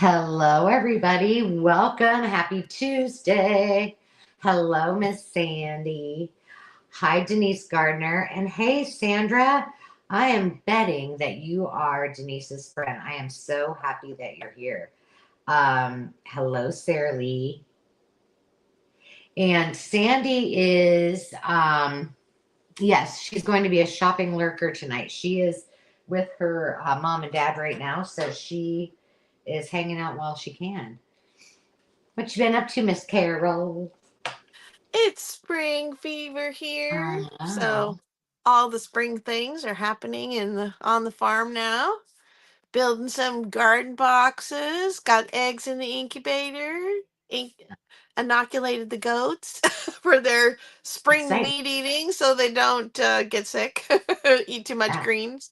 Hello, everybody. Welcome. Happy Tuesday. Hello, Miss Sandy. Hi, Denise Gardner. And hey, Sandra. I am betting that you are Denise's friend. I am so happy that you're here. Hello, Sarah Lee. And Sandy is, yes, she's going to be a shopping lurker tonight. She is with her mom and dad right now, so she is hanging out while she can. What you been up to, Miss Carol? It's spring fever here. I know. So all the spring things are happening on the farm now. Building some garden boxes, got eggs in the incubator, in- inoculated the goats for their spring Exciting. meat eating so they don't get sick, eat too much Yeah. greens.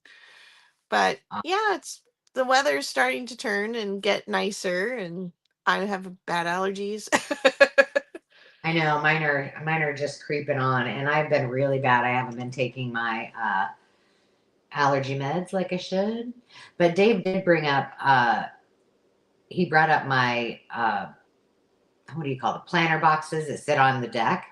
But Uh, yeah, it's the weather's starting to turn and get nicer and I have bad allergies. I know mine are just creeping on, and I've been really bad. I haven't been taking my allergy meds like I should. But Dave did bring up. He brought up my what do you call it? Planter boxes that sit on the deck,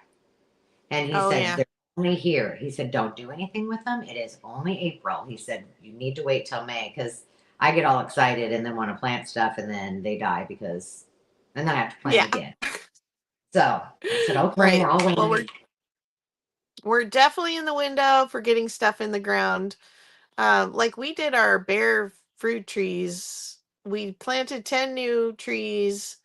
and he Oh said yeah. they're only here. He said don't do anything with them. It is only April. He said you need to wait till May because I get all excited and then want to plant stuff, and then they die because, and then I have to plant Yeah. again. So I said, okay, Right. I'll Well, wait. we're definitely in the window for getting stuff in the ground. Like we did our bare fruit trees. We planted 10 new trees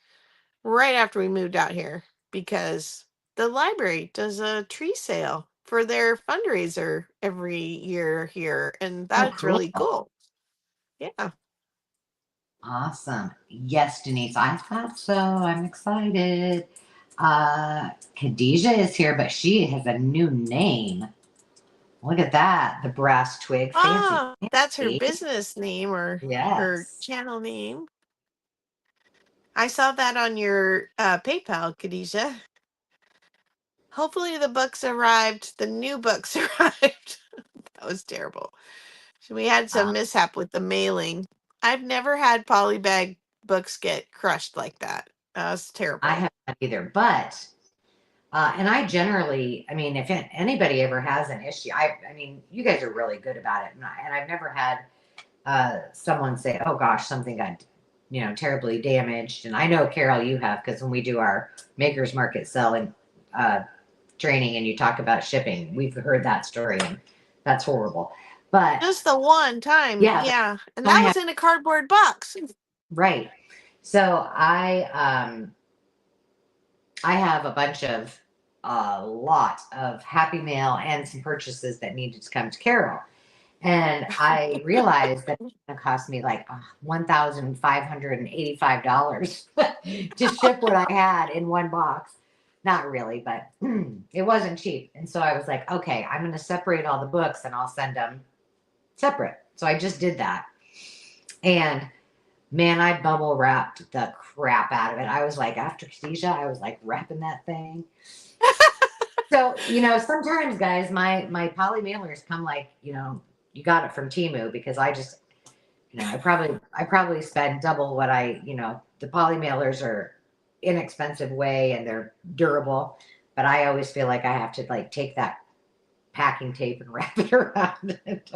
right after we moved out here because the library does a tree sale for their fundraiser every year here, and Oh, that's cool. really cool. Yeah. Awesome. Yes, Denise, I thought so. I'm excited. Khadijah is here, but she has a new name. Look at that. The brass twig. Fancy. Ah, that's her Fancy. business name or her Yes. channel name. I saw that on your PayPal, Khadijah. Hopefully the books arrived. The new books arrived. That was terrible. So we had Uh, some mishap with the mailing. I've never had polybag books get crushed like that. That was I terrible. haven't either, but and I generally, I mean, if anybody ever has an issue, I mean, you guys are really good about it, and I've never had someone say, "Oh gosh, something got, terribly damaged." And I know, Carol, you have because when we do our makers market selling training, and you talk about shipping, we've heard that story, and that's horrible. But Just the one time, yeah, that's yeah. And only that happened, was in a cardboard box. right. So I have a bunch of a lot of happy mail and some purchases that needed to come to Carol. And I realized that it's going to cost me like $1,585 to ship what I had in one box. Not really, but it wasn't cheap. And so I was like, okay, I'm going to separate all the books and I'll send them separate. So I just did that. And man, I bubble wrapped the crap out of it. I was like, after Khadijah, I was like wrapping that thing. So, sometimes guys, my poly mailers come like, you got it from Timu because I just, I probably spend double what the poly mailers are inexpensive way and they're durable, but I always feel like I have to like take that packing tape and wrap it around it.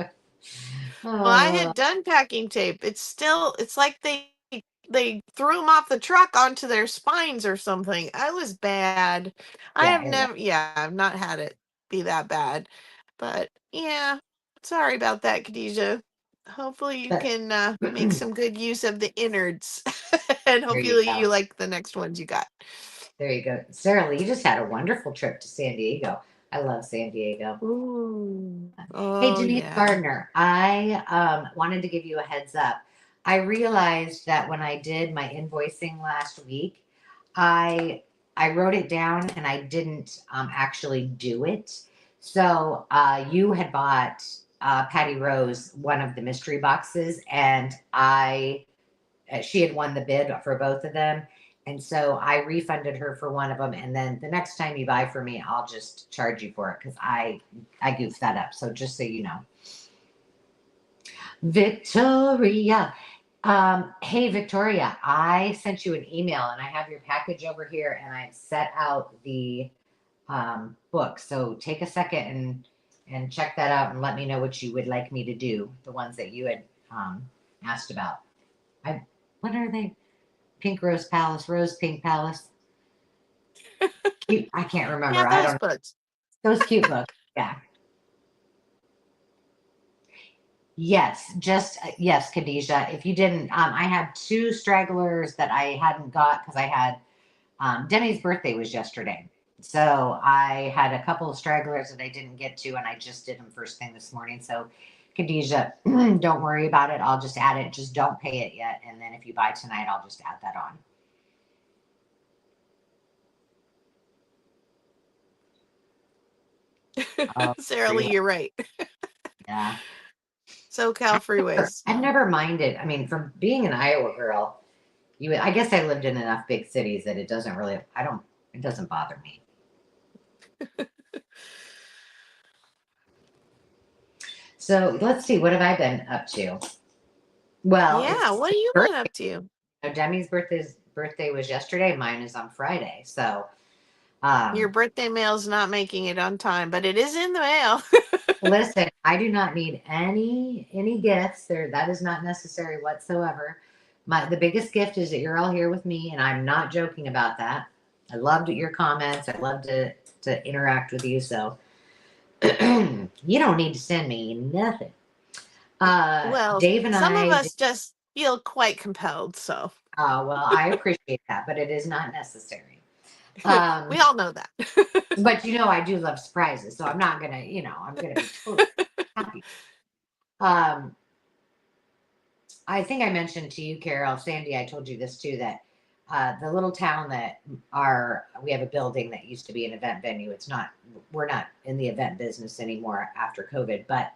Well, I Oh, had done packing tape. It's like they threw them off the truck onto their spines or something. I was bad. I yeah, have it was. never, yeah, I've not had it be that bad. But yeah, sorry about that, Khadijah. Hopefully you But can make some good use of the innards. And there you hopefully go. you like the next ones you got. There you go. Sarah Lee, you just had a wonderful trip to San Diego. I love San Diego. Ooh. Hey, Oh Denise yeah. Gardner, I wanted to give you a heads up. I realized that when I did my invoicing last week, I I wrote it down and I didn't actually do it. So you had bought Patty Rose one of the mystery boxes, and she had won the bid for both of them. And so I refunded her for one of them. And then the next time you buy for me, I'll just charge you for it because I goofed that up. So just so you know. Victoria. Hey, Victoria, I sent you an email and I have your package over here and I've set out the book. So take a second and check that out and let me know what you would like me to do. The ones that you had asked about. I what are they? Pink Rose Palace, Rose Pink Palace. Cute. I can't Yeah, remember. I those don't. books. Those cute books. Yeah. Yes, just yes, Khadijah. If you didn't, I had two stragglers that I hadn't got because I had Demi's birthday was yesterday. So I had a couple of stragglers that I didn't get to, and I just did them first thing this morning. So, Khadijah, don't worry about it. I'll just add it. Just don't pay it yet. And then if you buy tonight, I'll just add that on. Oh, Sarah Lee, freeway. you're right. Yeah. SoCal freeways. I've never minded. I mean, from being an Iowa girl, I guess I lived in enough big cities that it doesn't really, it doesn't bother me. So let's see, what have I been up to? Well, Yeah, it's what have you been birthday. up to? Demi's birthday was yesterday. Mine is on Friday. So, Your birthday mail's not making it on time, but it is in the mail. listen, I do not need any gifts. That is not necessary whatsoever. The biggest gift is that you're all here with me, and I'm not joking about that. I loved your comments. I love to interact with you. So you don't need to send me nothing. Well, Dave and some of I us just feel quite compelled, so well, I appreciate that, but it is not necessary. Um, we all know that. but I do love surprises, so I'm not gonna, I'm gonna be totally happy. Um, I think I mentioned to you, Carol, Sandy, I told you this too, that the little town that we have a building that used to be an event venue. We're not in the event business anymore after COVID, but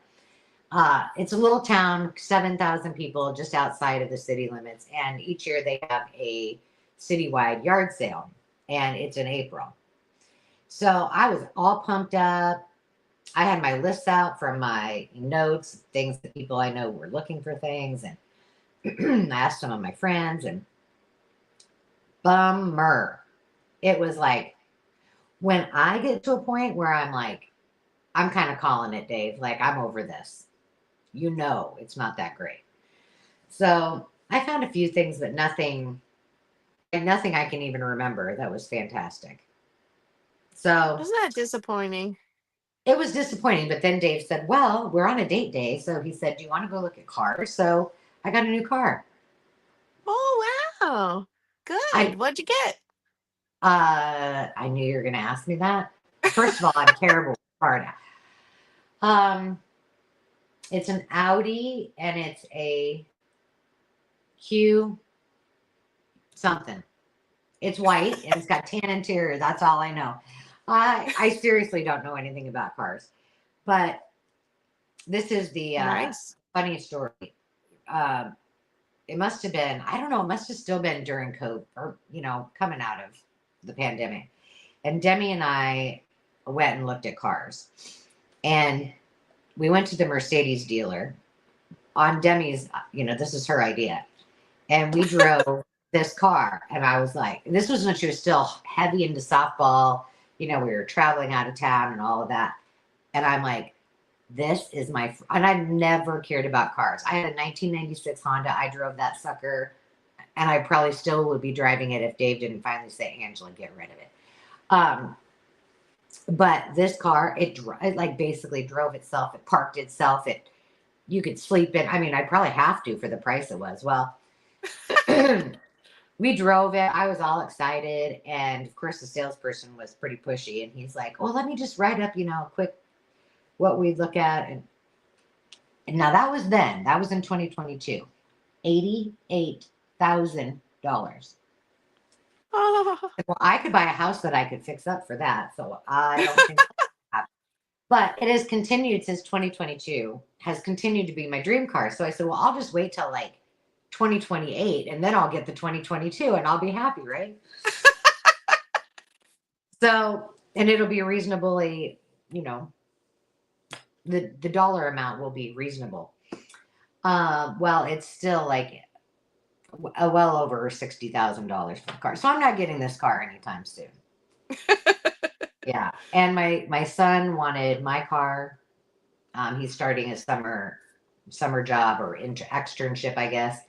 it's a little town, 7,000 people just outside of the city limits. And each year they have a citywide yard sale, and it's in April. So I was all pumped up. I had my lists out from my notes, things that people I know were looking for things. And I asked some of my friends, and bummer. It was like when I get to a point where I'm like, I'm kind of calling it, Dave. Like, I'm over this. It's not that great. So I found a few things, but nothing, and nothing I can even remember that was fantastic. So Isn't that disappointing? it was disappointing. But then Dave said, well, we're on a date day. So he said, do you want to go look at cars? So I got a new car. Oh, wow. I Good. What'd you get? I knew you were gonna ask me that. First of all, I'm terrible with car now. It's an Audi and it's a Q something. It's white and it's got tan interior. That's all I know. I seriously don't know anything about cars, but this is the Nice. funny story. Uh, it must have been, I don't know, it must have still been during COVID or, coming out of the pandemic. And Demi and I went and looked at cars. And we went to the Mercedes dealer on Demi's, this is her idea. And we drove this car. And I was like, this was when she was still heavy into softball. We were traveling out of town and all of that. And I'm like, this is and I've never cared about cars. I had a 1996 Honda. I drove that sucker. And I probably still would be driving it if Dave didn't finally say, Angela, get rid of it. But this car, it like basically drove itself. It parked itself. You could sleep in. I mean, I'd probably have to for the price it was. Well, we drove it. I was all excited. And of course, the salesperson was pretty pushy. And he's like, well, let me just write up, quick what we look at. And now that was then. That was in 2022. $88,000. Oh, Well, I could buy a house that I could fix up for that. So I don't think that. But it has continued since 2022, has continued to be my dream car. So I said, well, I'll just wait till like 2028 and then I'll get the 2022 and I'll be happy, right? So, and it'll be reasonably, the dollar amount will be reasonable. Well, it's still like well over $60,000 for the car. So I'm not getting this car anytime soon. Yeah. And my son wanted my car. He's starting a summer job or externship, I guess.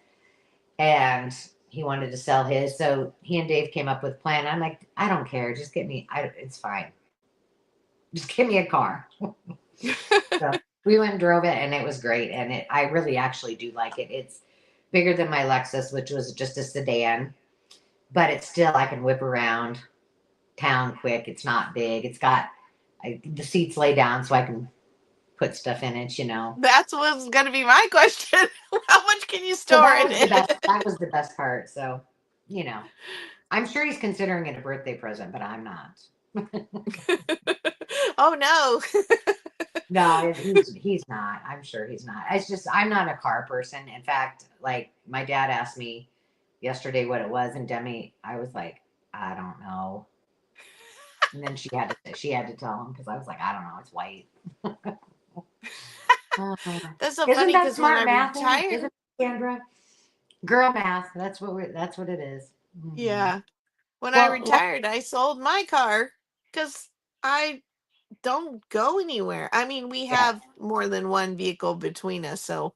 And he wanted to sell his. So he and Dave came up with a plan. I'm like, I don't care. Just get me, it's fine. Just give me a car. So we went and drove it and it was great. And I really actually do like it. It's bigger than my Lexus, which was just a sedan, but it's still, I can whip around town quick. It's not big. It's got the seats lay down so I can put stuff in it, That's what's going to be my question. How much can you So store in it? that was the best part. So, I'm sure he's considering it a birthday present, but I'm not. Oh no. No, he's not. I'm sure he's not. It's just I'm not a car person. In fact, like my dad asked me yesterday what it was, and Demi, I was like, I don't know. And then she had to tell him because I was like, I don't know, it's white. That's so Isn't funny that because when I smart math? retired, Isn't it, Sandra? Girl math. That's what it is. yeah, when I Well, retired, I sold my car because I don't go anywhere. I mean, we yeah, have more than one vehicle between us, so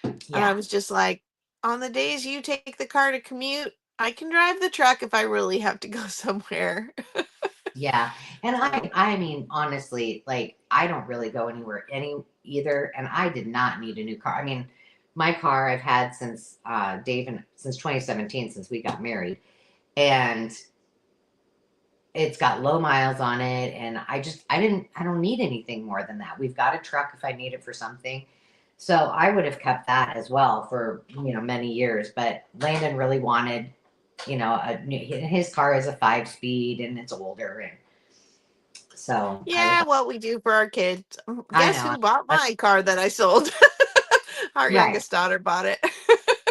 I yeah. was just like, on the days you take the car to commute, I can drive the truck if I really have to go somewhere. Yeah. And So, I mean, honestly, like I don't really go anywhere any either. And I did not need a new car. I mean, my car I've had since Dave and since 2017, since we got married. And it's got low miles on it. And I don't need anything more than that. We've got a truck if I need it for something. So I would have kept that as well for, many years. But Landon really wanted, his car is a 5-speed and it's older. And so I was yeah, what we do for our kids. I Guess know. who bought my car that I sold? Our Right. youngest daughter bought it.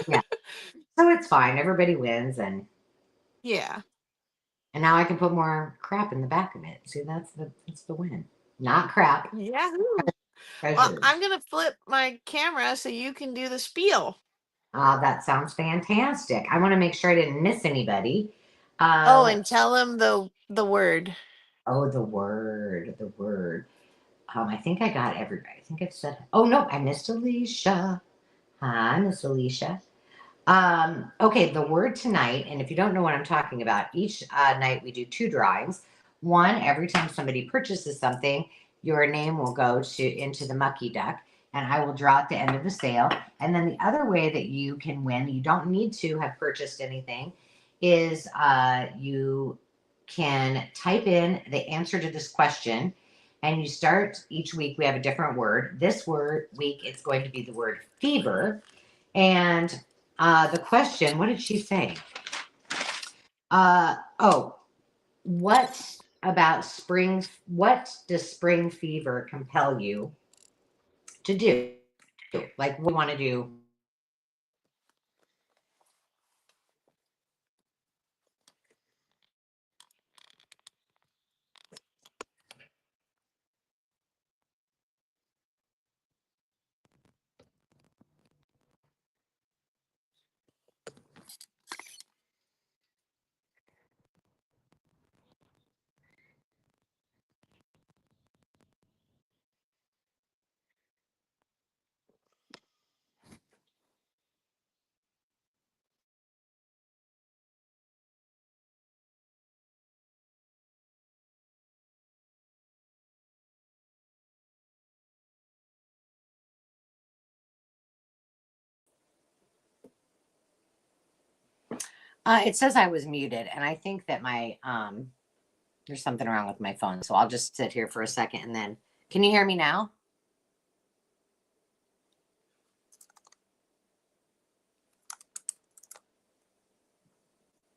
Yeah. So it's fine. Everybody wins, Yeah. and now I can put more crap in the back of it. See, that's the win. Not crap, Yahoo. Well, treasures. I'm going to flip my camera so you can do the spiel. That sounds fantastic. I want to make sure I didn't miss anybody. Oh, Uh, and tell him the word. oh, the word. I think I got everybody. I think I've said. Oh no, I missed Alicia. Hi, Miss Alicia. Okay, the word tonight, and if you don't know what I'm talking about, each night we do 2 drawings. One, every time somebody purchases something, your name will go into the mucky duck, and I will draw at the end of the sale. And then the other way that you can win, you don't need to have purchased anything, is you can type in the answer to this question, and you start each week. We have a different word. This week, it's going to be the word fever. And the question, what did she say? Oh, what does spring fever compel you to do? Like, what do you want to do? It says I was muted, and I think that there's something wrong with my phone. So I'll just sit here for a second, and then can you hear me now?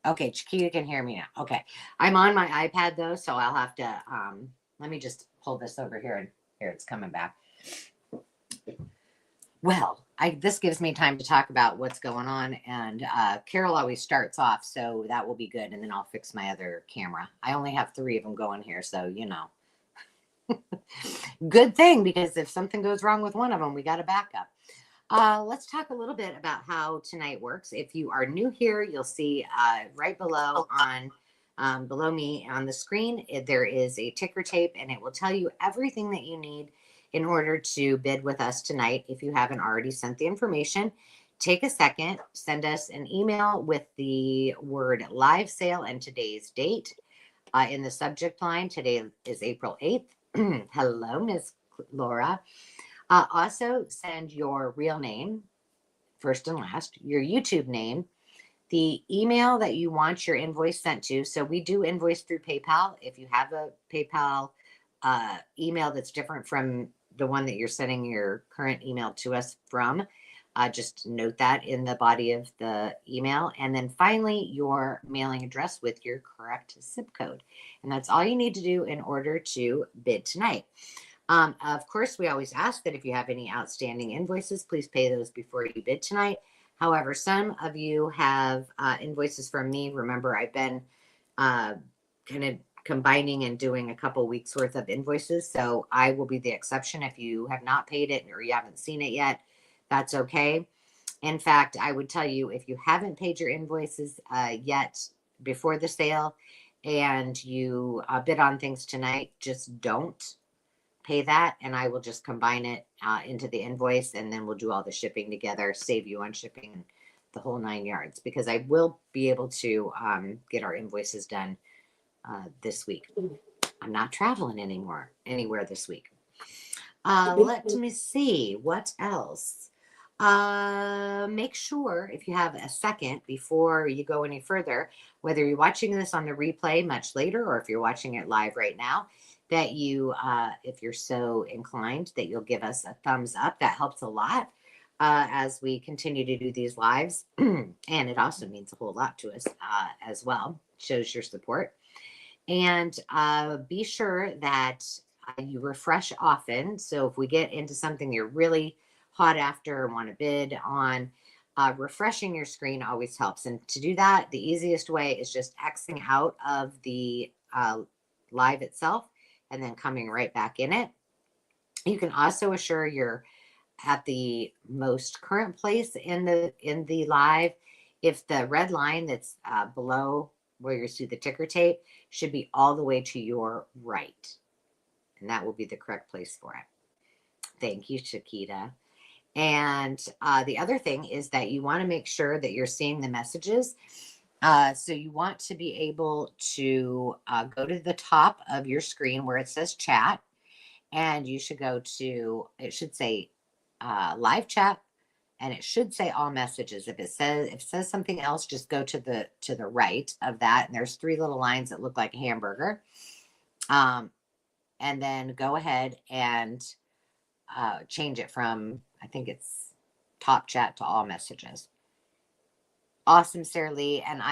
Okay, Chiquita can hear me now. Okay, I'm on my iPad though, so I'll have to. Let me just pull this over here, and here it's coming back. Well, this gives me time to talk about what's going on, and Carol always starts off, so that will be good, and then I'll fix my other camera. I only have 3 of them going here, so good thing, because if something goes wrong with one of them, we got a backup. Let's talk a little bit about how tonight works. If you are new here, you'll see right below on below me on the screen, there is a ticker tape, and it will tell you everything that you need in order to bid with us tonight. If you haven't already sent the information, take a second, send us an email with the word live sale and today's date in the subject line. Today is April 8th. Hello, Miss Laura. Also, send your real name, first and last, your YouTube name, the email that you want your invoice sent to. So we do invoice through PayPal. If you have a PayPal email that's different from the one that you're sending your current email to us from, just note that in the body of the email. And then finally, your mailing address with your correct zip code. And that's all you need to do in order to bid tonight. Of course, we always ask that if you have any outstanding invoices, please pay those before you bid tonight. However, some of you have invoices from me. Remember, I've been kind of combining and doing a couple weeks worth of invoices. So I will be the exception. If you have not paid it or you haven't seen it yet, that's okay. In fact, I would tell you, if you haven't paid your invoices yet before the sale and you bid on things tonight, just don't pay that, and I will just combine it into the invoice, and then we'll do all the shipping together, save you on shipping, the whole 9 yards, because I will be able to get our invoices done this week. I'm not traveling anywhere this week. Let me see what else. Make sure, if you have a second before you go any further, whether you're watching this on the replay much later or if you're watching it live right now, that you, if you're so inclined, that you'll give us a thumbs up. That helps a lot as we continue to do these lives. And it also means a whole lot to us as well. Shows your support. And be sure that you refresh often. So if we get into something you're really hot after and want to bid on, refreshing your screen always helps. And to do that, the easiest way is just Xing out of the live itself and then coming right back in it. You can also assure you're at the most current place in the live. If the red line that's below where you see the ticker tape should be all the way to your right, and that will be the correct place for it. Thank you, Chiquita. And the other thing is that you want to make sure that you're seeing the messages. So you want to be able to go to the top of your screen where it says chat, and you should go to, it should say live chat, and it should say all messages. If it says something else, just go to the right of that, and there's 3 little lines that look like a hamburger. And then go ahead and change it from, I think it's top chat to all messages. Awesome, Sarah Lee. And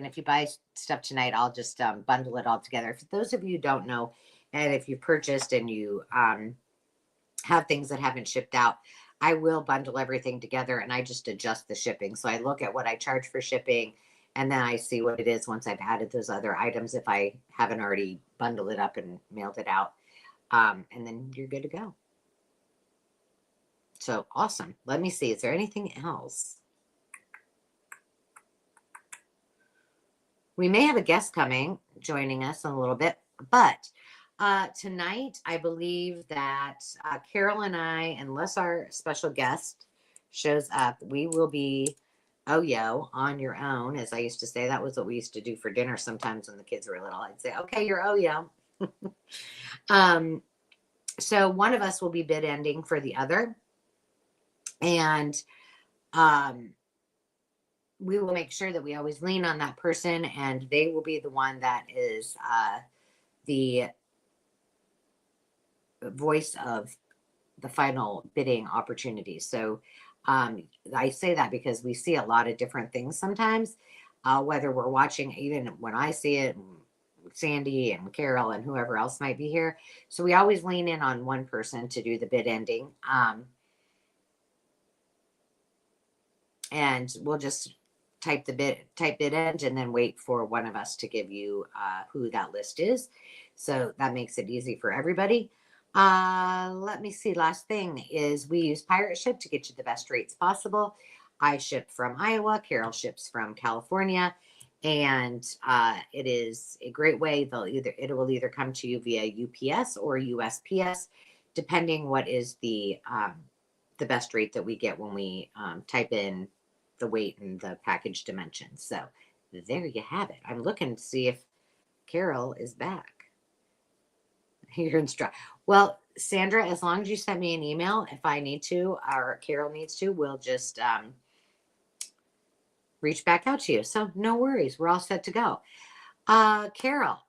if you buy stuff tonight, I'll just bundle it all together. For those of you who don't know, and if you purchased and you have things that haven't shipped out, I will bundle everything together and I just adjust the shipping. So I look at what I charge for shipping, and then I see what it is once I've added those other items, if I haven't already bundled it up and mailed it out. And then you're good to go. So awesome. Let me see. Is there anything else? We may have a guest joining us in a little bit, but tonight I believe that Carol and I, unless our special guest shows up, we will be yo on your own, as I used to say. That was what we used to do for dinner sometimes when the kids were little. I'd say, okay, you're yo. So one of us will be bid ending for the other, and we will make sure that we always lean on that person, and they will be the one that is the voice of the final bidding opportunity. So I say that because we see a lot of different things sometimes, whether we're watching, even when I see it, Sandy and Carol and whoever else might be here. So we always lean in on one person to do the bid ending. And we'll just type bid end, and then wait for one of us to give you who that list is. So that makes it easy for everybody. Let me see. Last thing is we use pirate ship to get you the best rates possible. I ship from Iowa. Carol ships from California, and it is a great way. It will either come to you via UPS or USPS, depending what is the best rate that we get when we type in the weight and the package dimensions. So there you have it. I'm looking to see if Carol is back. You're instruct. Well, Sandra, as long as you send me an email, if I need to or Carol needs to, we'll just reach back out to you. So no worries. We're all set to go. Carol.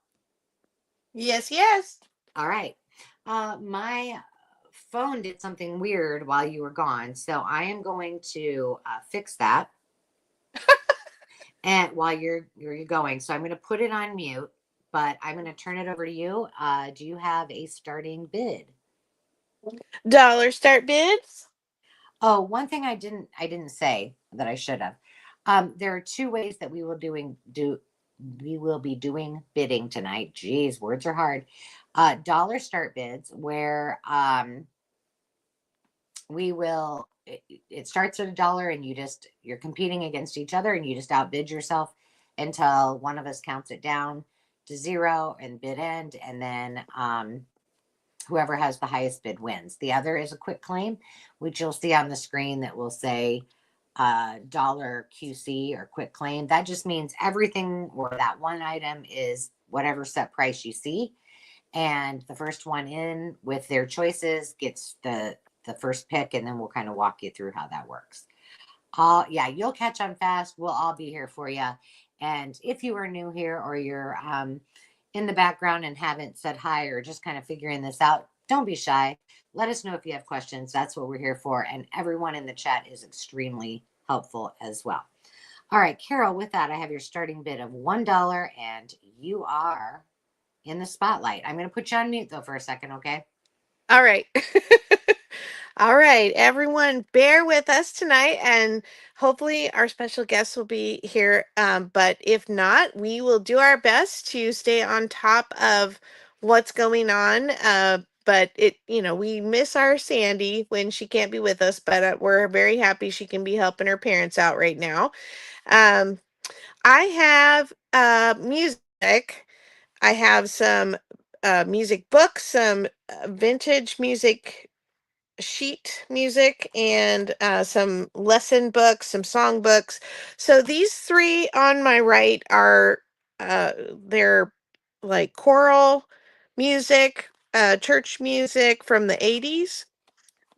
Yes, yes. All right. My phone did something weird while you were gone. So I am going to fix that. And while you're going. So I'm going to put it on mute, but I'm going to turn it over to you. Do you have a starting bid? Dollar start bids. Oh, one thing I didn't say that I should have. There are two ways that we will be doing bidding tonight. Geez, words are hard. Dollar start bids where we will it starts at $1 and you're competing against each other and you just outbid yourself until one of us counts it down to zero and bid end, and then whoever has the highest bid wins. The other is a quick claim, which you'll see on the screen that will say dollar QC or quick claim. That just means everything or that one item is whatever set price you see. And the first one in with their choices gets the first pick, and then we'll kind of walk you through how that works. Yeah, you'll catch on fast. We'll all be here for you. And if you are new here or you're in the background and haven't said hi or just kind of figuring this out, don't be shy. Let us know if you have questions. That's what we're here for. And everyone in the chat is extremely helpful as well. All right, Carol, with that, I have your starting bid of $1 and you are in the spotlight. I'm going to put you on mute though for a second, okay? All right. All right, everyone, bear with us tonight, and hopefully our special guests will be here. But if not, we will do our best to stay on top of what's going on. But we miss our Sandy when she can't be with us, but we're very happy she can be helping her parents out right now. Um, I have music. I have some music books, some vintage music sheet music, and some lesson books, some song books. So these three on my right are they're like choral music, church music from the 80s.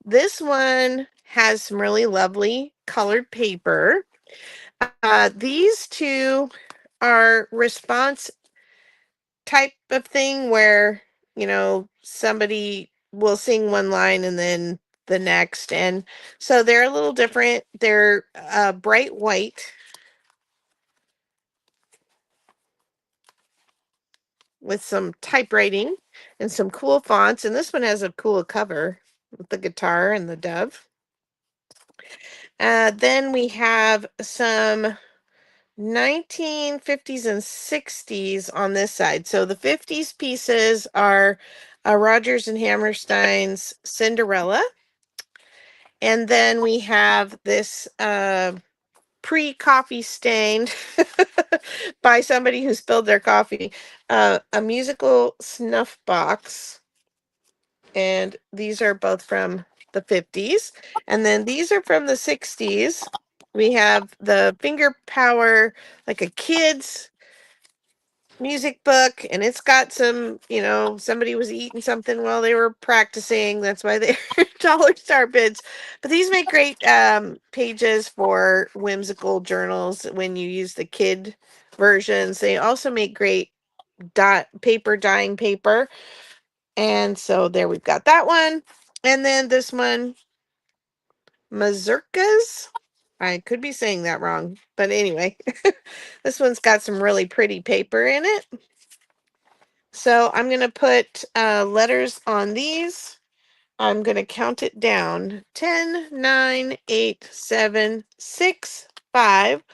This one has some really lovely colored paper. These two are response type of thing where, somebody will sing one line and then the next. And so they're a little different. They're bright white with some typewriting and some cool fonts. And this one has a cool cover with the guitar and the dove. Then we have some 1950s and 60s on this side. So the 50s pieces are Rodgers and Hammerstein's Cinderella. And then we have this pre-coffee stained by somebody who spilled their coffee, a musical snuff box. And these are both from the 50s. And then these are from the 60s. We have the Finger Power, like a kid's music book, and it's got some, somebody was eating something while they were practicing. That's why they're dollar star bids. But these make great pages for whimsical journals when you use the kid versions. They also make great dyeing paper. And so there we've got that one. And then this one, Mazurkas. I could be saying that wrong, but anyway, this one's got some really pretty paper in it. So I'm going to put letters on these. I'm going to count it down. 10, 9, 8, 7, 6, 5,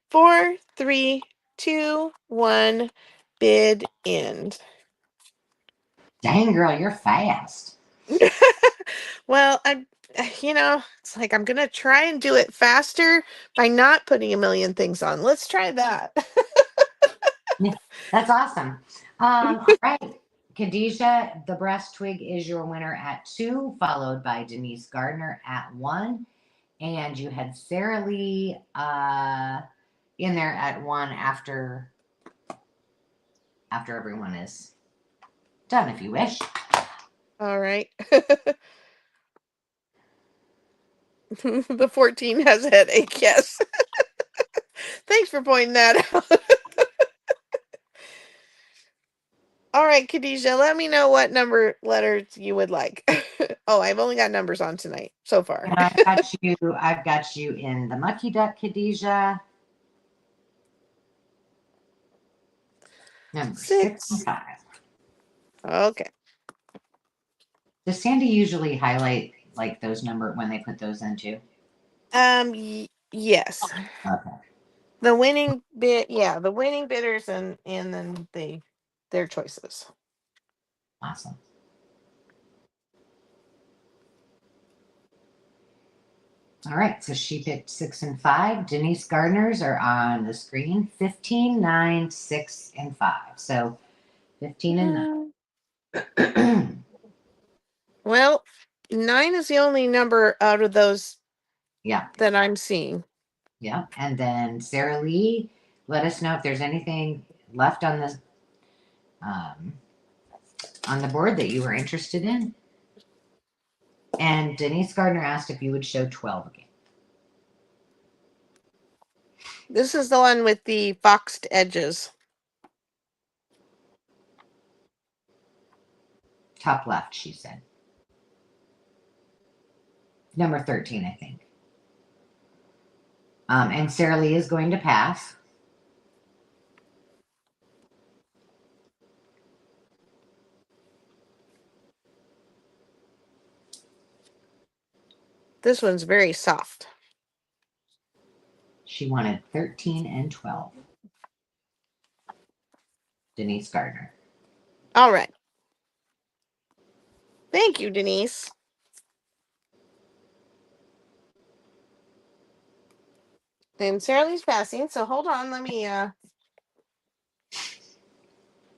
4, 3, 2, 1. Bid end. Dang, girl, you're fast. Well, it's like I'm gonna try and do it faster by not putting a million things on. Let's try that. Yeah, that's awesome. All right. Khadijah, the brass twig is your winner at 2, followed by Denise Gardner at 1. And you had Sarah Lee in there at 1 after everyone is done, if you wish. All right. The 14 has a headache. Yes. Thanks for pointing that out. All right, Khadijah, let me know what number letters you would like. Oh, I've only got numbers on tonight so far. And I've got you in the mucky duck, Khadijah. Number 6 and 6. 5. Okay. Does Sandy usually highlight like those number when they put those into? Yes. Okay. The winning bit, yeah, the winning bidders and then their choices. Awesome. All right, so she picked 6 and 5. Denise Gardner's are on the screen 15, 9, 6, and 5. So 15 and 9. Well, 9 is the only number out of those Yeah, that I'm seeing. yeah. And then Sarah Lee, let us know if there's anything left on the board that you were interested in. And Denise Gardner asked if you would show 12 again. This is the one with the boxed edges. Top left, she said. Number 13, I think. And Sarah Lee is going to pass. This one's very soft. She wanted 13 and 12. Denise Gardner. All right. Thank you, Denise. And Sarah Lee's passing, so hold on. Let me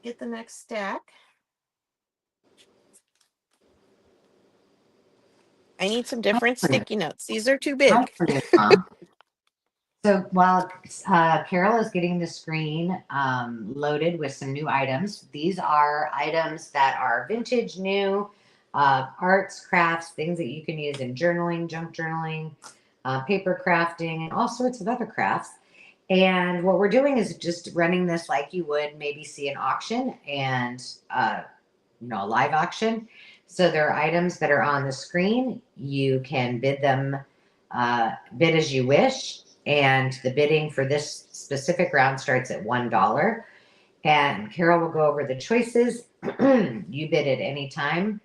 get the next stack. I need some different sticky notes. These are too big. So while Carol is getting the screen loaded with some new items, these are items that are vintage, new, arts, crafts, things that you can use in journaling, junk journaling, paper crafting, and all sorts of other crafts. And what we're doing is just running this like you would maybe see an auction and a live auction. So there are items that are on the screen. You can bid them, bid as you wish. And the bidding for this specific round starts at $1. And Carol will go over the choices. You bid at any time,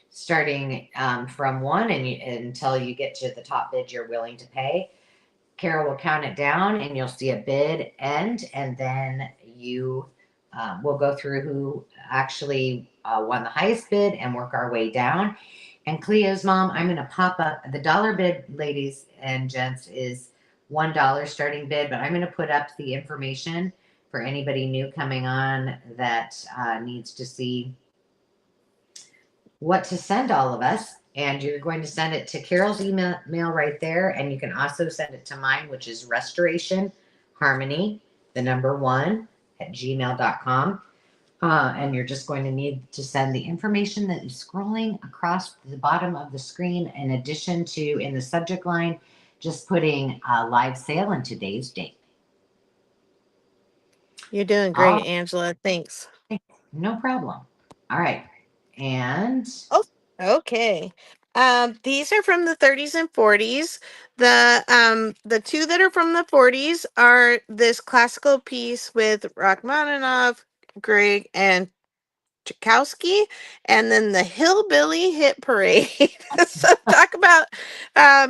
starting from 1 until you get to the top bid you're willing to pay. Carol will count it down, and you'll see a bid end, and then you will go through who actually won the highest bid and work our way down. And Cleo's mom, I'm going to pop up the dollar bid, ladies and gents, is $1 starting bid, but I'm going to put up the information for anybody new coming on that needs to see what to send all of us. And you're going to send it to Carol's email right there. And you can also send it to mine, which is restoration harmony, the number 1 at gmail.com. And you're just going to need to send the information that is scrolling across the bottom of the screen, in addition to, in the subject line, just putting live sale and today's date. You're doing great, Angela. Thanks. No problem. All right. And oh, okay. These are from the 30s and 40s. The two that are from the 40s are this classical piece with Rachmaninoff, Grieg, and Tchaikovsky, and then the Hillbilly Hit Parade. So talk about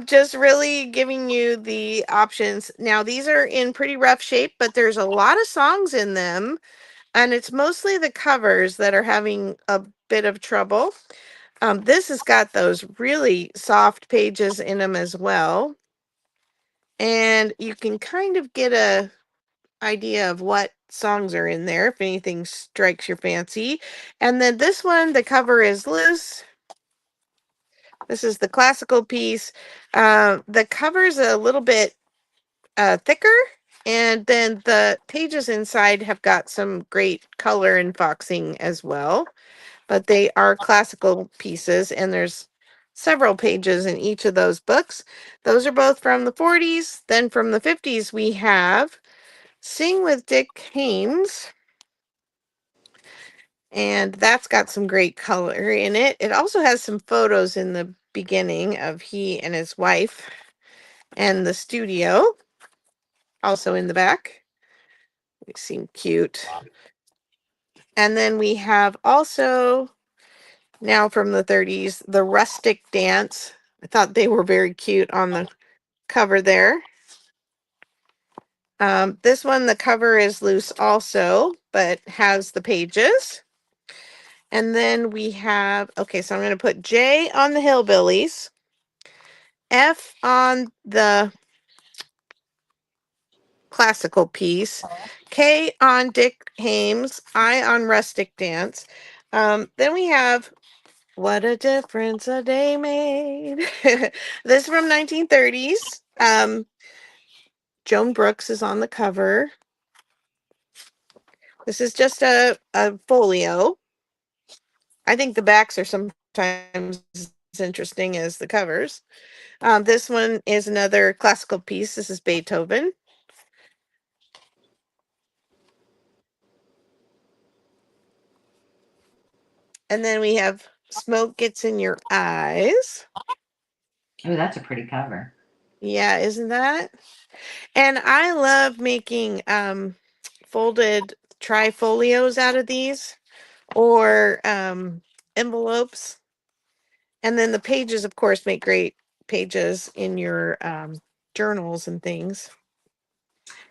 just really giving you the options. Now, these are in pretty rough shape, but there's a lot of songs in them. And it's mostly the covers that are having a bit of trouble. This has got those really soft pages in them as well. And you can kind of get a idea of what songs are in there if anything strikes your fancy. And then this one, the cover is loose. This is the classical piece. The cover's a little bit thicker, and then the pages inside have got some great color and foxing as well. But they are classical pieces, and there's several pages in each of those books. Those are both from the 40s. Then from the 50s, we have Sing with Dick Haymes. And that's got some great color in it. It also has some photos in the beginning of he and his wife and the studio, also in the back. They seem cute. And then we have also, now from the 30s, the Rustic Dance. I thought they were very cute on the cover there. This one, the cover is loose also, but has the pages. And then we have, okay, so I'm going to put J on the Hillbillies, F on the classical piece, K on Dick Haymes, I on Rustic Dance. Then we have What a Difference a Day Made. This from 1930s. Joan Brooks is on the cover. This is just a folio. I think the backs are sometimes as interesting as the covers. This one is another classical piece. This is Beethoven. And then we have Smoke Gets in Your Eyes. Oh, that's a pretty cover. Yeah, isn't that? And I love making folded trifolios out of these, or envelopes. And then the pages, of course, make great pages in your journals and things.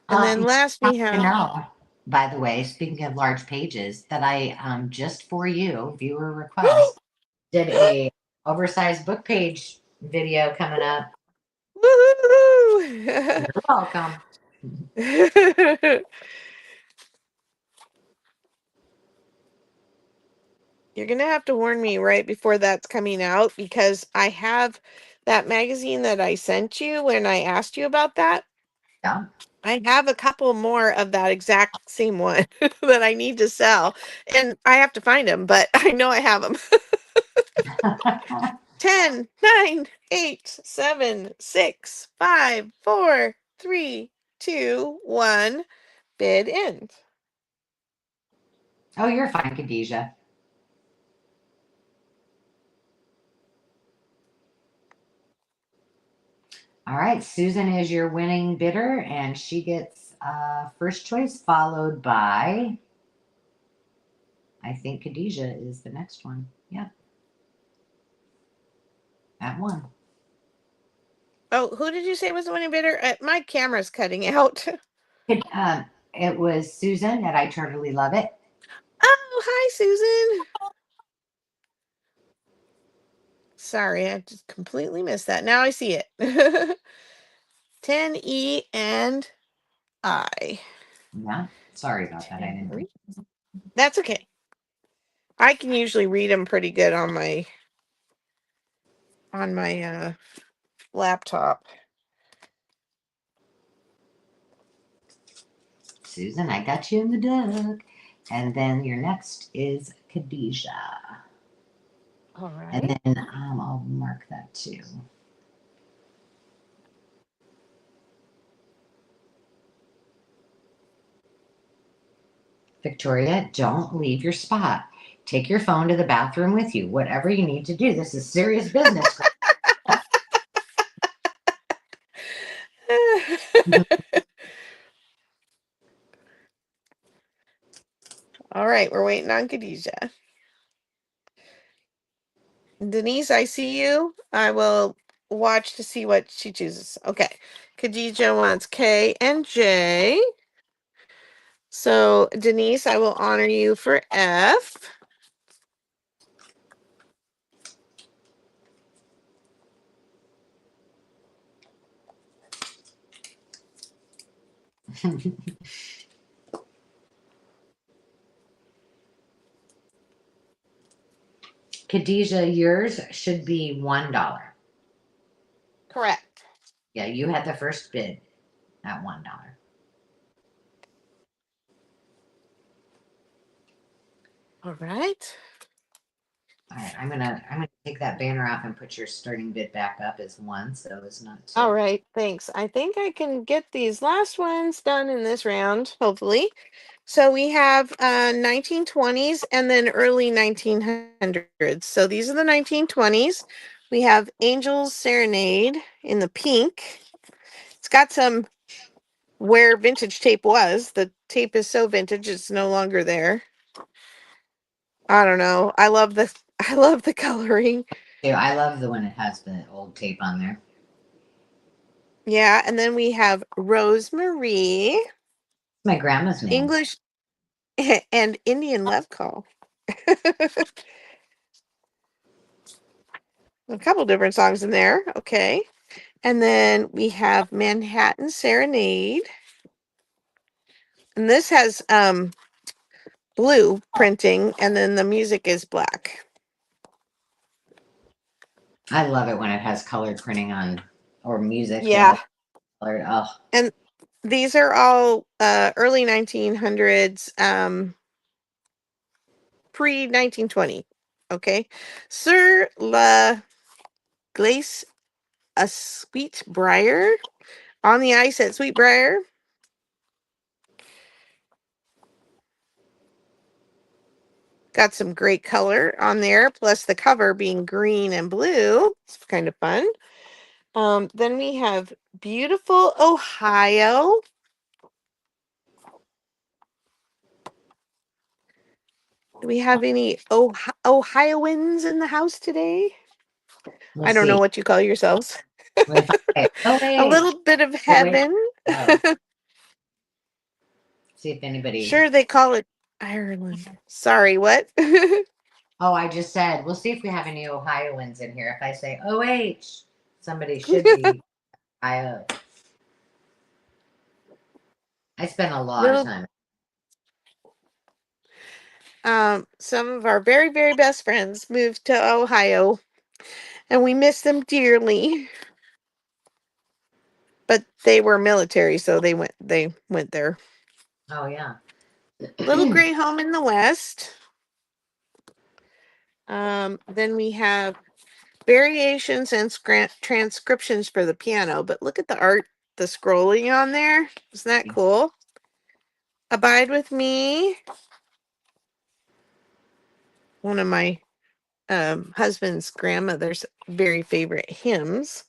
And then last we I have, know, by the way, speaking of large pages, that I just for you, viewer request, did a oversized book page video coming up. woohoo! You're welcome. You're going to have to warn me right before that's coming out, because I have that magazine that I sent you when I asked you about that. Yeah. I have a couple more of that exact same one that I need to sell, and I have to find them, but I know I have them. 10, 9, 8, 7, 6, 5, 4, 3, 2, 1. Bid end. Oh, you're fine, Khadijah. All right, Susan is your winning bidder, and she gets first choice, followed by, I think Khadijah is the next one. Yeah, at one. Oh, who did you say was the winning bidder? My camera's cutting out. It was Susan at I Totally Love It. Oh, hi, Susan. Sorry, I just completely missed that. Now I see it. 10E and I. Yeah, sorry about that. I didn't. That's okay. I can usually read them pretty good on my laptop. Susan, I got you in the duck. And then your next is Khadijah. All right. And then I'll mark that too. Victoria, don't leave your spot. Take your phone to the bathroom with you. Whatever you need to do. This is serious business. All right, we're waiting on Khadijah. Denise, I see you. I will watch to see what she chooses. Okay. Khadijah wants K and J. So, Denise, I will honor you for F. Khadijah, yours should be $1. Correct. Yeah, you had the first bid at $1. All right. All right, I'm gonna take that banner off and put your starting bid back up as one, so as not to. All right. Thanks. I think I can get these last ones done in this round, hopefully. So we have 1920s and then early 1900s. So these are the 1920s. We have Angel's Serenade in the pink. It's got some where vintage tape was. The tape is so vintage it's no longer there. I don't know. I love the I love the coloring. I love the one that has the old tape on there. Yeah, and then we have Rosemary, My grandma's name. English and Indian love call. A couple different songs in there. Okay. And then we have Manhattan Serenade. And this has blue printing and then the music is black. I love it when it has colored printing on or music that Yeah. has colored. Oh, And these are all early 1900s, pre 1920. Okay. Sir La Glace, a Sweet Briar on the ice at Sweet Briar. Got some great color on there, plus the cover being green and blue. It's kind of fun. Then we have beautiful Ohio. Do we have any Ohioans in the house today? we'll I don't know see. what you call yourselves. If I, oh A wait, little bit of oh wait. heaven. Oh, see if anybody. Sure, they call it Ireland. Sorry, what? Oh, I just said we'll see if we have any Ohioans in here. If I say OH, somebody should be Ohio. I spent a lot of Little time. some of our very, very best friends moved to Ohio and we miss them dearly. But they were military, so they went there. Oh yeah. Little gray home in the west. Then we have variations and transcriptions for the piano. But look at the art, the scrolling on there. Isn't that cool? Abide with Me. One of my husband's grandmother's very favorite hymns.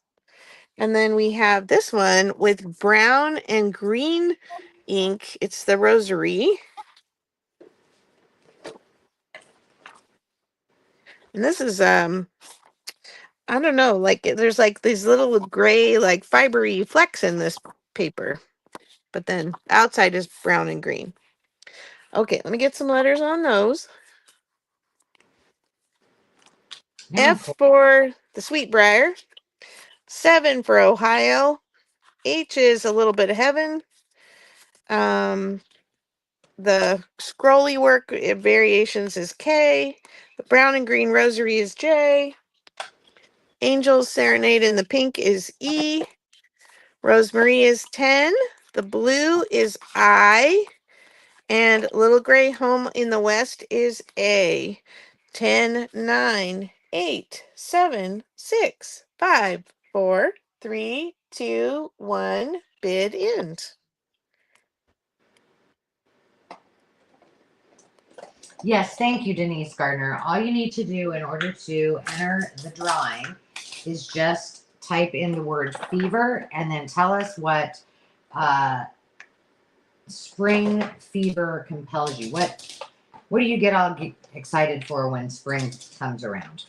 And then we have this one with brown and green ink. It's the Rosary. And this is I don't know, like there's like these little gray, like fibery flecks in this paper, but then outside is brown and green. Okay, let me get some letters on those. F for the Sweetbriar, 7 for Ohio, H is a little bit of heaven. The scrolly work variations is K. The brown and green rosary is J. Angel's Serenade in the pink is E. Rosemary is 10. The blue is I. And Little Gray Home in the West is A. 10, 9, 8, 7, 6, 5, 4, 3, 2, 1. Bid end. Yes, thank you, Denise Gardner. All you need to do in order to enter the drawing is just type in the word fever and then tell us what spring fever compels you. What do you get all excited for when spring comes around?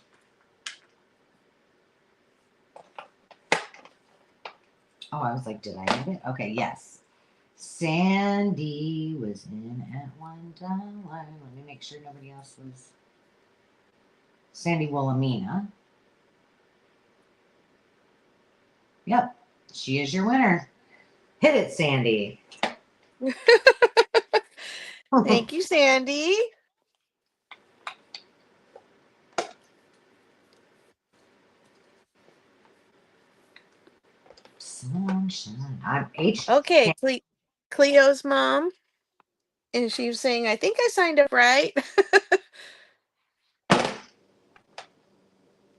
Oh, I was like, did I get it? Okay, yes. Sandy was in at one time. Let me make sure nobody else was. Sandy Wilhelmina. Yep, she is your winner. Hit it, Sandy. Thank you, Sandy. Sunshine. I'm H. Okay, Cleo's mom. And she was saying, I think I signed up right.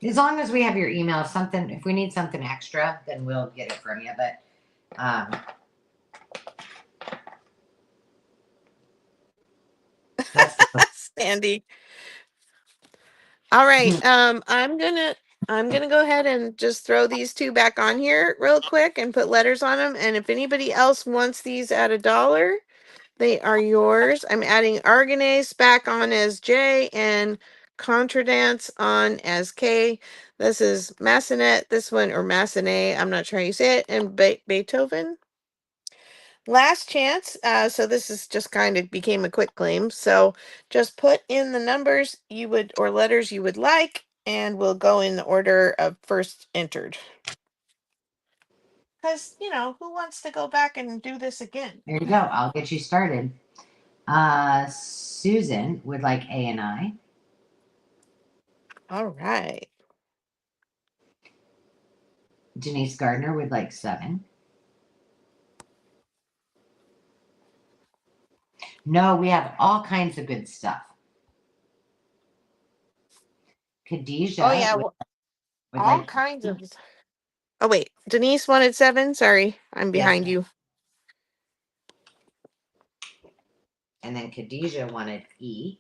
As long as we have your email, if we need something extra, then we'll get it from you. But that's Sandy. All right. I'm gonna go ahead and just throw these two back on here real quick and put letters on them. And if anybody else wants these at $1, they are yours. I'm adding Arganase back on as J and Contradance on as K. This is Massenet, this one, or Massenet, I'm not sure how you say it, and Beethoven. Last chance. So this is just kind of became a quick claim. So just put in the numbers you would or letters you would like, and we'll go in the order of first entered. Because, who wants to go back and do this again? there you go. I'll get you started. Susan would like A and I. All right. Denise Gardner would like 7. No, we have all kinds of good stuff. Khadijah. Oh, yeah. would All like kinds of. Oh, wait. Denise wanted 7. Sorry. I'm behind you. And then Khadijah wanted E.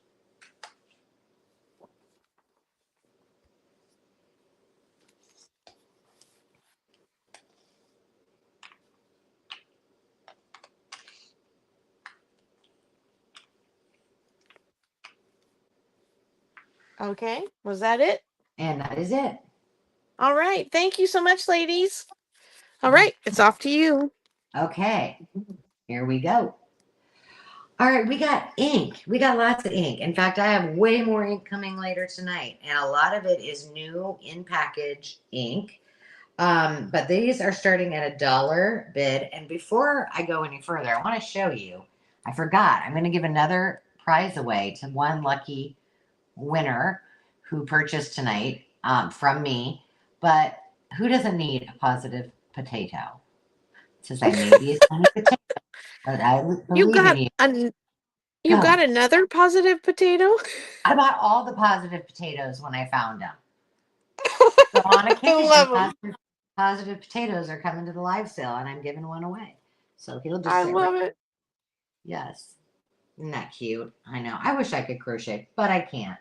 Okay. Was that it? And that is it. All right. Thank you so much, ladies. All right. It's off to you. Okay. Here we go. All right, we got ink. We got lots of ink. In fact, I have way more ink coming later tonight, and a lot of it is new in package ink. But these are starting at $1 bid. And before I go any further, I want to show you. I forgot. I'm going to give another prize away to one lucky winner who purchased tonight from me. But who doesn't need a positive potato? It says I may be a tiny potato, but I believe in you. You got another positive potato? I bought all the positive potatoes when I found them. So on occasion, positive potatoes are coming to the live sale, and I'm giving one away. So he'll just. I love it. Yes, isn't that cute? I know. I wish I could crochet, but I can't.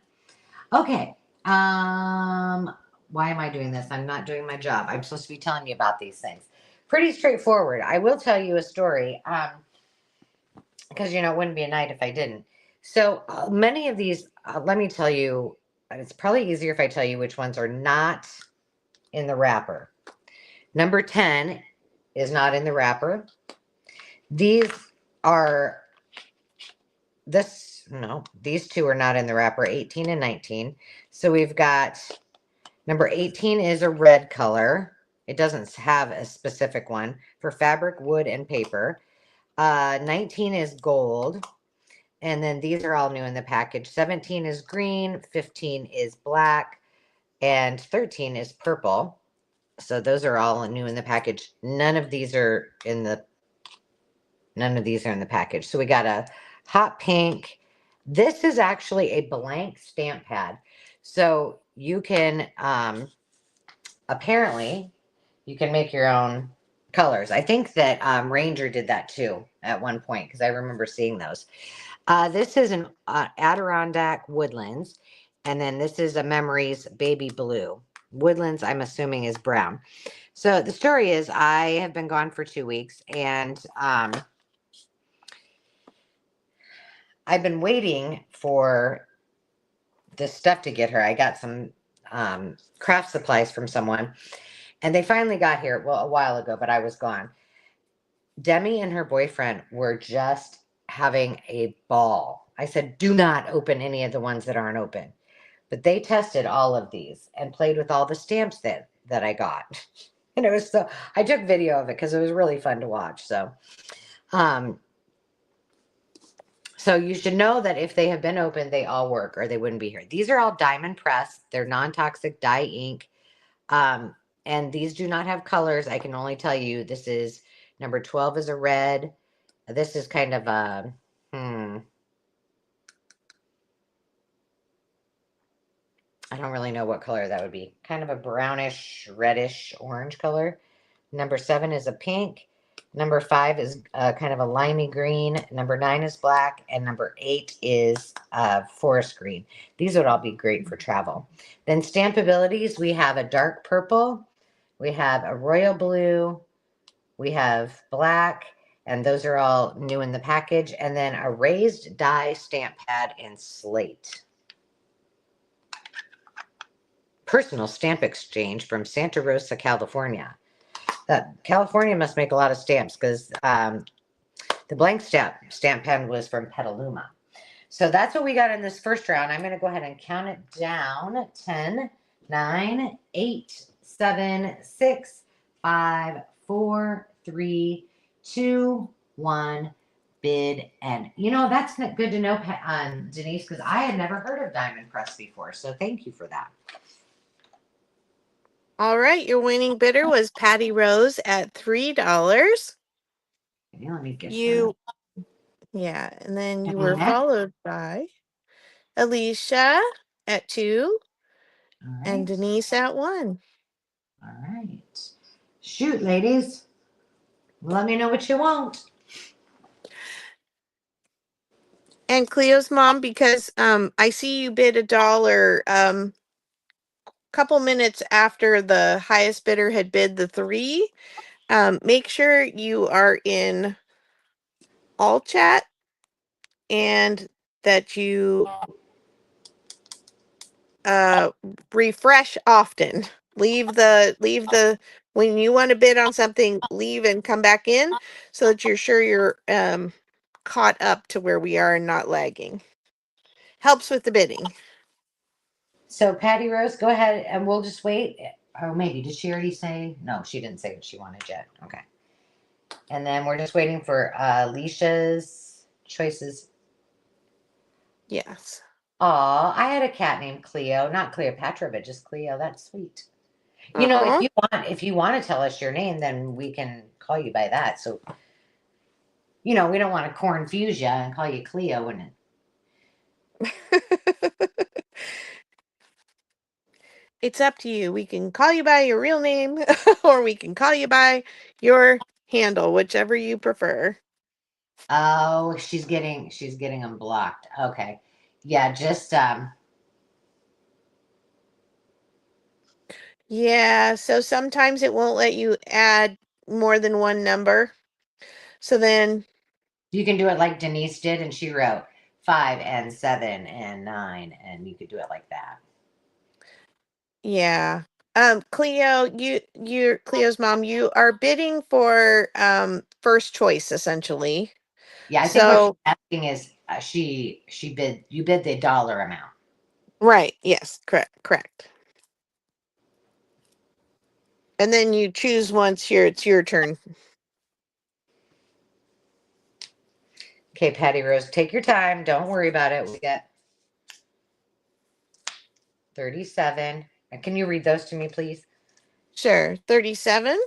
Okay. Why am I doing this? I'm not doing my job. I'm supposed to be telling you about these things. Pretty straightforward. I will tell you a story. Because it wouldn't be a night if I didn't. So many of these, let me tell you, it's probably easier if I tell you which ones are not in the wrapper. Number 10 is not in the wrapper. These two are not in the wrapper, 18 and 19. So we've got number 18 is a red color. It doesn't have a specific one for fabric, wood, and paper. 19 is gold. And then these are all new in the package. 17 is green, 15 is black, and 13 is purple. So those are all new in the package. None of these are in the package. So we got a hot pink. This is actually a blank stamp pad. So you can apparently you can make your own colors. I think that Ranger did that too at one point because I remember seeing those. This is an Adirondack Woodlands, and then this is a Memories Baby Blue. Woodlands, I'm assuming, is brown. So the story is I have been gone for 2 weeks, and I've been waiting for this stuff to get here. I got some craft supplies from someone, and they finally got here, well, a while ago, but I was gone. Demi and her boyfriend were just having a ball. I said, do not open any of the ones that aren't open. But they tested all of these and played with all the stamps that I got. And it was so, I took video of it because it was really fun to watch. Um, so you should know that if they have been opened, they all work or they wouldn't be here. These are all diamond press. They're non-toxic dye ink. Um, and these do not have colors. I can only tell you this is number 12 is a red. This is kind of a, I don't really know what color that would be. Kind of a brownish, reddish, orange color. Number 7 is a pink. Number 5 is kind of a limey green. Number 9 is black. And number 8 is forest green. These would all be great for travel. Then stamp abilities, we have a dark purple. We have a royal blue. We have black. And those are all new in the package. And then a raised die stamp pad in slate. Personal stamp exchange from Santa Rosa, California. California must make a lot of stamps because the blank stamp pen was from Petaluma. So that's what we got in this first round. I'm going to go ahead and count it down. 10, 9, 8, 7, 6, 5, 4, 3, 2, 1. Bid. And you know, that's good to know, Denise, because I had never heard of Diamond Press before. So thank you for that. All right, your winning bidder was Patty Rose at $3. Okay, let me get Yeah, and then you were followed by Alicia at 2 and Denise at 1. All right. Shoot, ladies. Let me know what you want. And Cleo's mom, because I see you bid $1 couple minutes after the highest bidder had bid the 3. Make sure you are in all chat and that you refresh often. Leave the when you want to bid on something, leave and come back in so that you're sure you're caught up to where we are and not lagging. Helps with the bidding. So, Patty Rose, go ahead and we'll just wait. Or maybe, did she already say? No, she didn't say what she wanted yet. Okay. And then we're just waiting for Alicia's choices. Yes. Aw, I had a cat named Cleo. Not Cleopatra, but just Cleo. That's sweet. You know, if you want to tell us your name, then we can call you by that. So, you know, we don't want to confuse you and call you Cleo and It's up to you. We can call you by your real name or we can call you by your handle, whichever you prefer. Oh, she's getting them blocked. Okay. Yeah, just Yeah, so sometimes it won't let you add more than one number. So then you can do it like Denise did, and she wrote 5 and 7 and 9, and you could do it like that. yeah. Cleo, you're Cleo's mom, you are bidding for first choice essentially. Yeah, I think what she's asking is you bid the dollar amount. Right, yes, correct. And then you choose once it's your turn. Okay, Patty Rose, take your time. Don't worry about it. We got 37. Can you read those to me, please? Sure. 37.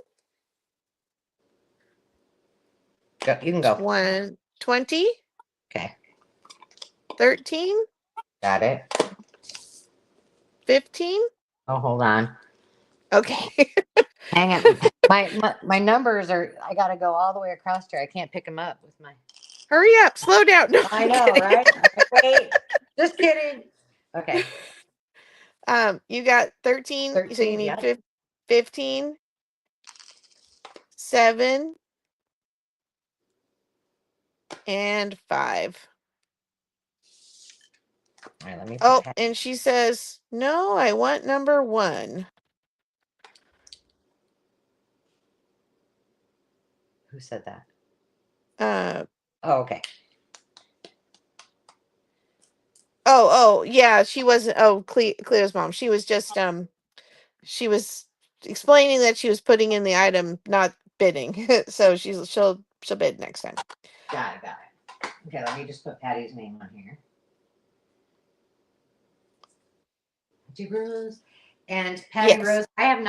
Go, you can go. 20. Okay. 13. Got it. 15. Oh, hold on. Okay. Hang it. My numbers are, I got to go all the way across here. I can't pick them up with my. Hurry up. Slow down. No, I know, right? Wait. Just kidding. Okay. You got 13. 13, So you need yep. 15. 7. And 5. All right, let me Oh, and she says, no, I want number 1. Who said that? Oh, okay. yeah, she wasn't. Oh, Cleo's mom. She was just she was explaining that she was putting in the item, not bidding. So she'll bid next time. Got it. Okay, let me just put Patty's name on here. Patty Rose. And Patty Yes. Rose, I have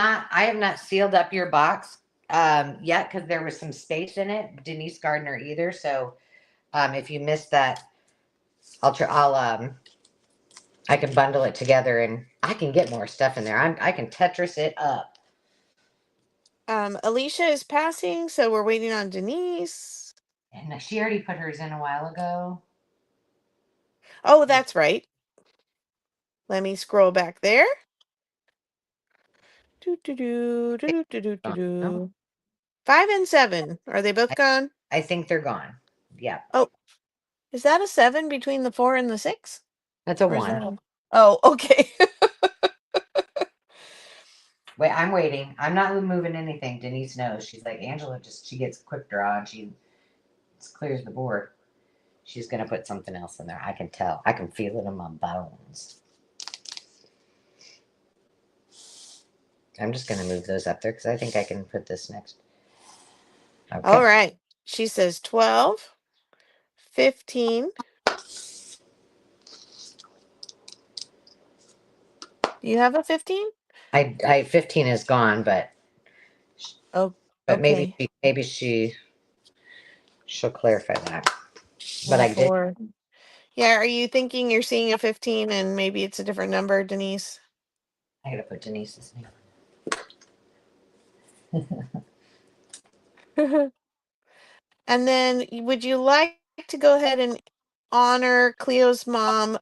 not sealed up your box yet because there was some space in it. Denise Gardner either. So if you missed that, I can bundle it together and I can get more stuff in there. I can Tetris it up. Alicia is passing, so we're waiting on Denise. And she already put hers in a while ago. Oh, that's right. Let me scroll back there. Do do do do do do do do. 5 and 7. Are they both gone? I think they're gone. Yeah. Oh, is that a 7 between the 4 and the 6? That's a Or is that one. Oh, okay. Wait, I'm waiting. I'm not moving anything. Denise knows. She's like, Angela she gets quick draw and she clears the board. She's gonna put something else in there. I can tell. I can feel it in my bones. I'm just gonna move those up there because I think I can put this next. Okay. All right. She says 12, 15. Do you have a 15? I 15 is gone, but Oh, but okay. maybe she'll clarify that. But I did. 4. Yeah, are you thinking you're seeing a 15 and maybe it's a different number, Denise? I gotta put Denise's name. And then would you like to go ahead and honor Cleo's mom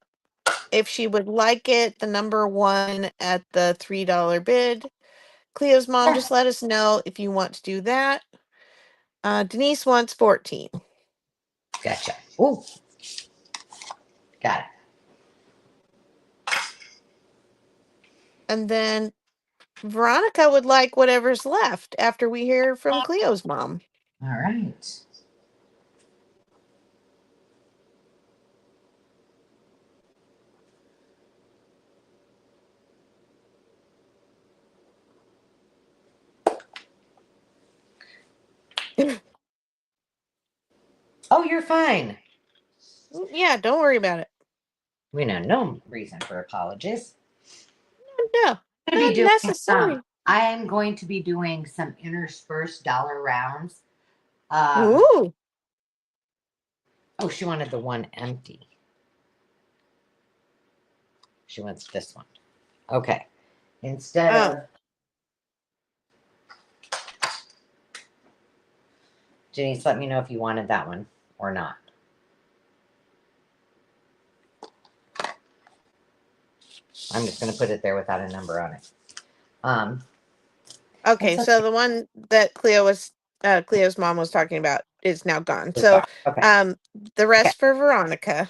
if she would like it, the number 1 at the $3 bid? Cleo's mom, just let us know if you want to do that. Denise wants 14. Gotcha. Ooh. Got it. And then Veronica would like whatever's left after we hear from Cleo's mom. All right. Oh, you're fine. Yeah, don't worry about it. We know no reason for apologies. No, I'm gonna be not doing necessary. I am going to be doing some interspersed dollar rounds. Um, Ooh. oh, she wanted the one empty. She wants this one. Okay. Instead Oh. of Janice, let me know if you wanted that one or not. I'm just going to put it there without a number on it. Okay, so the one that Cleo's mom was talking about is now gone. So, okay. The rest for Veronica.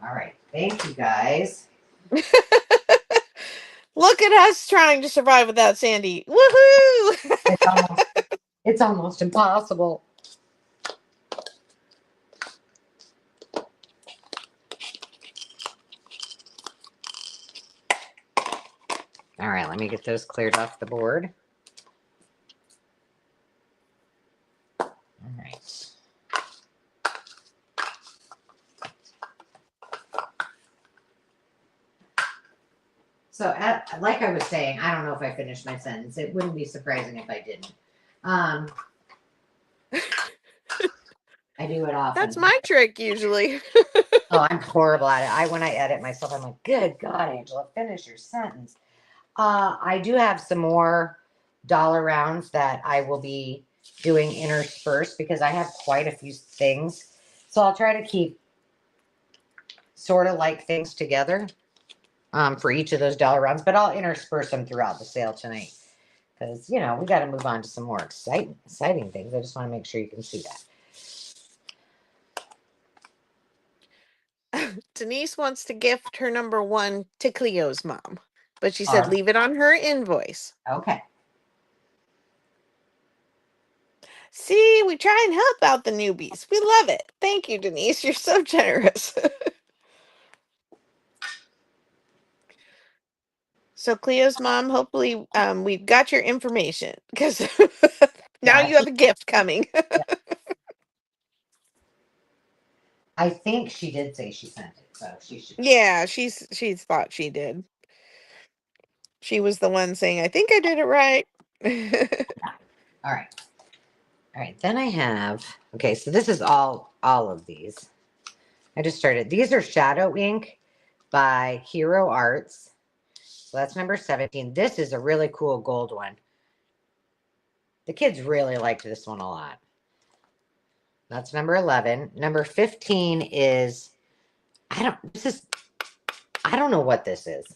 All right. Thank you, guys. Look at us trying to survive without Sandy. Woohoo! It's almost impossible. All right, let me get those cleared off the board. All right. So, like I was saying, I don't know if I finished my sentence. It wouldn't be surprising if I didn't. I do it often. That's my trick usually. Oh, I'm horrible at it. When I edit myself, I'm like, good God, Angela, finish your sentence. I do have some more dollar rounds that I will be doing interspersed because I have quite a few things. So I'll try to keep sort of like things together for each of those dollar rounds, but I'll intersperse them throughout the sale tonight because, we got to move on to some more exciting things. I just want to make sure you can see that. Denise wants to gift her number 1 to Cleo's mom, but she said leave it on her invoice. Okay. See, we try and help out the newbies. We love it. Thank you, Denise. You're so generous. So Cleo's mom, hopefully we've got your information because now Yeah, you have a gift coming. I think she did say she sent it, so she should. Yeah, she's thought she did. She was the one saying, I think I did it right. All right. All right. Then I have, okay, so this is all of these. I just started. These are Shadow Ink by Hero Arts. So that's number 17. This is a really cool gold one. The kids really liked this one a lot. That's number 11. Number 15 is, I don't know what this is.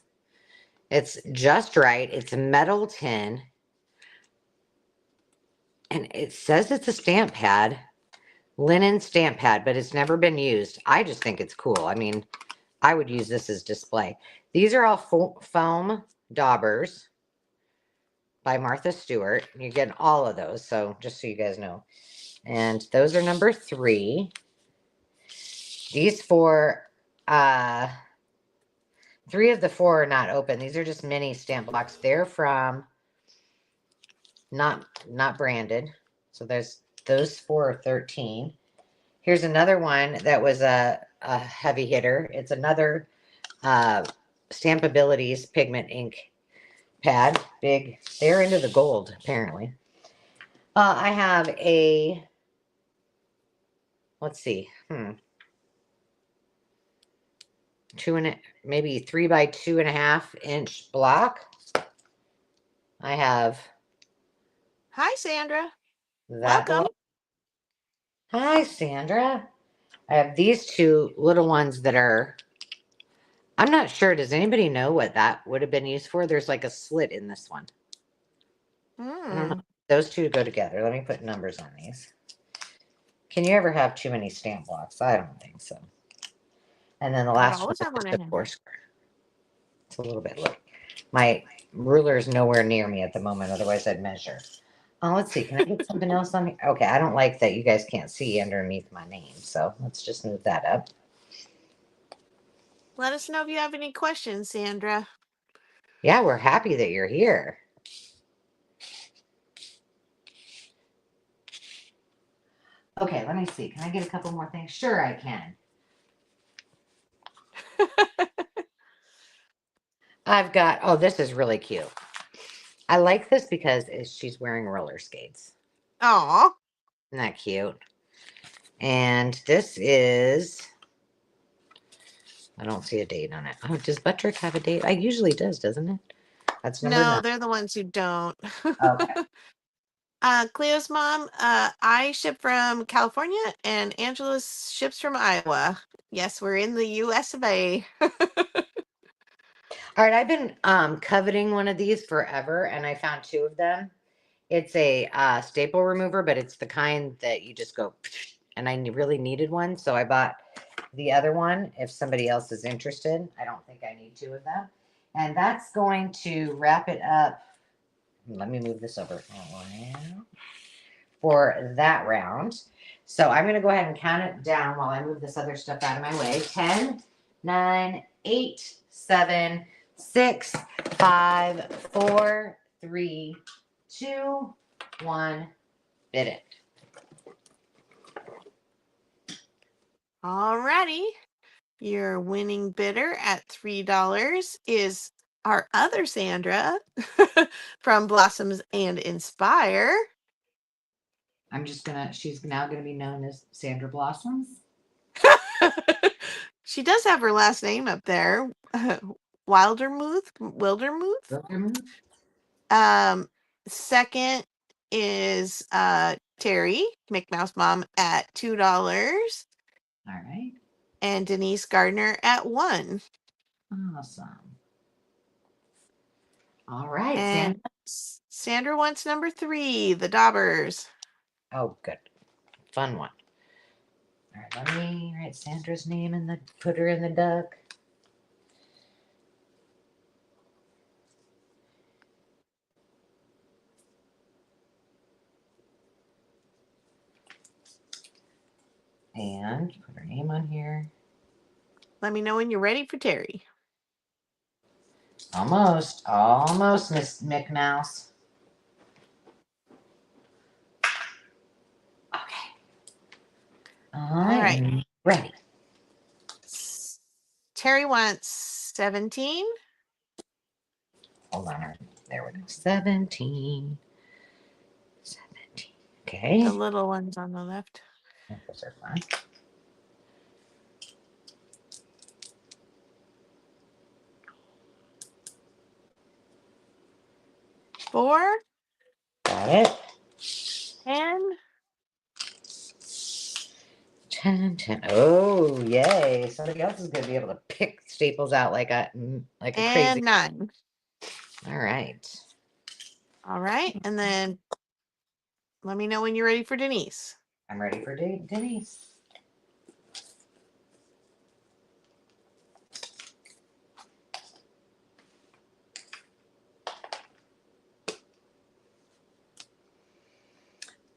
It's just right. It's a metal tin. And it says it's a stamp pad, linen stamp pad, but it's never been used. I just think it's cool. I mean, I would use this as display. These are all foam daubers by Martha Stewart. You get all of those, so just so you guys know. And those are number 3. These 4, 3 of the 4 are not open. These are just mini stamp blocks. They're from not branded. So there's those 4 are 13. Here's another one that was a heavy hitter. It's another Stamp Abilities pigment ink pad. Big. They're into the gold, apparently. I have a, let's see, maybe 3 by 2.5 inch block. I have Hi, Sandra. that Welcome. block. Hi, Sandra. I have these 2 little ones that are, I'm not sure. Does anybody know what that would have been used for? There's like a slit in this one. I don't know. Those 2 go together. Let me put numbers on these. Can you ever have too many stamp blocks? I don't think so. And then the Could last one always is have one just in a here. 4 square. It's a little bit low. My ruler is nowhere near me at the moment. Otherwise, I'd measure. Oh, let's see. Can I get something else on here? Okay, I don't like that you guys can't see underneath my name. So let's just move that up. Let us know if you have any questions, Sandra. Yeah, we're happy that you're here. Okay, let me see. Can I get a couple more things? Sure, I can. I've got, oh, this is really cute. I like this because she's wearing roller skates. Aw. Isn't that cute? And this is, I don't see a date on it. Oh, does Buttrick have a date? It usually does, doesn't it? That's number No, 9. they're the ones who don't. Okay. Cleo's mom, I ship from California and Angela ships from Iowa. Yes, we're in the US of A. All right, I've been coveting one of these forever, and I found 2 of them. It's a staple remover, but it's the kind that you just go, and I really needed one, so I bought the other one. If somebody else is interested, I don't think I need 2 of them, and that's going to wrap it up. Let me move this over for that round. So I'm going to go ahead and count it down while I move this other stuff out of my way. 10, 9, 8, 7, 6, 5, 4, 3, 2, 1. Bid it. Alrighty. Your winning bidder at $3 is our other Sandra from Blossoms and Inspire. She's now gonna be known as Sandra Blossoms. She does have her last name up there. Wildermuth. Second is Terry, McMouse Mom, at $2. All right. And Denise Gardner at $1. Awesome. All right, And Sandra. Sandra wants number 3, the Daubers. Oh, good. Fun one. All right, let me write Sandra's name and put her in the duck. And put her name on here. Let me know when you're ready for Terry. Almost, Miss McMouse. Okay. All right. Ready. Terry wants 17. Hold on. There we go. 17. 17. Okay. The little ones on the left. Those are fine. Four. Got it. 10. 10, 10. Oh, yay. Somebody else is going to be able to pick staples out like a crazy. And 9. All right. All right. And then let me know when you're ready for Denise. I'm ready for Denise.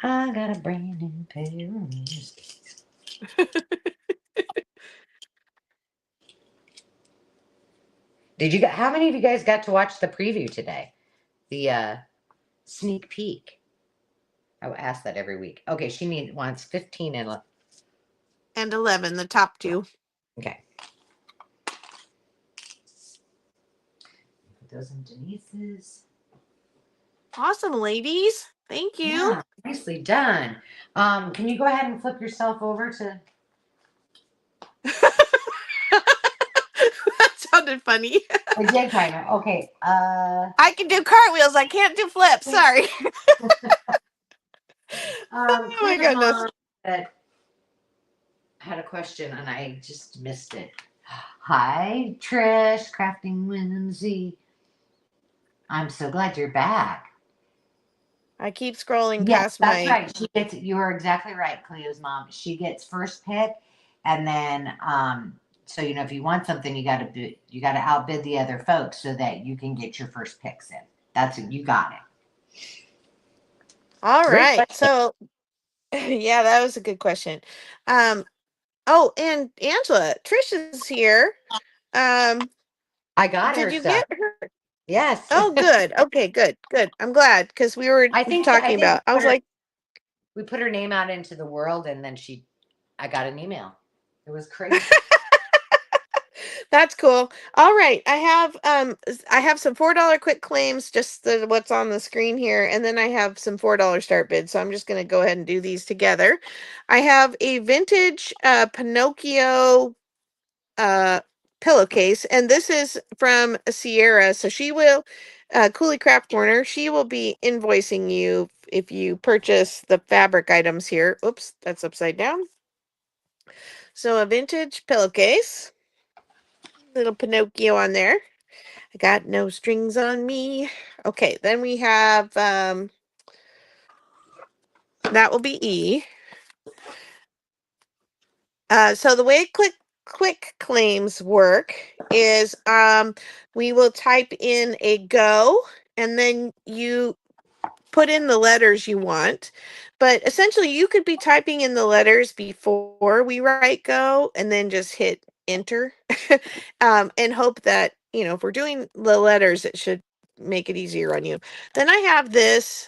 I got a brand new pair of skis. How many of you guys got to watch the preview today? The sneak peek. I will ask that every week. Okay, she wants 15 and 11, the top 2. Okay. Put those in Denise's. Awesome, ladies. Thank you. Yeah, nicely done. Can you go ahead and flip yourself over to? That sounded funny. I did kind of. Okay. I can do cartwheels. I can't do flips. Sorry. Oh my goodness. That had a question and I just missed it. Hi, Trish, Crafting Whimsy. I'm so glad you're back. I keep scrolling Yes, past that's my. right. You are exactly right, Cleo's mom. She gets first pick, and then so if you want something, you got to outbid the other folks so that you can get your first picks in. That's it. You got it. All right. So, yeah, that was a good question. Oh, and Angela, Trish is here. I got her. Did you get her? Yes. Oh, good. Okay, good. I'm glad because we were talking about. I was like, we put her name out into the world, and then I got an email. It was crazy. That's cool. All right, I have some $4 quick claims, just what's on the screen here, and then I have some $4 start bids. So I'm just going to go ahead and do these together. I have a vintage Pinocchio pillowcase, and this is from Sierra. So she will, Cooley Craft Corner, she will be invoicing you if you purchase the fabric items here. Oops, that's upside down. So a vintage pillowcase. Little Pinocchio on there. I got no strings on me. Okay, then we have that will be E. So the way quick claims work is we will type in a go, and then you put in the letters you want. But essentially you could be typing in the letters before we write go and then just hit enter and hope that, if we're doing the letters, it should make it easier on you. Then I have this.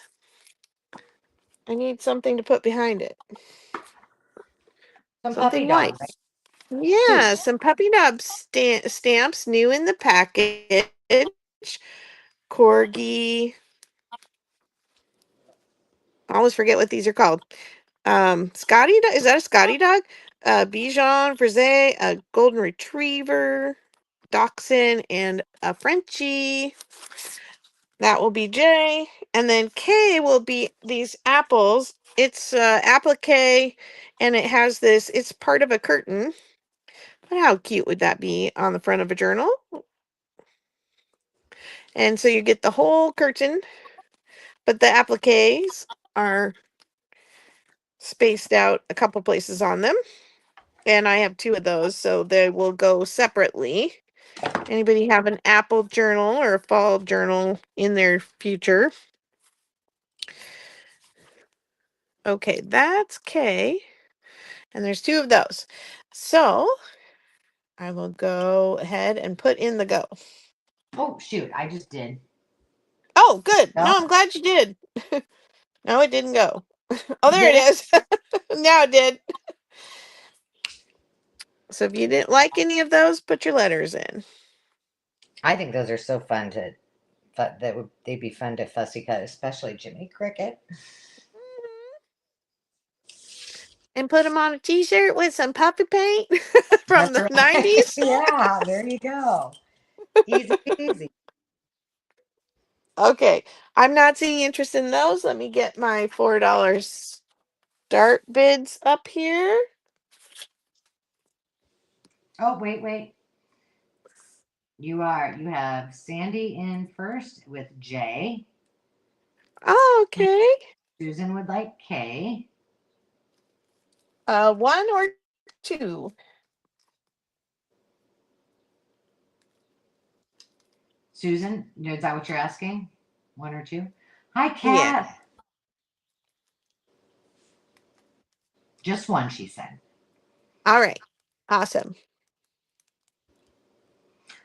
I need something to put behind it. Something white. Yeah, some puppy dog stamps new in the package. Corgi. I always forget what these are called. Scotty, is that a Scotty dog? Bichon Frise, a golden retriever, dachshund, and a Frenchie. That will be J. And then K will be these apples. It's applique, and it has this, it's part of a curtain. But how cute would that be on the front of a journal? And so you get the whole curtain, but the appliques are spaced out a couple places on them. And I have 2 of those, so they will go separately. Anybody have an apple journal or a fall journal in their future? Okay, that's K. And there's 2 of those. So I will go ahead and put in the go. Oh, shoot. I just did. Oh, good. No? No, I'm glad you did. No, it didn't go. Oh, there Did it it? is. Now it did. So if you didn't like any of those, put your letters in. I think those are so fun to, they'd be fun to fussy cut, especially Jimmy Cricket. And put them on a t-shirt with some puppy paint from That's the right. 90s. Yeah, there you go. Easy peasy. Okay, I'm not seeing interest in those. Let me get my $4 start bids up here. Oh, wait. You have Sandy in first with J. Oh, okay. Susan would like K. 1 or 2? Susan, is that what you're asking? 1 or 2? Hi, Yeah. Kat. Just 1, she said. All right. Awesome.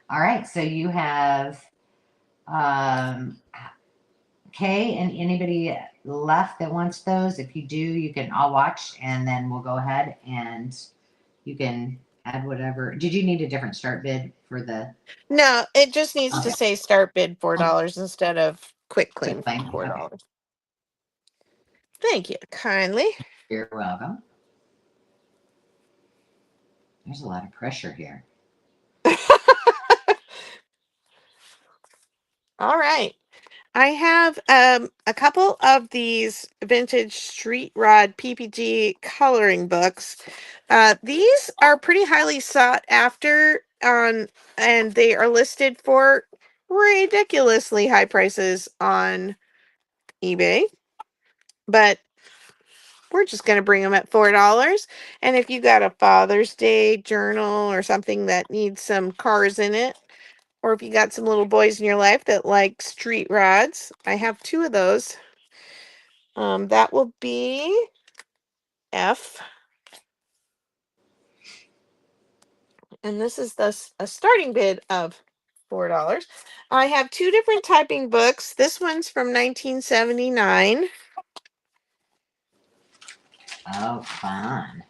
All right, so you have um, K and anybody left that wants those. If you do, you can, I'll watch and then we'll go ahead and you can add whatever. Did you need a different start bid for the? No, it just needs to Okay. say start bid Oh, $4 instead of quick quick claim thing. Okay. $4. Thank you kindly. You're welcome. There's a lot of pressure here. All right. I have a couple of these vintage street rod PPG coloring books. These are pretty highly sought after on, and they are listed for ridiculously high prices on eBay. But we're just going to bring them at $4. And if you got a Father's Day journal or something that needs some cars in it, or if you got some little boys in your life that like street rods, I have 2 of those. That will be F. And this is a starting bid of $4. I have 2 different typing books. This one's from 1979. Oh, fun.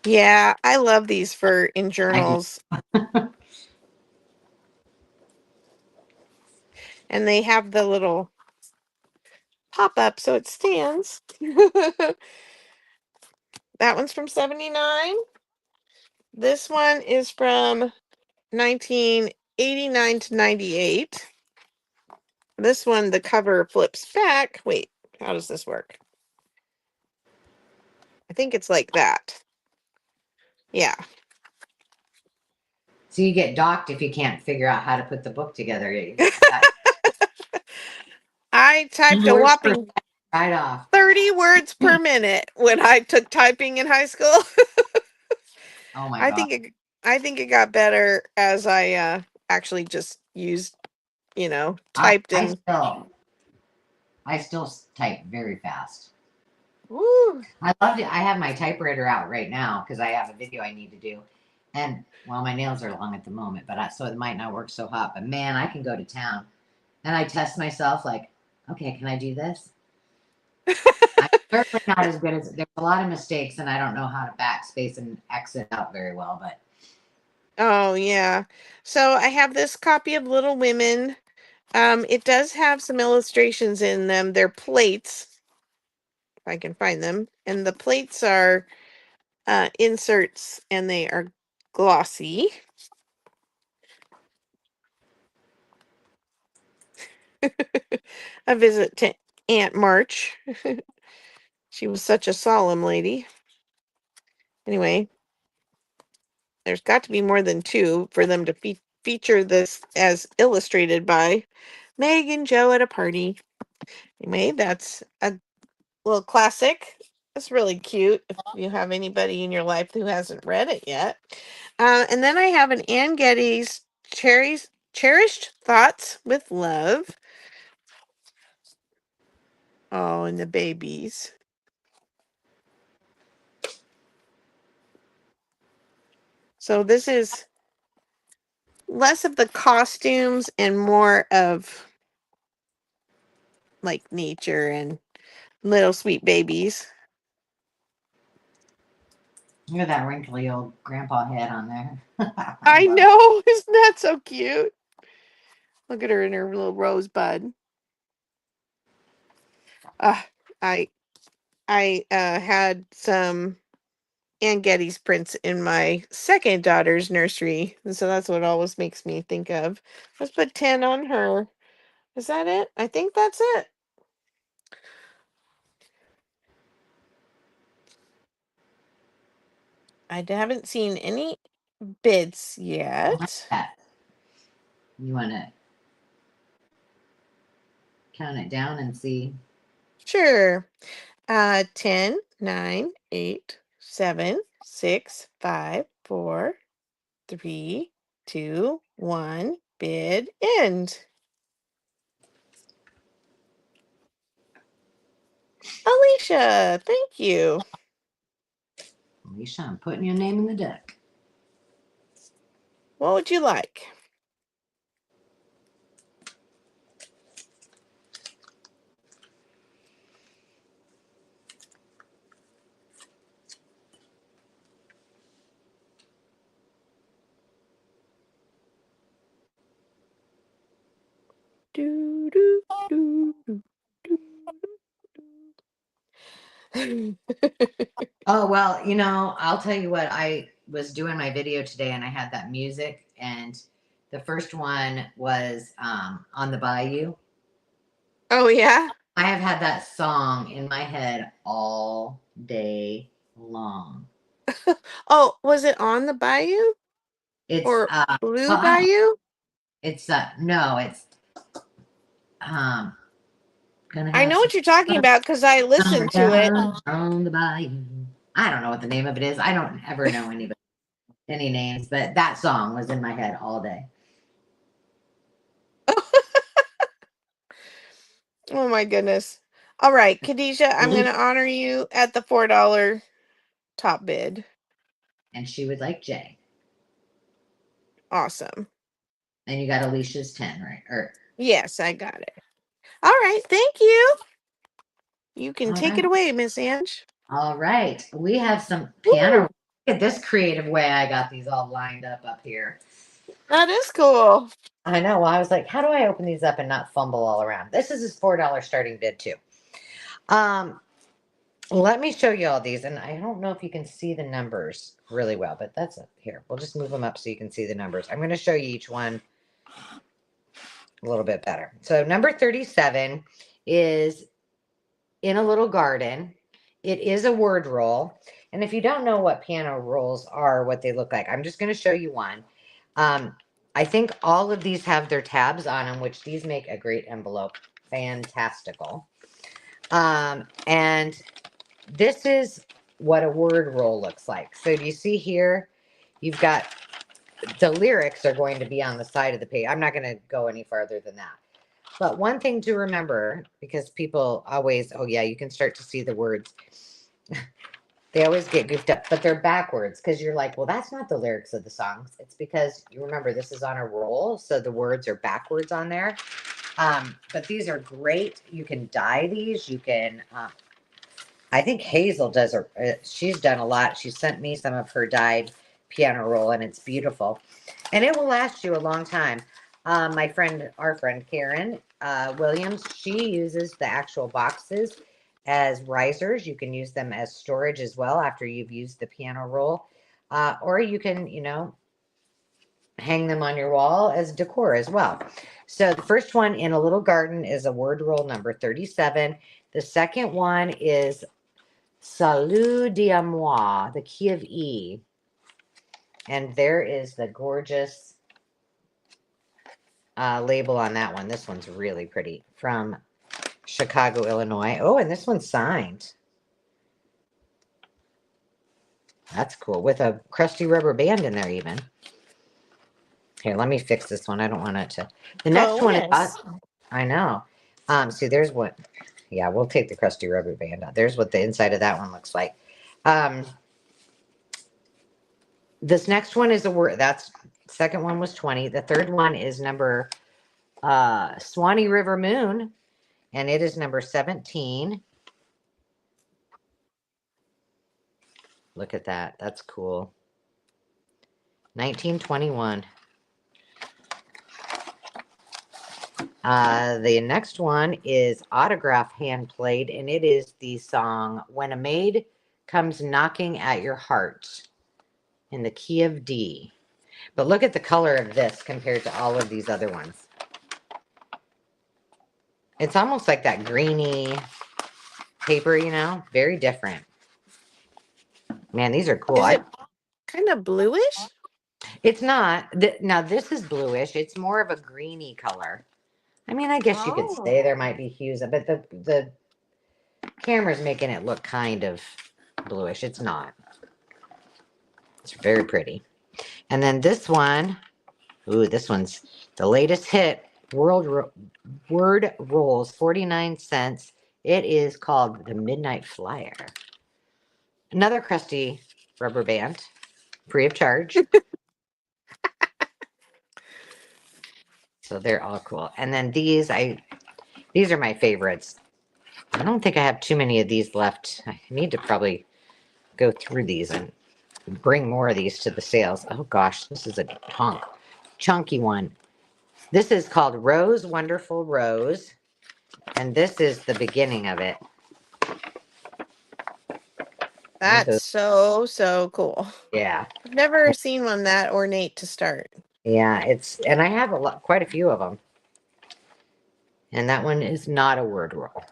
Yeah, I love these for in I do. journals. And they have the little pop up so it stands. That one's from 79. This one is from 1989 to 98. This one, the cover flips back. Wait, how does this work? I think it's like that. Yeah. So you get docked if you can't figure out how to put the book together. I typed a Words per whopping right off. 30 words per minute when I took typing in high school. Oh my I God. think it I think it got better as I actually just used, I, typed I in. still I still type very fast. Woo. I love it. I have my typewriter out right now because I have a video I need to do. And well, my nails are long at the moment, but so it might not work so hot. But man, I can go to town. And I test myself like, okay, can I do this? I'm certainly not as good as there's a lot of mistakes and I don't know how to backspace and exit out very well, but Oh yeah. So I have this copy of Little Women. It does have some illustrations in them. They're plates, if I can find them. And the plates are inserts and they are glossy. A visit to Aunt March. She was such a solemn lady. Anyway, there's got to be more than 2 for them to feature this as illustrated by Meg and Joe at a party. Anyway, that's a little classic. It's really cute if you have anybody in your life who hasn't read it yet. And then I have an Ann Getty's Cherished Thoughts with Love. Oh, and the babies. So this is less of the costumes and more of like nature and little sweet babies. Look at that wrinkly old grandpa head on there. I love it. know. Isn't that so cute? Look at her in her little rosebud. Uh, I had some Aunt Getty's prints in my second daughter's nursery. And so that's what always makes me think of. Let's put 10 on her. Is that it? I think that's it. I haven't seen any bids yet. You want to count it down and see? Sure. 10, 9, 8, 7, 6, 5, 4, 3, 2, 1. Bid end. Alicia, thank you. Alicia, I'm putting your name in the deck. What would you like? Do, do, do, do, do, do. Oh, well, I'll tell you what, I was doing my video today and I had that music, and the first one was On the Bayou. Oh, yeah? I have had that song in my head all day long. Oh, was it On the Bayou It's or Blue well, I don't, Bayou? it's no, it's um gonna I have know some what you're talking about because I summer listened to it. down on the bayou. I don't know what the name of it is. I don't ever know any names, but that song was in my head all day. Oh my goodness. All right, Khadijah, I'm going to honor you at the $4 top bid. And she would like Jay. Awesome. And you got Alicia's 10, right? Yes, I got it. All right, thank you. You can All take right. it away, Miss Ange. All right. We have some piano. Woo! Look at this creative way I got these all lined up here. That is cool. I know. Well, I was like, how do I open these up and not fumble all around? This is his $4 starting bid too. Let me show you all these, and I don't know if you can see the numbers really well, but that's it. Here. We'll just move them up so you can see the numbers. I'm going to show you each one a little bit better. So number 37 is In a Little Garden. It is a word roll. And if you don't know what piano rolls are, what they look like, I'm just going to show you one. I think all of these have their tabs on them, which these make a great envelope. Fantastical. And this is what a word roll looks like. So do you see here? You've got the lyrics are going to be on the side of the page. I'm not going to go any farther than that. But one thing to remember, because people always, oh yeah, you can start to see the words. They always get goofed up, but they're backwards because you're like, well, that's not the lyrics of the songs. It's because you remember this is on a roll, so the words are backwards on there. But these are great. You can dye these. You can. I think Hazel does. She's done a lot. She sent me some of her dyed piano roll, and it's beautiful, and it will last you a long time. Our friend Karen Williams, she uses the actual boxes as risers. You can use them as storage as well after you've used the piano roll, or you can, hang them on your wall as decor as well. So the first one, In a Little Garden, is a word roll number 37. The second one is Salut d'Amour, the key of E. And there is the gorgeous label on that one. This one's really pretty, from Chicago, Illinois. Oh, and this one's signed. That's cool, with a crusty rubber band in there even. Here, let me fix this one. I don't want it to. The next one is, I know. See, there's what, yeah, we'll take the crusty rubber band out. There's what the inside of that one looks like. This next one is a word. That's second one was 20. The third one is number Swanee River Moon, and it is number 17. Look at that. That's cool. 1921. The next one is Autograph Hand Played, and it is the song When a Maid Comes Knocking at Your Heart in the key of D. But look at the color of this compared to all of these other ones. It's almost like that greeny paper, you know? Very different. Man, these are cool. Is it kind of bluish? It's not. Now, this is bluish. It's more of a greeny color. I mean, I guess you could say there might be hues, but the camera's making it look kind of bluish. It's not. It's very pretty. And then this one, ooh, this one's the latest hit. Word Rolls, 49 cents. It is called the Midnight Flyer. Another crusty rubber band, free of charge. So they're all cool. And then these are my favorites. I don't think I have too many of these left. I need to probably go through these and bring more of these to the sales. Oh gosh, this is a chunky one. This is called Rose Wonderful Rose, and this is the beginning of it. That's so cool. Yeah. I've never seen one that ornate to start. Yeah, and I have quite a few of them. And that one is not a word roll.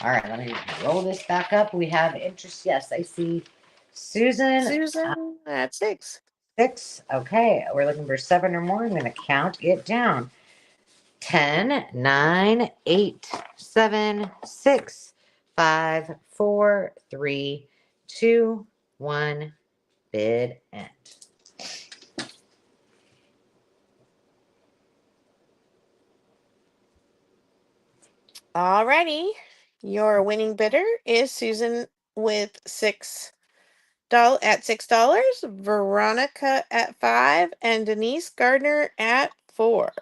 All right, let me roll this back up. We have interest. Yes, I see Susan. That's 6. 6. Okay, we're looking for 7 or more. I'm going to count it down. 10, 9, 8, 7, 6, 5, 4, 3, 2, 1. Bid end. Alrighty. Your winning bidder is Susan with $6 at $6, Veronica at 5, and Denise Gardner at 4.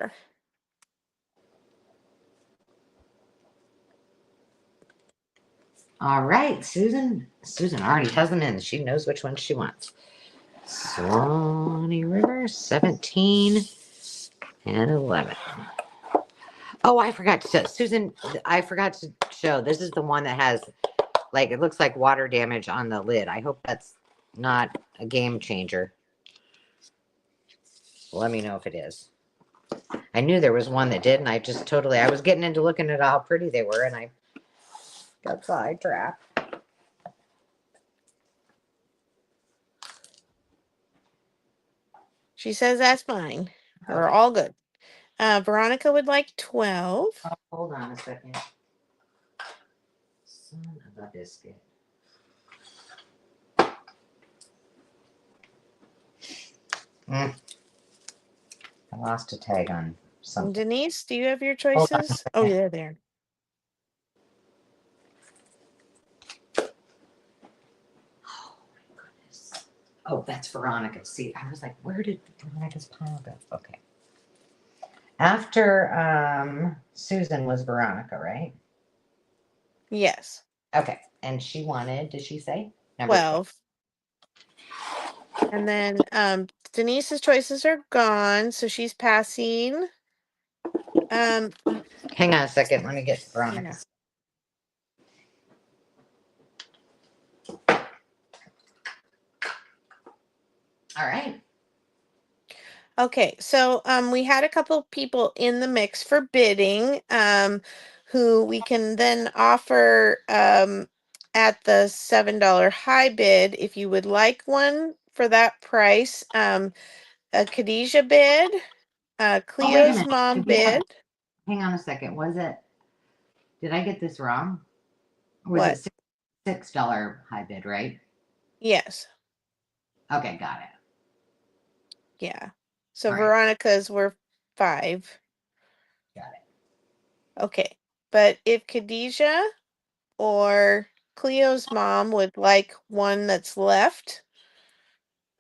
All right, Susan. Susan already has them in. She knows which one she wants. Swanee River, 17 and 11. Oh, I forgot to show. Susan, I forgot to show. This is the one that has, like, it looks like water damage on the lid. I hope that's not a game changer. Let me know if it is. I knew there was one that did, and I was getting into looking at how pretty they were, and I got sidetracked. She says that's fine. We're Okay. all good. Veronica would like 12. Oh, hold on a second. Son of a biscuit. I lost a tag on something. Denise, do you have your choices? Oh, they're there. Oh my goodness. Oh, that's Veronica. See, I was like, where did Veronica's pile go? Okay. After Susan was Veronica, right? Yes. Okay. And she wanted, did she say? Number 12. And then Denise's choices are gone, so she's passing. Hang on a second. Let me get Veronica's. All right. Okay, so we had a couple people in the mix for bidding, who we can then offer at the $7 high bid if you would like one for that price. A Khadijah bid, Cleo's mom bid. Hang on a second. Did I get this wrong? Or was What? it $6 high bid, right? Yes. Okay, got it. Yeah. So All right. Veronica's were 5. Got it. Okay. But if Khadijah or Cleo's mom would like one that's left,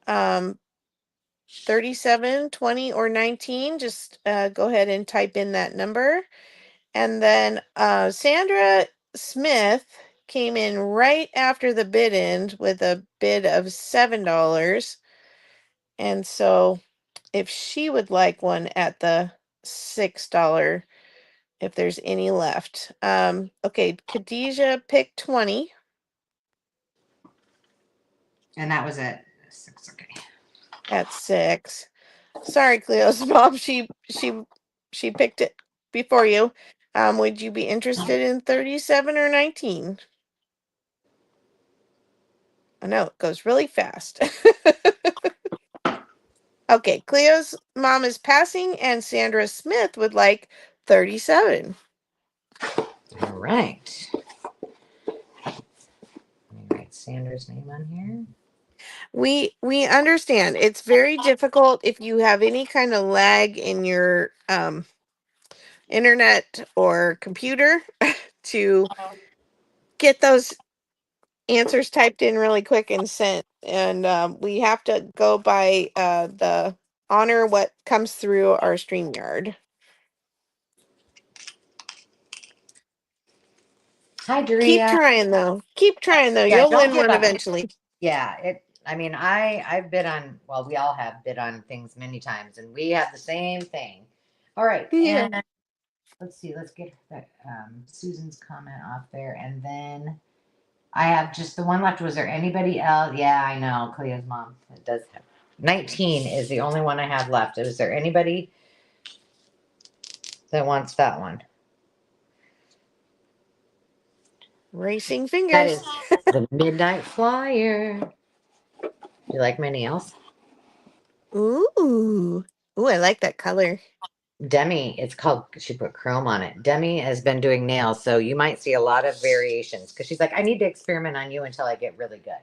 37, 20, or 19, just go ahead and type in that number. And then Sandra Smith came in right after the bid end with a bid of $7. And so if she would like one at the $6, if there's any left. Okay, Khadijah picked 20. And that was it. 6, okay. At 6. Sorry, Cleo's mom. She picked it before you. Would you be interested in 37 or 19? I know it goes really fast. Okay, Cleo's mom is passing, and Sandra Smith would like 37. All right. Let me write Sandra's name on here. We understand it's very difficult if you have any kind of lag in your internet or computer to get those answers typed in really quick and sent. And we have to go by the honor what comes through our StreamYard. Hi, Keep Daria. trying though. Keep trying though. Yeah, You'll don't win give one up. eventually. Yeah, I mean, I've bid on, well, we all have bid on things many times, and we have the same thing. All right, Yeah. and let's see, let's get that, Susan's comment off there, and then I have just the one left. Was there anybody else? Yeah, I know, Cleo's mom. It does have 19 is the only one I have left. Is there anybody that wants that one? Racing That fingers. is the Midnight Flyer. Do you like my nails? Ooh. Ooh, I like that color. Demi, it's called, she put chrome on it. Demi has been doing nails, so you might see a lot of variations because she's like, I need to experiment on you until I get really good.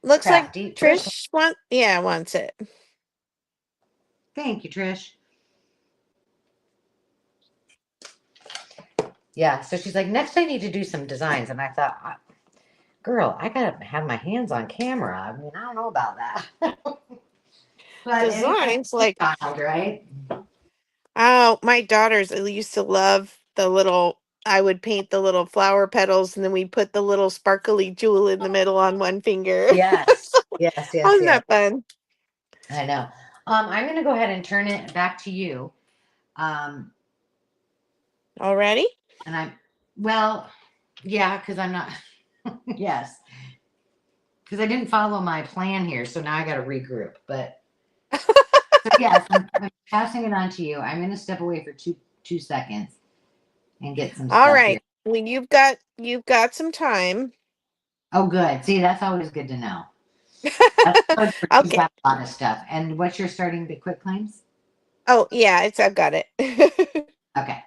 Looks like Crafty. Trish wants it. Thank you, Trish. Yeah, so she's like, next I need to do some designs. And I thought, girl, I gotta have my hands on camera. I mean, I don't know about that. But Designs like, child, right? oh, my daughters used to love the little, I would paint the little flower petals and then we put the little sparkly jewel in the middle on one finger. Yes, yes, yes, Wasn't yes. that fun? I know. I'm gonna go ahead and turn it back to you. Um, Already? and I'm, well, yeah, because I'm not, yes, because I didn't follow my plan here, so now I got to regroup. But so yes, I'm passing it on to you. I'm going to step away for two seconds and get some All stuff here. right. Well, you've got some time. Oh, good. See, that's always good to know. That's good for she's Okay. got a lot of stuff. And what's your starting to quit claims? Oh, yeah, I've got it. Okay.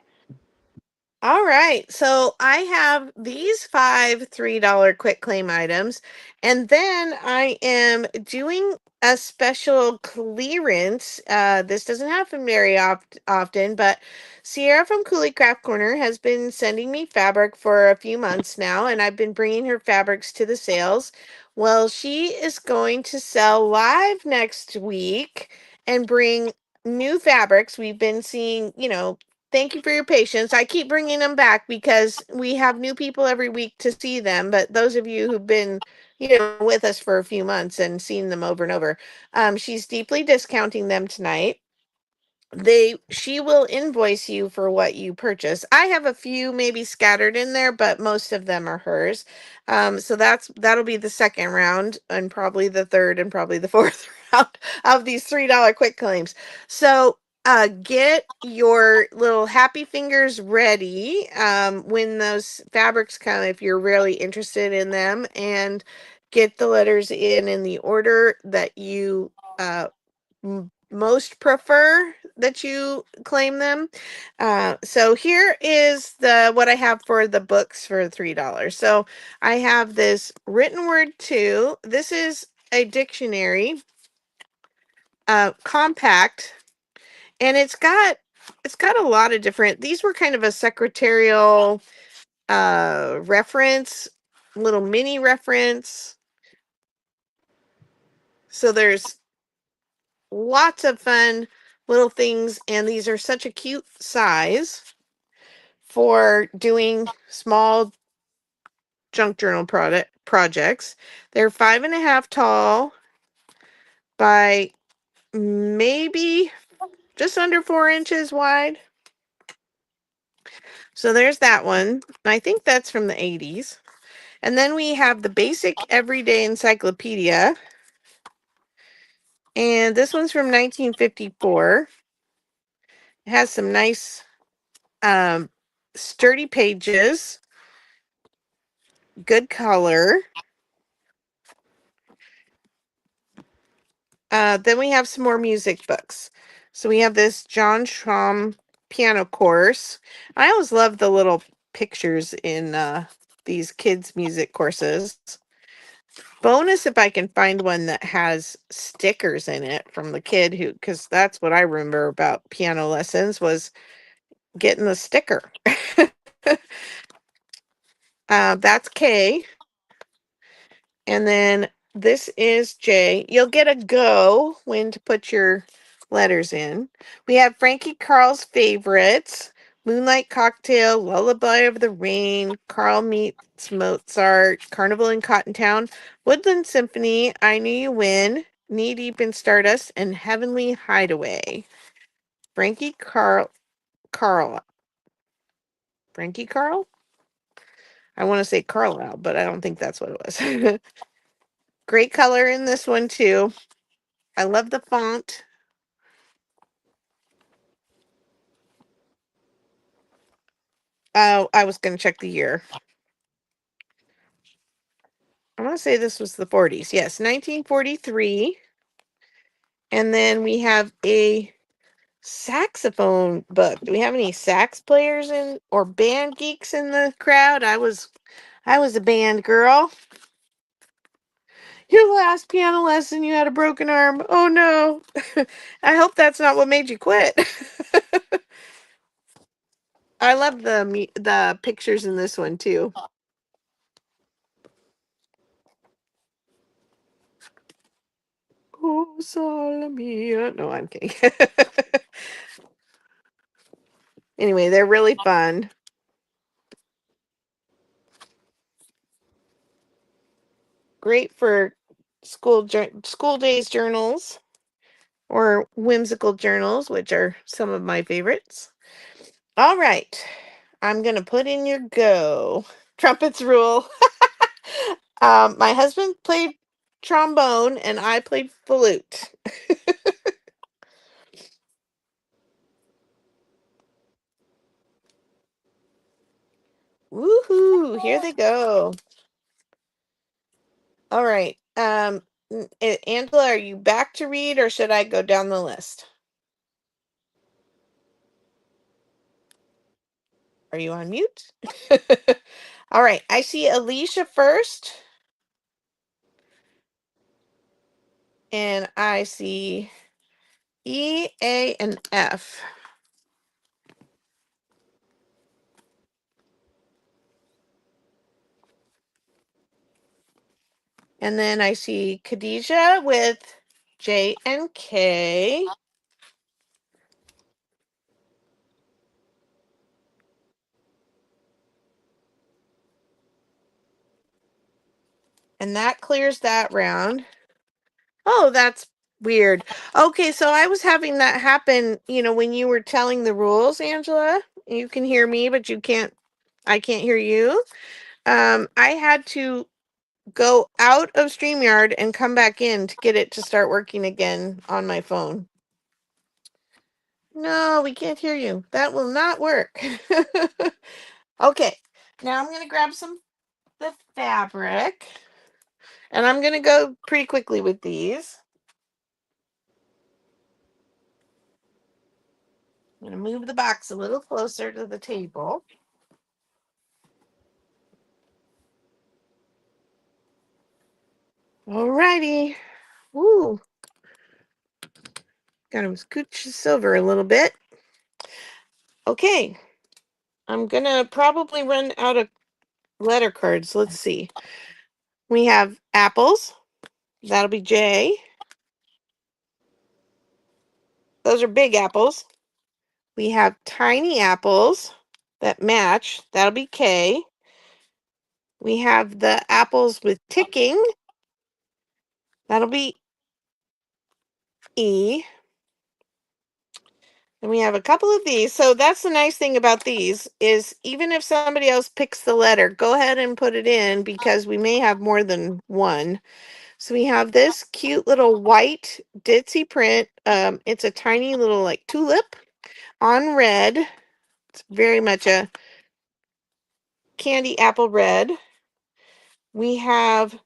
All right. So I have these 5 $3 quick claim items. And then I am doing a special clearance. This doesn't happen very often, but Sierra from Cooley Craft Corner has been sending me fabric for a few months now, and I've been bringing her fabrics to the sales. Well, she is going to sell live next week and bring new fabrics. We've been seeing, thank you for your patience. I keep bringing them back because we have new people every week to see them. But those of you who've been, with us for a few months and seen them over and over, she's deeply discounting them tonight. She will invoice you for what you purchase. I have a few maybe scattered in there, but most of them are hers. So that'll be the second round and probably the third and probably the fourth round of these $3 quick claims. So get your little happy fingers ready when those fabrics come if you're really interested in them, and get the letters in the order that you most prefer that you claim them. So here is what I have for the books for $3. So I have this written word 2. This is a dictionary, compact, and it's got a lot of different. These were kind of a secretarial reference, little mini reference. So there's lots of fun little things, and these are such a cute size for doing small junk journal projects. They're 5.5 tall by maybe just under 4 inches wide. So there's that one. I think that's from the 80s. And then we have the Basic Everyday Encyclopedia. And this one's from 1954. It has some nice sturdy pages, good color. Then we have some more music books. So we have this John Schramm piano course. I always love the little pictures in these kids' music courses. Bonus if I can find one that has stickers in it from the kid who, because that's what I remember about piano lessons was getting the sticker. That's K. And then this is J. You'll get a go when to put your letters in. We have Frankie Carl's favorites. Moonlight Cocktail, Lullaby of the Rain, Carl Meets Mozart, Carnival in Cottontown, Woodland Symphony, I Knew You Win, Knee Deep in Stardust, and Heavenly Hideaway. Frankie Carl. Frankie Carl? I want to say Carlisle, but I don't think that's what it was. Great color in this one too. I love the font. Oh, I was going to check the year. I want to say this was the 40s. Yes, 1943. And then we have a saxophone book. Do we have any sax players in or band geeks in the crowd? I was a band girl. Your last piano lesson, you had a broken arm. Oh no. I hope that's not what made you quit. I love the pictures in this one too. Oh, Sole Mia. No, I'm kidding. Anyway, they're really fun. Great for school days journals or whimsical journals, which are some of my favorites. All right. I'm going to put in your go. Trumpets rule. My husband played trombone and I played flute. Woohoo! Here they go. All right. Angela, are you back to read or should I go down the list? Are you on mute? All right. I see Alicia first. And I see E, A, and F. And then I see Khadijah with J and K. And that clears that round. Oh, that's weird. Okay, so I was having that happen, when you were telling the rules, Angela. You can hear me, but I can't hear you. I had to go out of StreamYard and come back in to get it to start working again on my phone. No, we can't hear you. That will not work. Okay, now I'm going to grab the fabric. And I'm going to go pretty quickly with these. I'm going to move the box a little closer to the table. Alrighty. Woo. Got to scooch this over a little bit. Okay. I'm going to probably run out of letter cards. Let's see. We have apples. That'll be J. Those are big apples. We have tiny apples that match. That'll be K. We have the apples with ticking. That'll be E. And we have a couple of these. So that's the nice thing about these is even if somebody else picks the letter, go ahead and put it in because we may have more than one. So we have this cute little white ditzy print. It's a tiny little like tulip on red. It's very much a candy apple red. We have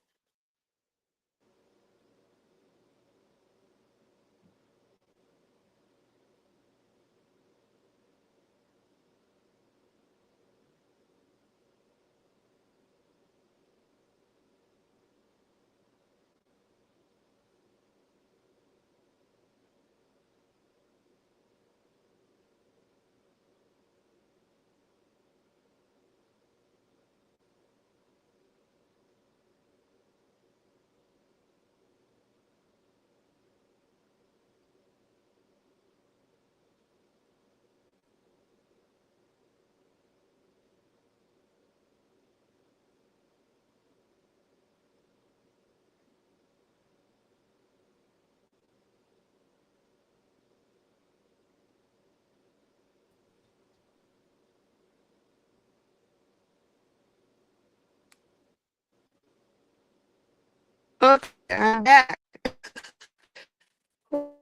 okay, I'm back.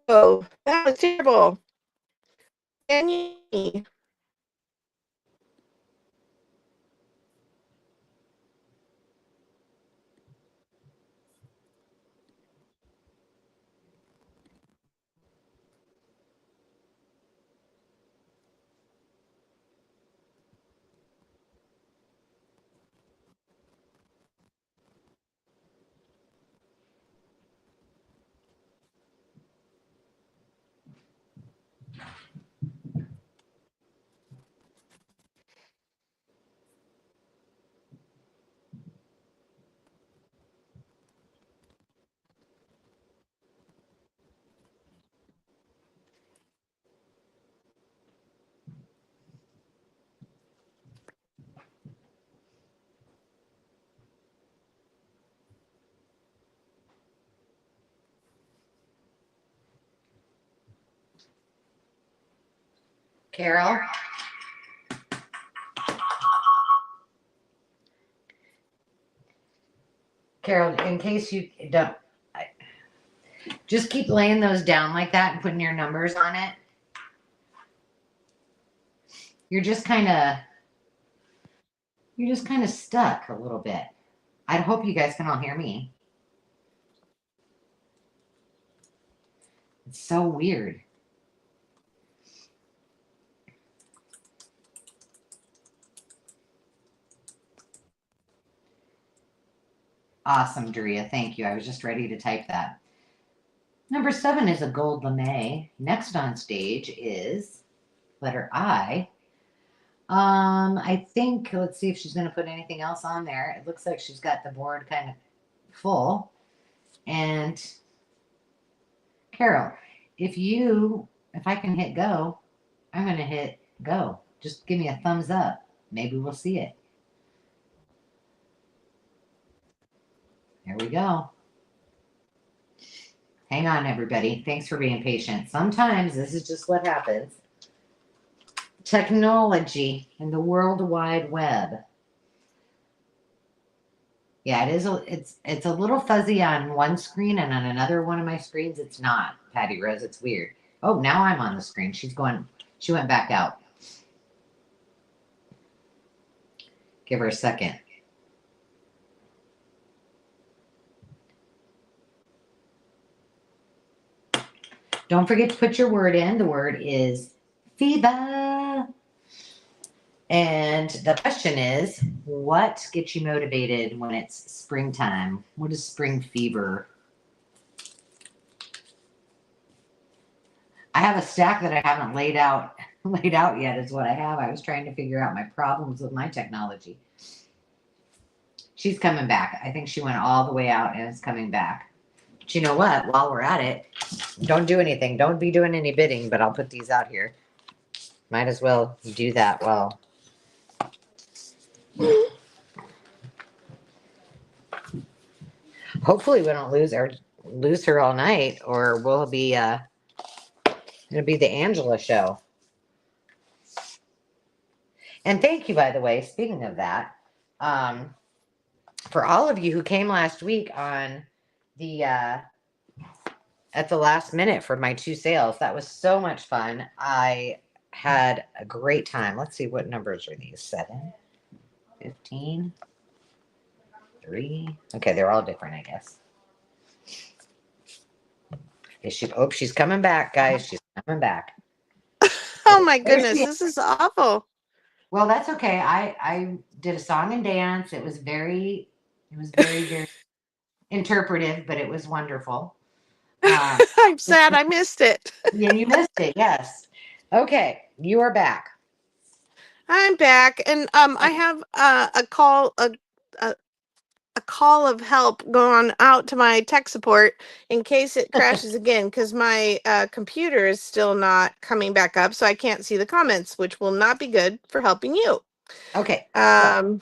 Oh, that was terrible. Annie. Carol. Carol, in case you don't, just keep laying those down like that and putting your numbers on it. You're just kind of stuck a little bit. I hope you guys can all hear me. It's so weird. Awesome, Drea. Thank you. I was just ready to type that. Number 7 is a gold lame. Next on stage is letter I. I think, let's see if she's going to put anything else on there. It looks like she's got the board kind of full. And Carol, if I can hit go, I'm going to hit go. Just give me a thumbs up. Maybe we'll see it. There we go. Hang on, everybody. Thanks for being patient. Sometimes this is just what happens. Technology and the World Wide Web. Yeah, it's a little fuzzy on one screen, and on another one of my screens it's not. Patty Rose, it's weird. Oh, now I'm on the screen. She went back out. Give her a second. Don't forget to put your word in. The word is FIBA. And the question is, what gets you motivated when it's springtime? What is spring fever? I have a stack that I haven't laid out yet is what I have. I was trying to figure out my problems with my technology. She's coming back. I think she went all the way out and is coming back. But you know what? While we're at it, Don't do anything. Don't be doing any bidding, but I'll put these out here. Might as well do that well. Hopefully we don't lose her all night, or we'll be it'll be the Angela show. And thank you, by the way, speaking of that, for all of you who came last week on the at the last minute for my 2 sales. That was so much fun. I had a great time. Let's see, what numbers are these? 7, 15, 3. Okay, they're all different, I guess. Is she? Oh, she's coming back, guys. She's coming back. Oh my There goodness, she this is awful. Well, that's okay. I did a song and dance. It was very, very interpretive, but it was wonderful. I'm sad I missed it. Yeah, you missed it. Yes. Okay, you are back. I'm back, and I have a call of help going out to my tech support in case it crashes again, because my computer is still not coming back up, so I can't see the comments, which will not be good for helping you. Okay. So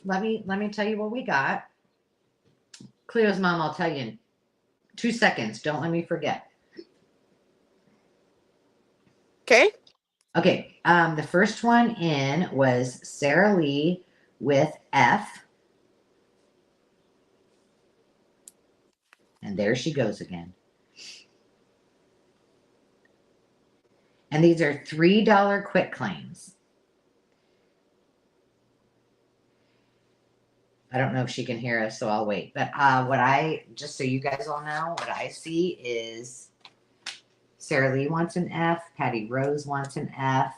let me tell you what we got. Cleo's mom, I'll tell you in 2 seconds. Don't let me forget. Okay. Okay. The first one in was Sarah Lee with F. And there she goes again. And these are $3 quit claims. I don't know if she can hear us, so I'll wait. But just so you guys all know, what I see is Sarah Lee wants an F. Patty Rose wants an F.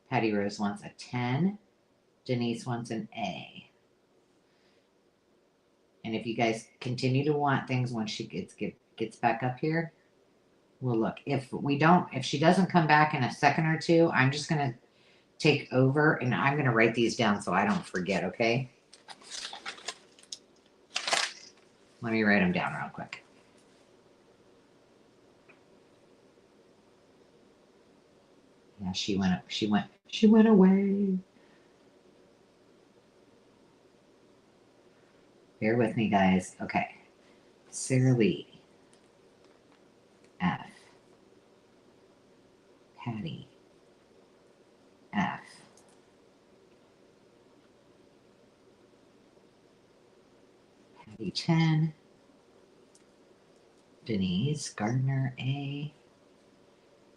Patty Rose wants a 10. Denise wants an A. And if you guys continue to want things when she gets back up here, we'll look. If she doesn't come back in a second or two, I'm just gonna take over and I'm gonna write these down so I don't forget, okay? Let me write them down real quick. Yeah, she went away. Bear with me, guys. Okay. Sarah Lee. F. Patty. F. Patty 10. Denise Gardner A.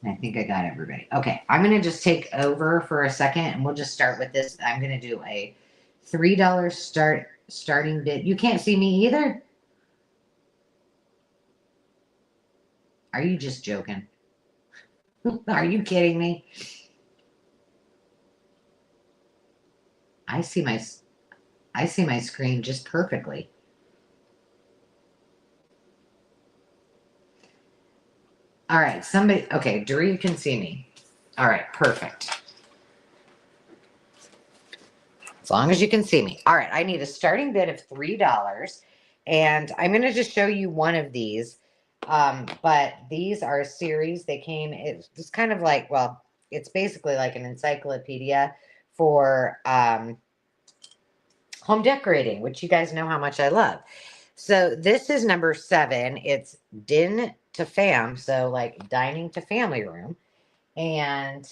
And I think I got everybody. Okay, I'm going to just take over for a second and we'll just start with this. I'm going to do a $3 starting bid. You can't see me either? Are you just joking? Are you kidding me? I see my screen just perfectly. All right, okay, Drew can see me. All right, perfect. As long as you can see me. All right, I need a starting bid of $3. And I'm going to just show you one of these. But these are a series. It's kind of like, well, it's basically like an encyclopedia for home decorating, which you guys know how much I love. So this is number 7. It's din to fam, so like dining to family room. And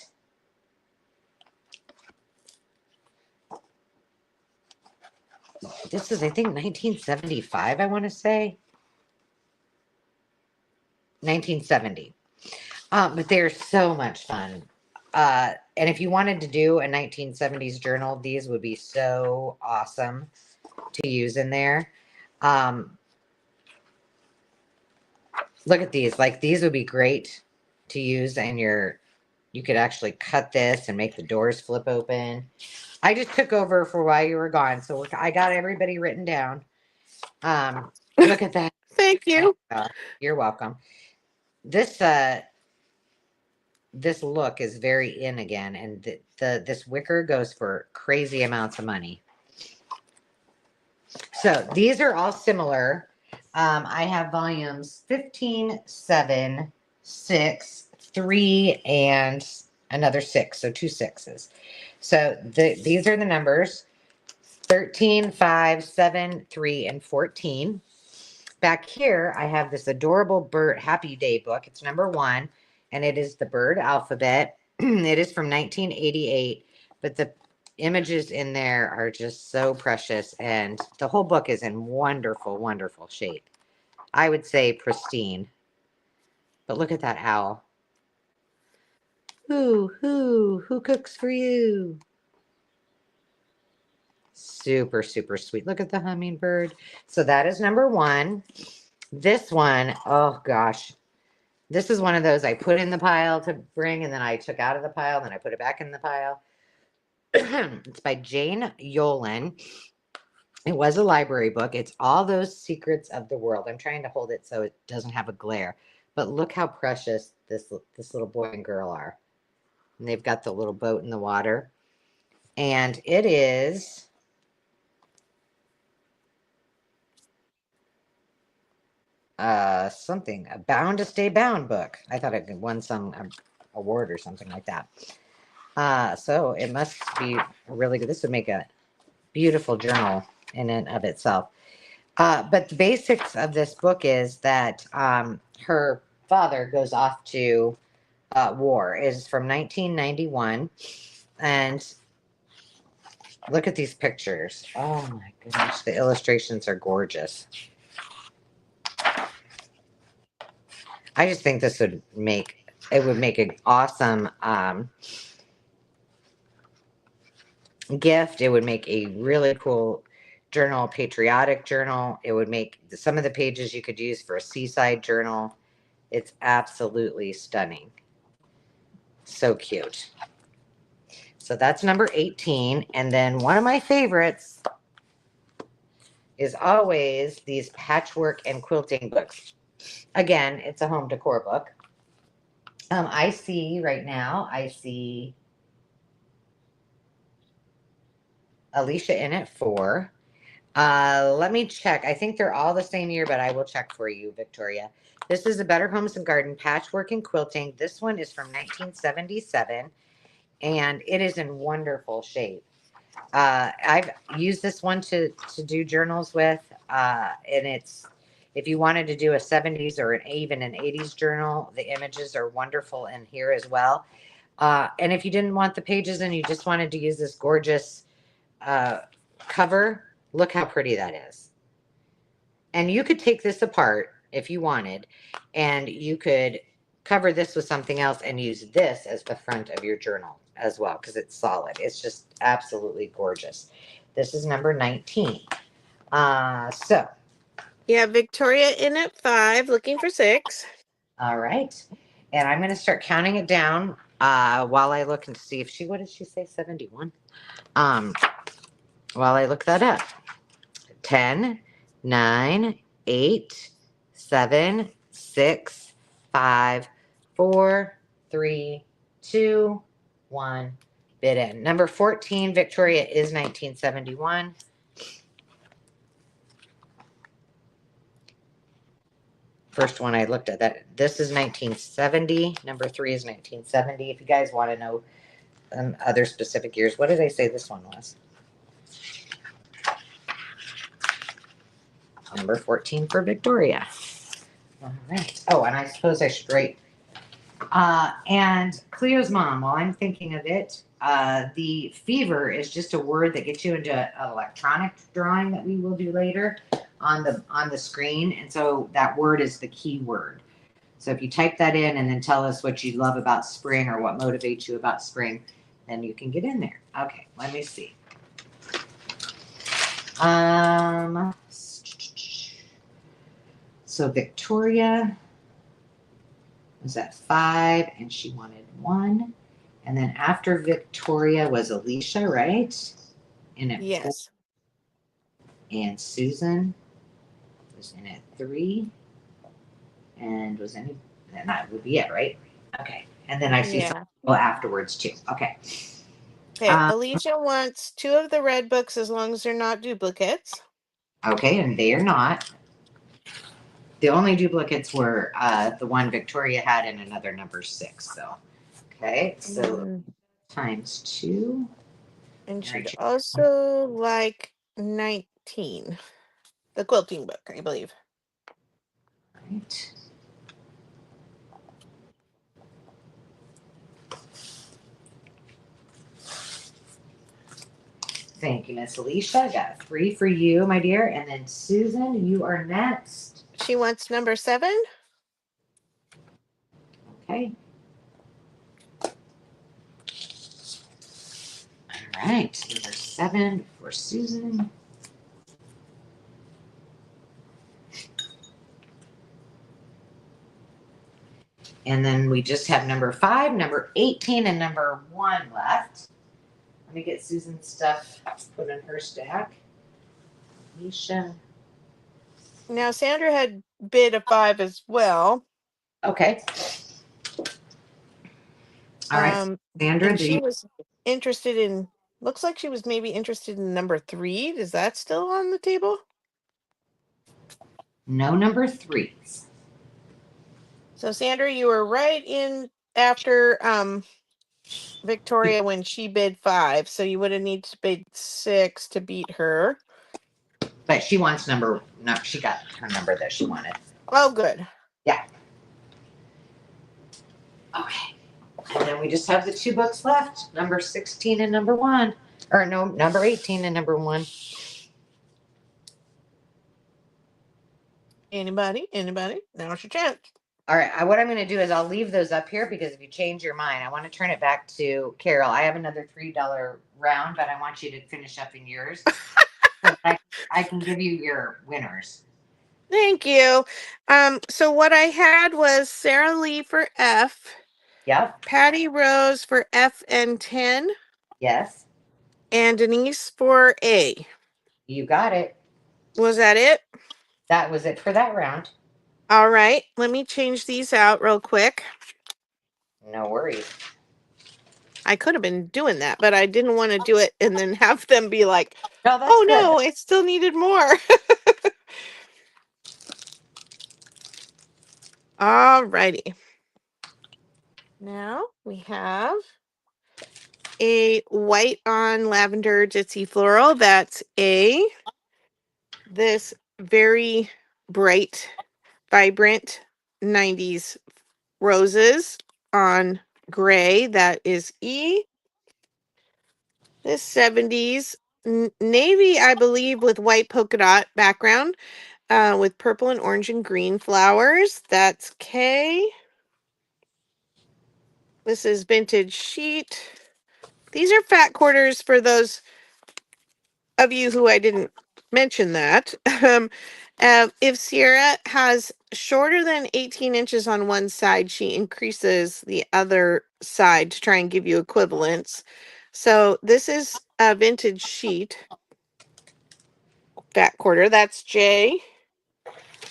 this is, I think, 1975, I want to say. 1970. But they're so much fun. And if you wanted to do a 1970s journal, these would be so awesome to use in there. Look at these. Like, these would be great to use in you could actually cut this and make the doors flip open. I just took over for while you were gone, so I got everybody written down. Look at that. Thank you. You're welcome. This look is very in again, and this wicker goes for crazy amounts of money. So these are all similar. I have volumes 15, 7, 6, 3, and another 6. So 2 6s. So these are the numbers 13, 5, 7, 3, and 14. Back here, I have this adorable bird Happy Day book. It's number 1, and it is the bird alphabet. It is from 1988, but the images in there are just so precious, and the whole book is in wonderful, wonderful shape. I would say pristine. But look at that owl. Who cooks for you? Super, super sweet. Look at the hummingbird. So that is number 1. This one, oh gosh. This is one of those I put in the pile to bring, and then I took out of the pile, and then I put it back in the pile. It's by Jane Yolen. It was a library book. It's All Those Secrets of the World. I'm trying to hold it so it doesn't have a glare. But look how precious this little boy and girl are. And they've got the little boat in the water. And it is something, a Bound to Stay Bound book. I thought it won some award or something like that. So it must be really good. This would make a beautiful journal in and of itself. But the basics of this book is that her father goes off to war. It is from 1991. And look at these pictures. Oh my goodness. The illustrations are gorgeous. I just think this would make an awesome gift. It would make a really cool journal, patriotic journal. It would make some of the pages you could use for a seaside journal. It's absolutely stunning. So cute. So that's number 18. And then one of my favorites is always these patchwork and quilting books. Again, it's a home decor book. I see right now, I see Alicia in it 4. Let me check. I think they're all the same year, but I will check for you, Victoria. This is a Better Homes and Garden Patchwork and Quilting. This one is from 1977, and it is in wonderful shape. I've used this one to do journals with, and it's, if you wanted to do a 70s or even an 80s journal, the images are wonderful in here as well. And if you didn't want the pages and you just wanted to use this gorgeous cover, look how pretty that is. And you could take this apart if you wanted, and you could cover this with something else and use this as the front of your journal as well, because it's solid. It's just absolutely gorgeous. This is number 19. So Yeah, Victoria in at 5, looking for 6. all right. And I'm going to start counting it down while I look and see if what did she say, 71? While I look that up. 10, 9, 8, 7, 6, 5, 4, 3, 2, 1. Bid in. Number 14, Victoria, is 1971. First one I looked at that. This is 1970. Number 3 is 1970. If you guys want to know other specific years, what did I say this one was? Number 14 for Victoria. All right. Oh, and I suppose I should write. And Cleo's mom, while I'm thinking of it, the fever is just a word that gets you into an electronic drawing that we will do later on the screen. And so that word is the key word. So if you type that in and then tell us what you love about spring or what motivates you about spring, then you can get in there. Okay, let me see. So Victoria was at 5 and she wanted 1. And then after Victoria was Alicia, right? And at Yes. 4. And Susan was in at 3. And was any, then that would be it, right? Okay. And then I see some people afterwards too. Okay. Okay, Alicia wants 2 of the red books as long as they're not duplicates. Okay, and they are not. The only duplicates were the one Victoria had and another number 6. So, okay, so times 2. And she'd Right. also like 19. The quilting book, I believe. Right. Thank you, Miss Alicia. Got 3 for you, my dear. And then Susan, you are next. She wants number 7. Okay. All right. Number 7 for Susan. And then we just have number 5, number 18, and number 1 left. Let me get Susan's stuff put in her stack. Alicia. Now, Sandra had bid a 5 as well. Okay. All right. Sandra, And do she you was interested in, looks like she was maybe interested in number 3. Is that still on the table? no number 3s? So, Sandra, you were right in after Victoria when she bid 5. So you would have needed to bid 6 to beat her. But she wants no, she got her number that she wanted. Oh, good. Yeah. Okay. And then we just have the 2 books left, number 16 and number 1. Or no, number 18 and number 1. Anybody? Now's your chance. All right. What I'm going to do is I'll leave those up here because if you change your mind, I want to turn it back to Carol. I have another $3 round, but I want you to finish up in yours. So I can give you your winners. Thank you. So what I had was Sarah Lee for F. Yep. Patty Rose for F and 10. Yes. And Denise for A. You got it. Was that it? That was it for that round. All right. Let me change these out real quick. No worries. I could have been doing that, but I didn't want to do it and then have them be like, No, that's oh good. no, it still needed more. All righty. Now we have a white on lavender ditzy floral. That's A. This very bright, vibrant 90s roses on gray. That is E. This 70s navy, I believe, with white polka dot background with purple and orange and green flowers. That's K. This is vintage sheet. These are fat quarters for those of you who I didn't mention that. If Sierra has shorter than 18 inches on one side, she increases the other side to try and give you equivalence. So this is a vintage sheet, fat quarter. That's J.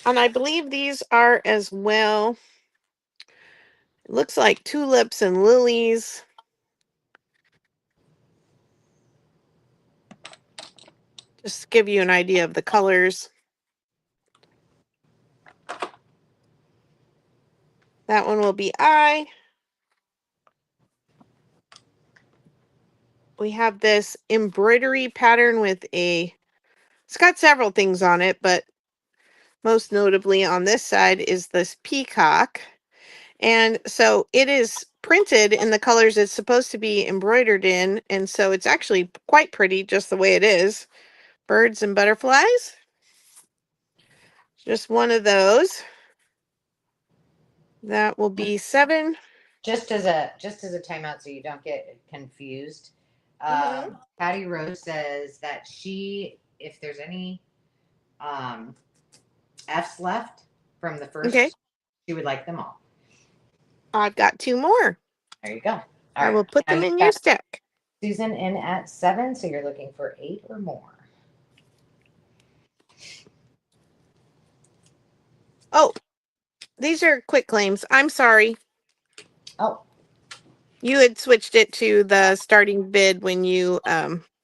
And I believe these are as well. It looks like tulips and lilies. Just to give you an idea of the colors. That one will be I. We have this embroidery pattern with it's got several things on it, but most notably on this side is this peacock. And so it is printed in the colors it's supposed to be embroidered in. And so it's actually quite pretty just the way it is. Birds and butterflies. Just one of those. That will be 7. Just as a timeout so you don't get confused. Patty Rose says that if there's any F's left from the first, Okay. she would like them all. I've got 2 more. There you go. All I right. will put them in your stack. Susan in at 7, so you're looking for 8 or more. Oh, these are quick claims. I'm sorry. Oh, You had switched it to the starting bid when you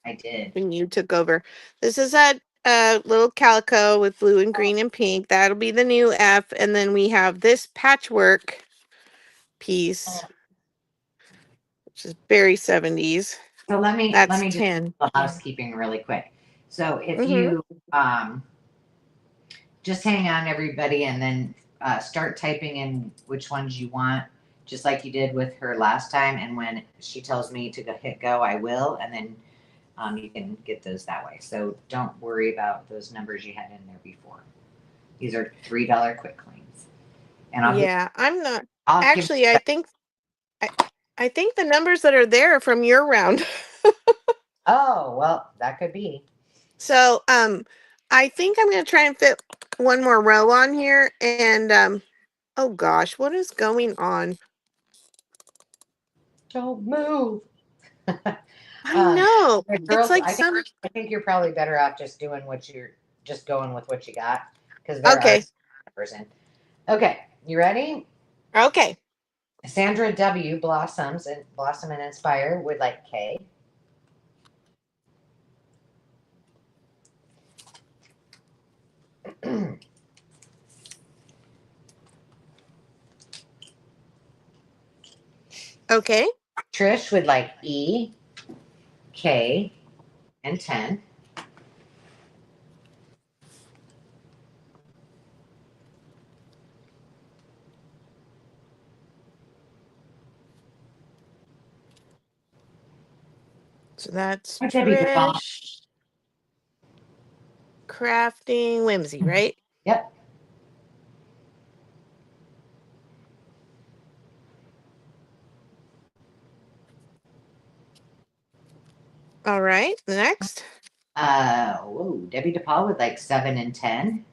I did. when you took over. This is a little calico with blue and green and pink. That'll be the new F. And then we have this patchwork piece, which is very 70s. So let me That's just 10. do the housekeeping really quick. So if Mm-hmm. you just hang on, everybody, and then start typing in which ones you want, just like you did with her last time. And when she tells me to hit go, I will, and then you can get those that way. So don't worry about those numbers you had in there before. These are $3 quick claims. And I'm not. I'll give. Actually, I think the numbers that are there are from your round. Oh, well, that could be. So, I think I'm going to try and fit one more row on here. And, oh gosh, what is going on? Don't move. I know. It's Girls, like I think you're probably better off just doing what you're just going with what you got because there are Okay. numbers in. Okay, you ready? Okay. Sandra W. Blossom and Inspire would like K. Okay. Trish would like E, K, and 10. So that's Debbie DePaul. Trish, Crafting, Whimsy, right? Yep. All right. Next. Debbie DePaul would like 7 and 10.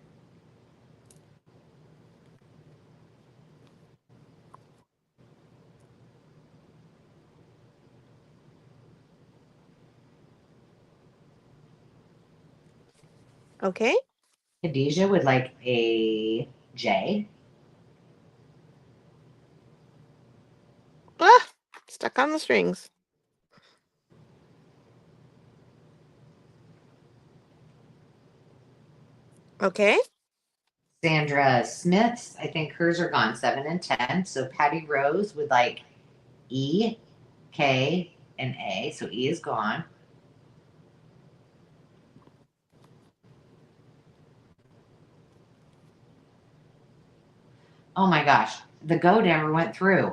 Okay. Khadijah would like a J. Ah, stuck on the strings. Okay. Sandra Smith's, I think hers are gone 7 and 10. So Patty Rose would like E, K, and A. So E is gone. Oh my gosh, the go never went through.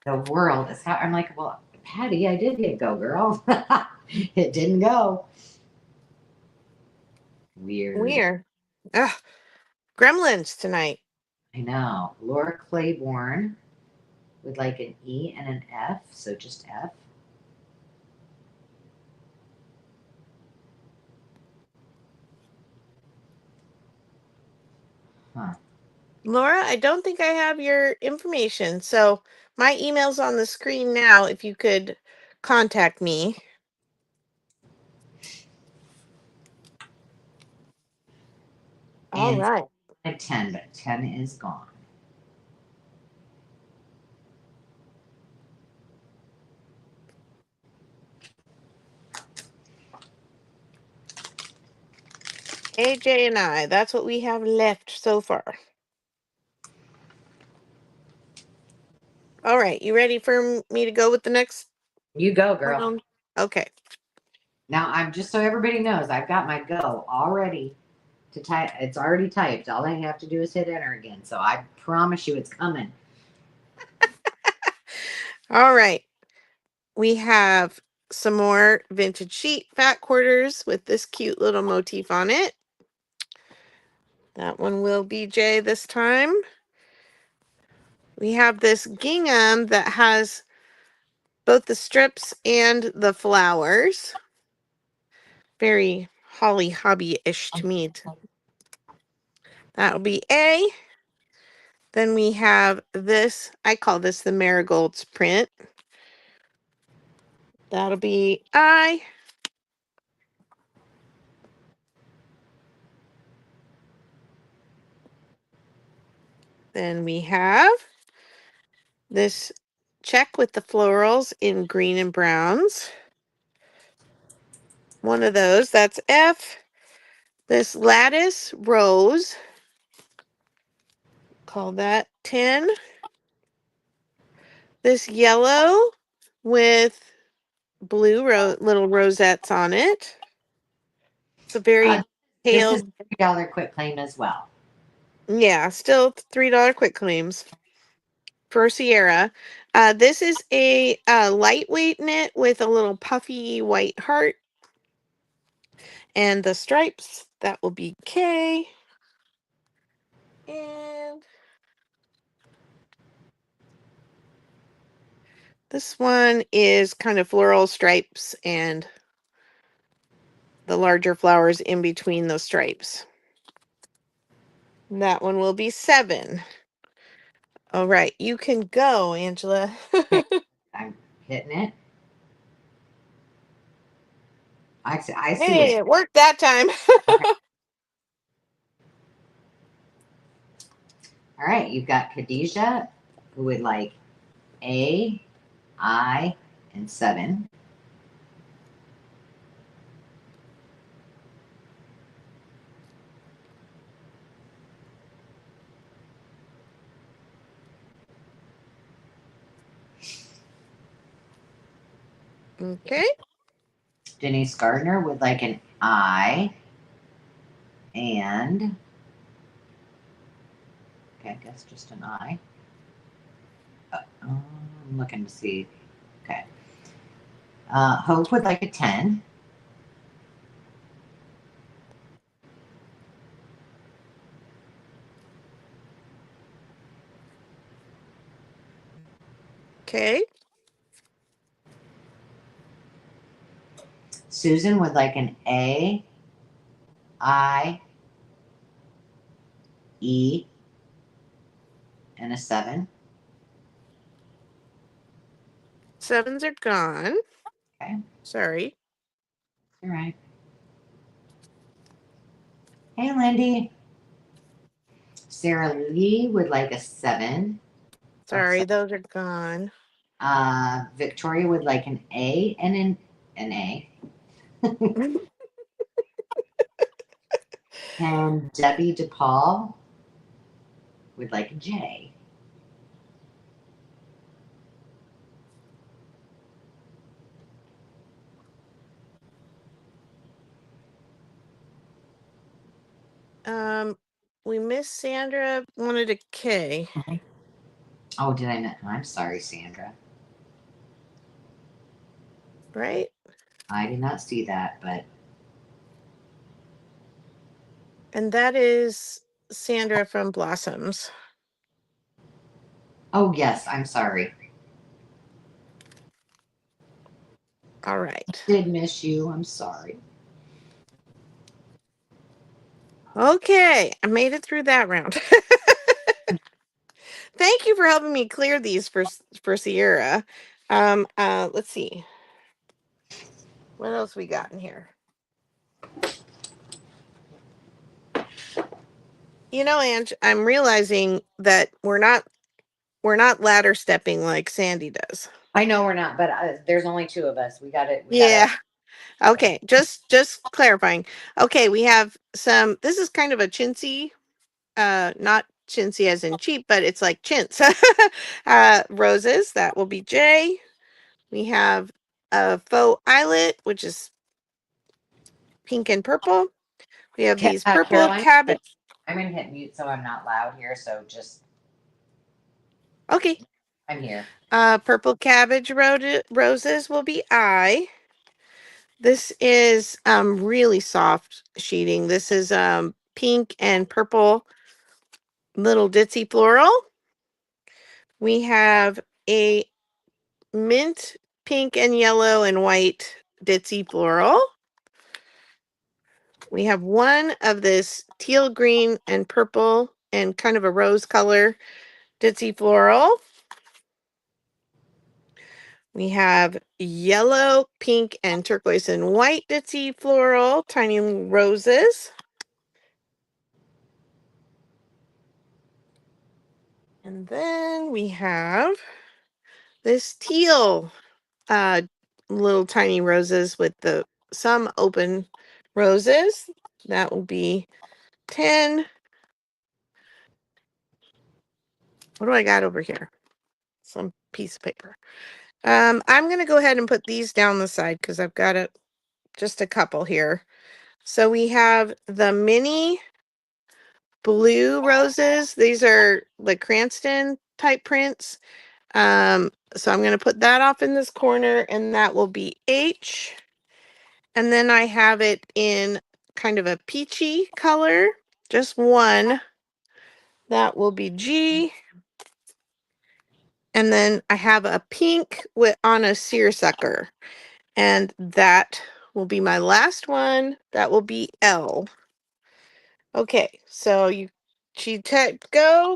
The world is how I'm like, well, Patty, I did hit go, girl. It didn't go. Weird. Ugh. Gremlins tonight. I know. Laura Claiborne would like an E and an F, so just F. Huh. Laura, I don't think I have your information. So my email's on the screen now. If you could contact me. All And right. a 10, but 10 is gone. AJ and I, that's what we have left so far. All right. You ready for me to go with the next You go, girl. round? Okay. Now I'm just so everybody knows, I've got my go already to type. It's already typed. All I have to do is hit enter again. So I promise you it's coming. All right. We have some more vintage sheet fat quarters with this cute little motif on it. That one will be J this time. We have this gingham that has both the strips and the flowers. Very Holly Hobby-ish to me. That'll be A. Then we have this, I call this the Marigolds print. That'll be I. Then we have this check with the florals in green and browns. one of those. That's F. This lattice rose, call that 10. This yellow with blue little rosettes on it. It's a very This is pale. $3 quick claim as well. Yeah, still $3 quick claims for Sierra. This is a lightweight knit with a little puffy white heart. And the stripes, that will be K. And this one is kind of floral stripes and the larger flowers in between those stripes. That one will be 7. All right, you can go, Angela. Okay, I'm hitting it. I see Hey, it. it worked that time. Okay. All right, you've got Khadijah, who would like A, I, and 7. Okay. Denise Gardner would like an I and, okay, I guess just an I. I'm looking to see. Okay. Hope would like a 10. Okay. Susan would like an A, I, E, and a 7. 7s are gone. Okay. Sorry. All right. Hey, Lindy. Sarah Lee would like a 7. Sorry, those are gone. Victoria would like an A and an A. And Debbie DePaul would like a J. We missed Sandra wanted a K. Oh, did I not? I'm sorry, Sandra. Right? I did not see that, but. And that is Sandra from Blossoms. Oh, yes, I'm sorry. All right. Did miss you. I'm sorry. Okay, I made it through that round. Thank you for helping me clear these for Sierra. Let's see. What else we got in here? You know, Ange, I'm realizing that we're not ladder stepping like Sandy does. I know we're not, but there's only 2 of us. We got it. Yeah. Okay, just clarifying. Okay, we have some. This is kind of a chintzy, not chintzy as in cheap, but it's like chintz. Roses, that will be J. We have a faux eyelet, which is pink and purple. We have these purple Caroline, cabbage. I'm going to hit mute so I'm not loud here. So just. Okay. I'm here. Purple cabbage roses will be I. This is really soft sheeting. This is pink and purple little ditzy floral. We have a mint, pink and yellow and white ditzy floral. We have one of this teal green and purple and kind of a rose color ditzy floral. We have yellow, pink, and turquoise and white ditzy floral, tiny roses. And then we have this teal little tiny roses with the some open roses. That will be 10. What do I got over here? Some piece of paper. I'm going to go ahead and put these down the side because I've got just a couple here. So we have the mini blue roses. These are the Cranston type prints. So I'm going to put that off in this corner, and that will be H. And then I have it in kind of a peachy color, just one. That will be G. And then I have a pink on a seersucker. And that will be my last one. That will be L. Okay, so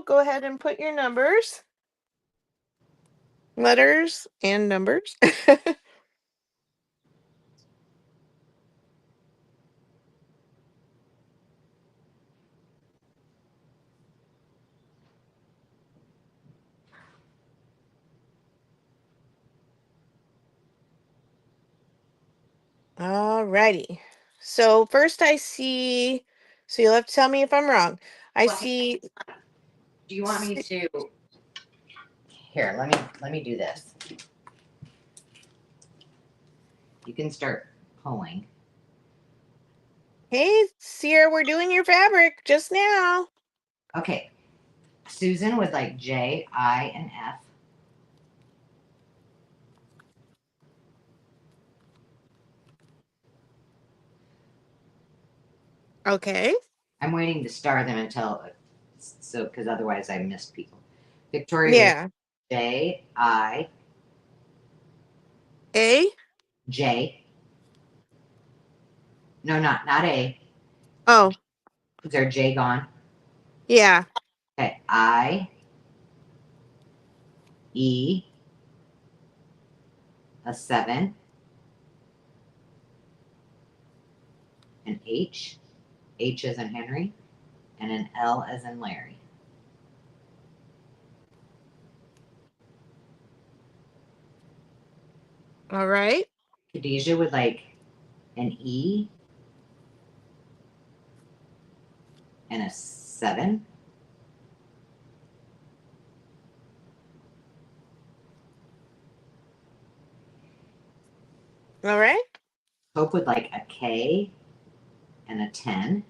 go ahead and put your numbers. Letters and numbers. All righty. So first I see, so you'll have to tell me if I'm wrong. I Well, see. Do you want me to? Here, let me do this. You can start pulling. Hey, Sierra, we're doing your fabric just now. Okay. Susan would like J, I, and F. Okay. I'm waiting to star them until because otherwise I miss people. Victoria would Yeah. J, I, A. J. No, not A. Oh, Is there J gone? yeah. Okay. I, E, a 7, an H, H as in Henry, and an L as in Larry. All right. Khadijah would like an E and a 7. All right. Hope would like a K and a 10.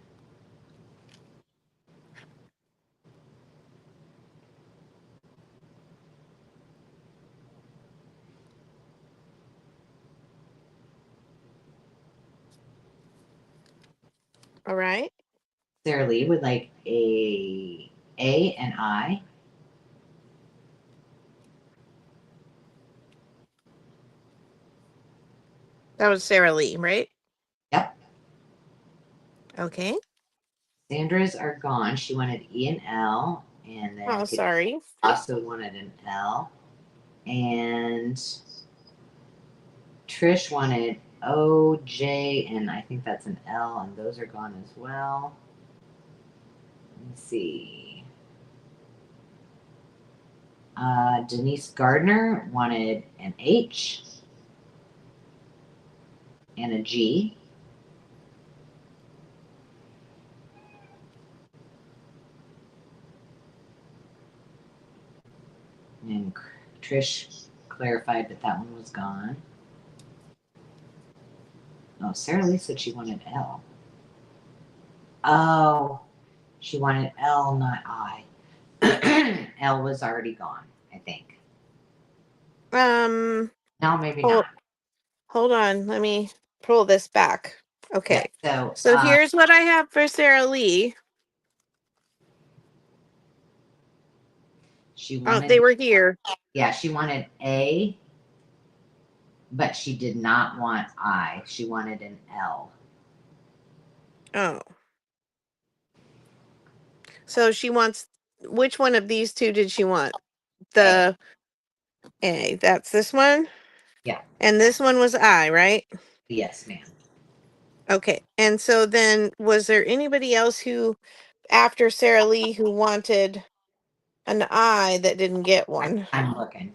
All right. Sarah Lee would like A and I. That was Sarah Lee, right? Yep. Okay. Sandra's are gone. She wanted E and L, and then Oh, sorry. also wanted an L. And Trish wanted O, J, and I think that's an L, and those are gone as well. Let's see. Denise Gardner wanted an H and a G. And Trish clarified that that one was gone. Oh, Sarah Lee said she wanted L. Oh, she wanted L, not I. L was already gone, I think. Um, No, maybe hold, not. hold on. Let me pull this back. Okay. Yeah, So here's what I have for Sarah Lee. she Oh, wanted. they were here. Yeah, she wanted A, but she did not want I. She wanted an L. Oh. So she wants, which one of these two did she want? The A. That's this one? Yeah. And this one was I, right? Yes, ma'am. Okay. And so then was there anybody else who, after Sarah Lee, who wanted an I that didn't get one? I'm looking.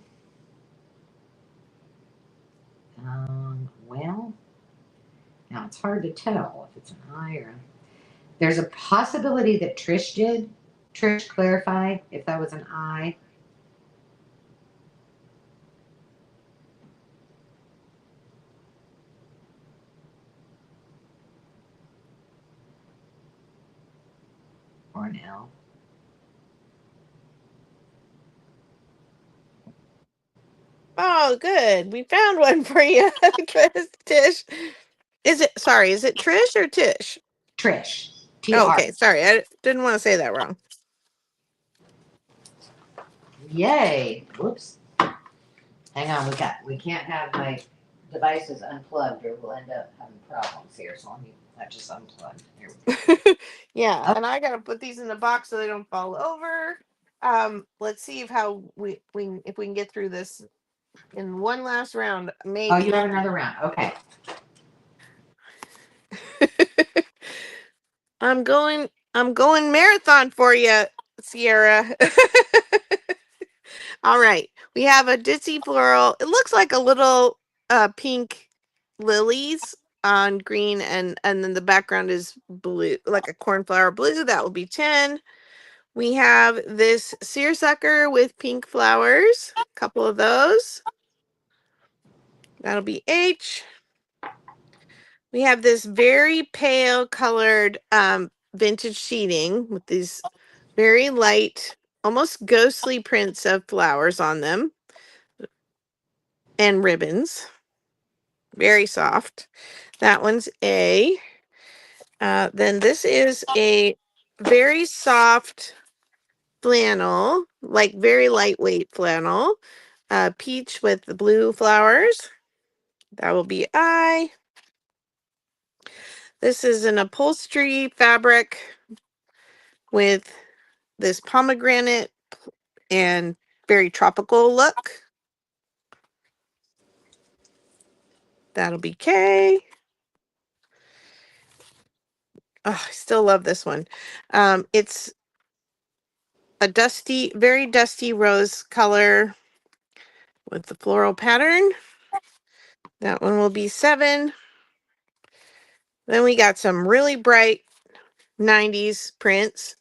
Well, Now it's hard to tell if it's an I or there's a possibility that Trish did. Trish, clarify if that was an I. Or an L. Oh, good. We found one for you, Tish. Is it Trish or Tish? Trish. Oh, TR. okay, sorry. I didn't want to say that wrong. Yay. Whoops. Hang on, we can't have my devices unplugged or we'll end up having problems here. So I just unplugged. Here we go. Yeah, Oh, and I gotta put these in the box so they don't fall over. Let's see if we can get through this in one last round. oh, Maybe. you have another round. Okay. I'm going marathon for you, Sierra. All right. We have a ditzy floral. It looks like a little pink lilies on green, and then the background is blue, like a cornflower blue. That will be 10. We have this seersucker with pink flowers, a couple of those. That'll be H. We have this very pale colored vintage sheeting with these very light, almost ghostly prints of flowers on them and ribbons. Very soft. That one's A. Then this is a very soft flannel, like very lightweight flannel. Peach with the blue flowers. That will be I. This is an upholstery fabric with this pomegranate and very tropical look. That'll be K. Oh, I still love this one. It's a very dusty rose color with the floral pattern. That one will be 7. Then we got some really bright 90s prints,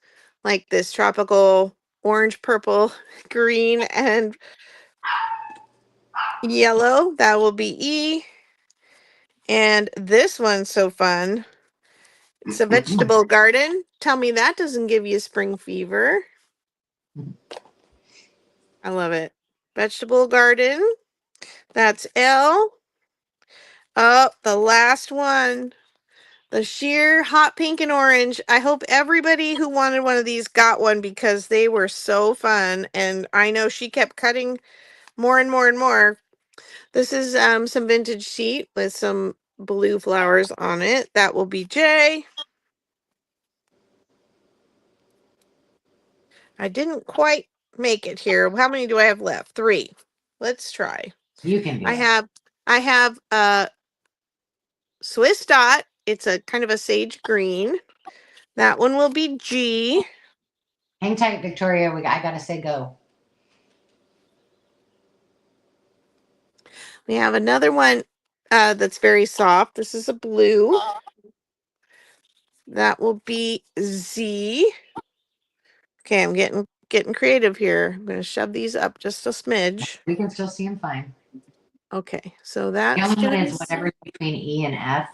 like this tropical orange, purple, green, and yellow. That will be E. And this one's so fun. It's a vegetable garden. Tell me that doesn't give you spring fever. I love it. Vegetable garden. That's L. Oh, the last one. The sheer hot pink and orange. I hope everybody who wanted one of these got one because they were so fun. And I know she kept cutting more and more and more. This is some vintage sheet with some blue flowers on it. That will be J. I didn't quite make it here. How many do I have left? 3. Let's try. You can do I it. have a Swiss dot. It's a kind of a sage green. That one will be G. Hang tight, Victoria. I gotta say go. We have another one that's very soft. This is a blue. That will be Z. Okay, I'm getting creative here. I'm going to shove these up just a smidge. We can still see them fine. Okay, so The that's only going one to be is whenever it's between E and F.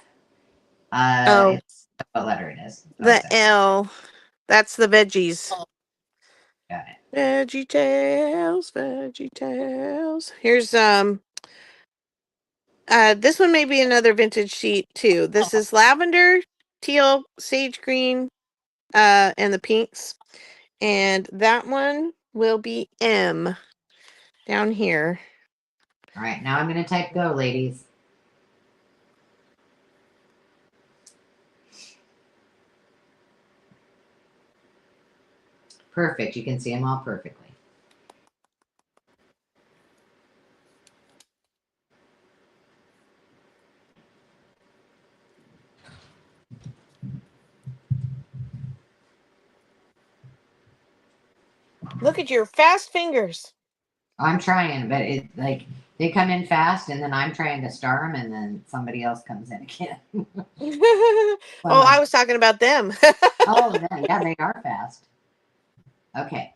oh, It's what letter it is. the L. That's the veggies. Got it. Veggie Tales, Veggie Tales. Here's this one may be another vintage sheet too. This is lavender, teal, sage green, and the pinks. And that one will be M down here. All right, now I'm gonna type go, ladies. Perfect. You can see them all perfectly. Look at your fast fingers. I'm trying, but it like They come in fast, and then I'm trying to star them, and then somebody else comes in again. Oh, I was talking about them. Oh, yeah, they are fast. Okay.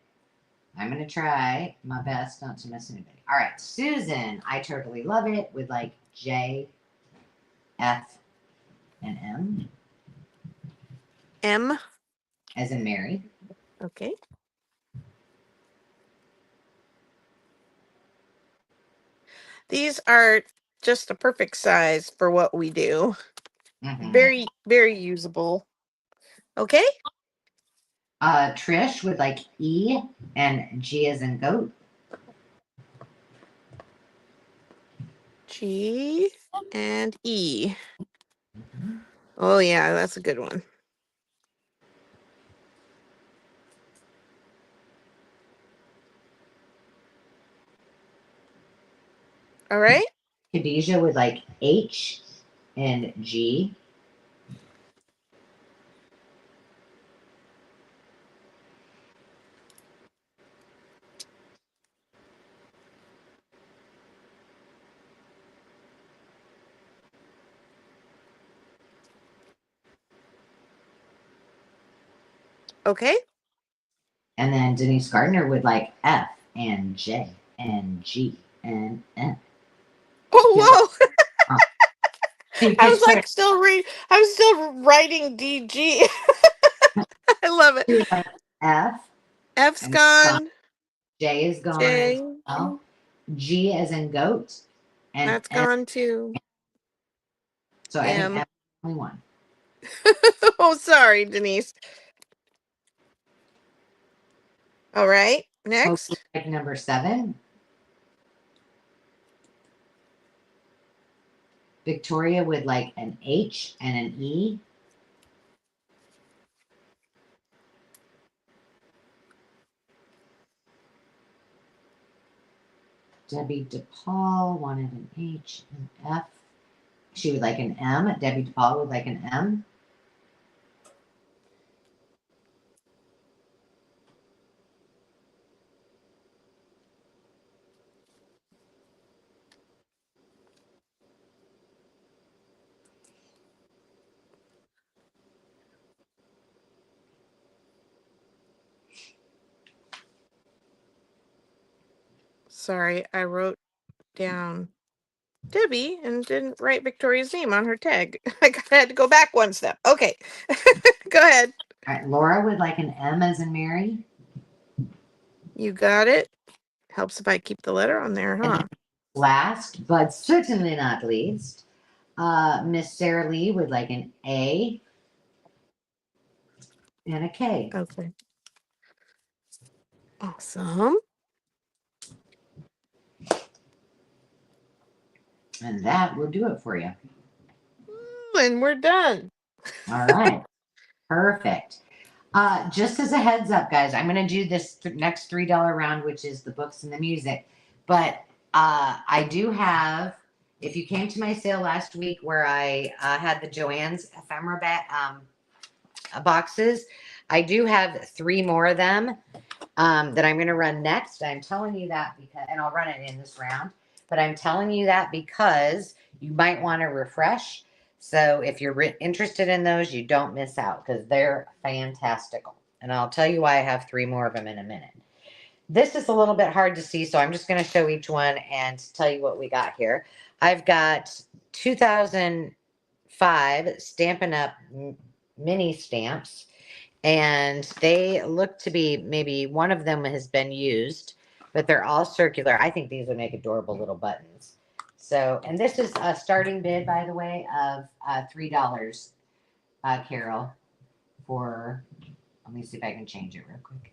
I'm going to try my best not to miss anybody. All right. Susan, I totally love it with like J, F, and M, M. as in Mary. Okay. These are just the perfect size for what we do. Mm-hmm. Very, very usable. Okay. Trish with like E and G as in goat. G and E. Mm-hmm. Oh, yeah, that's a good one. All right. Khadijah with like H and G. Okay. And then Denise Gardner with like F and J and G and N. Oh, whoa. You I could was put like I was still writing DG. I love it. like F F's and gone. J is gone as J. well. G as in goat. And That's M. gone too. So I think M. M is the only one. Oh, sorry, Denise. All right. Next. Like number 7. Victoria with like an H and an E. Debbie DePaul wanted an H and F. She would like an M. Debbie DePaul would like an M. Sorry, I wrote down Debbie and didn't write Victoria's name on her tag. I had to go back one step. Okay. Go ahead. All right, Laura would like an M as in Mary. You got it. Helps if I keep the letter on there, huh? Last, but certainly not least, Miss Sarah Lee would like an A and a K. Okay. Awesome. And that will do it for you. And we're done. All right. Perfect. Just as a heads up, guys, I'm going to do this next $3 round, which is the books and the music. But I do have, if you came to my sale last week where I had the Joann's ephemera boxes, I do have 3 more of them that I'm going to run next. I'm telling you that because, and I'll run it in this round, but I'm telling you that because you might want to refresh. So if you're interested in those, you don't miss out because they're fantastical. And I'll tell you why I have 3 more of them in a minute. This is a little bit hard to see, so I'm just going to show each one and tell you what we got here. I've got 2005 Stampin' Up! Mini stamps, and they look to be, maybe one of them has been used, but they're all circular. I think these would make adorable little buttons. So, and this is a starting bid, by the way, of $3, Carol, for, let me see if I can change it real quick.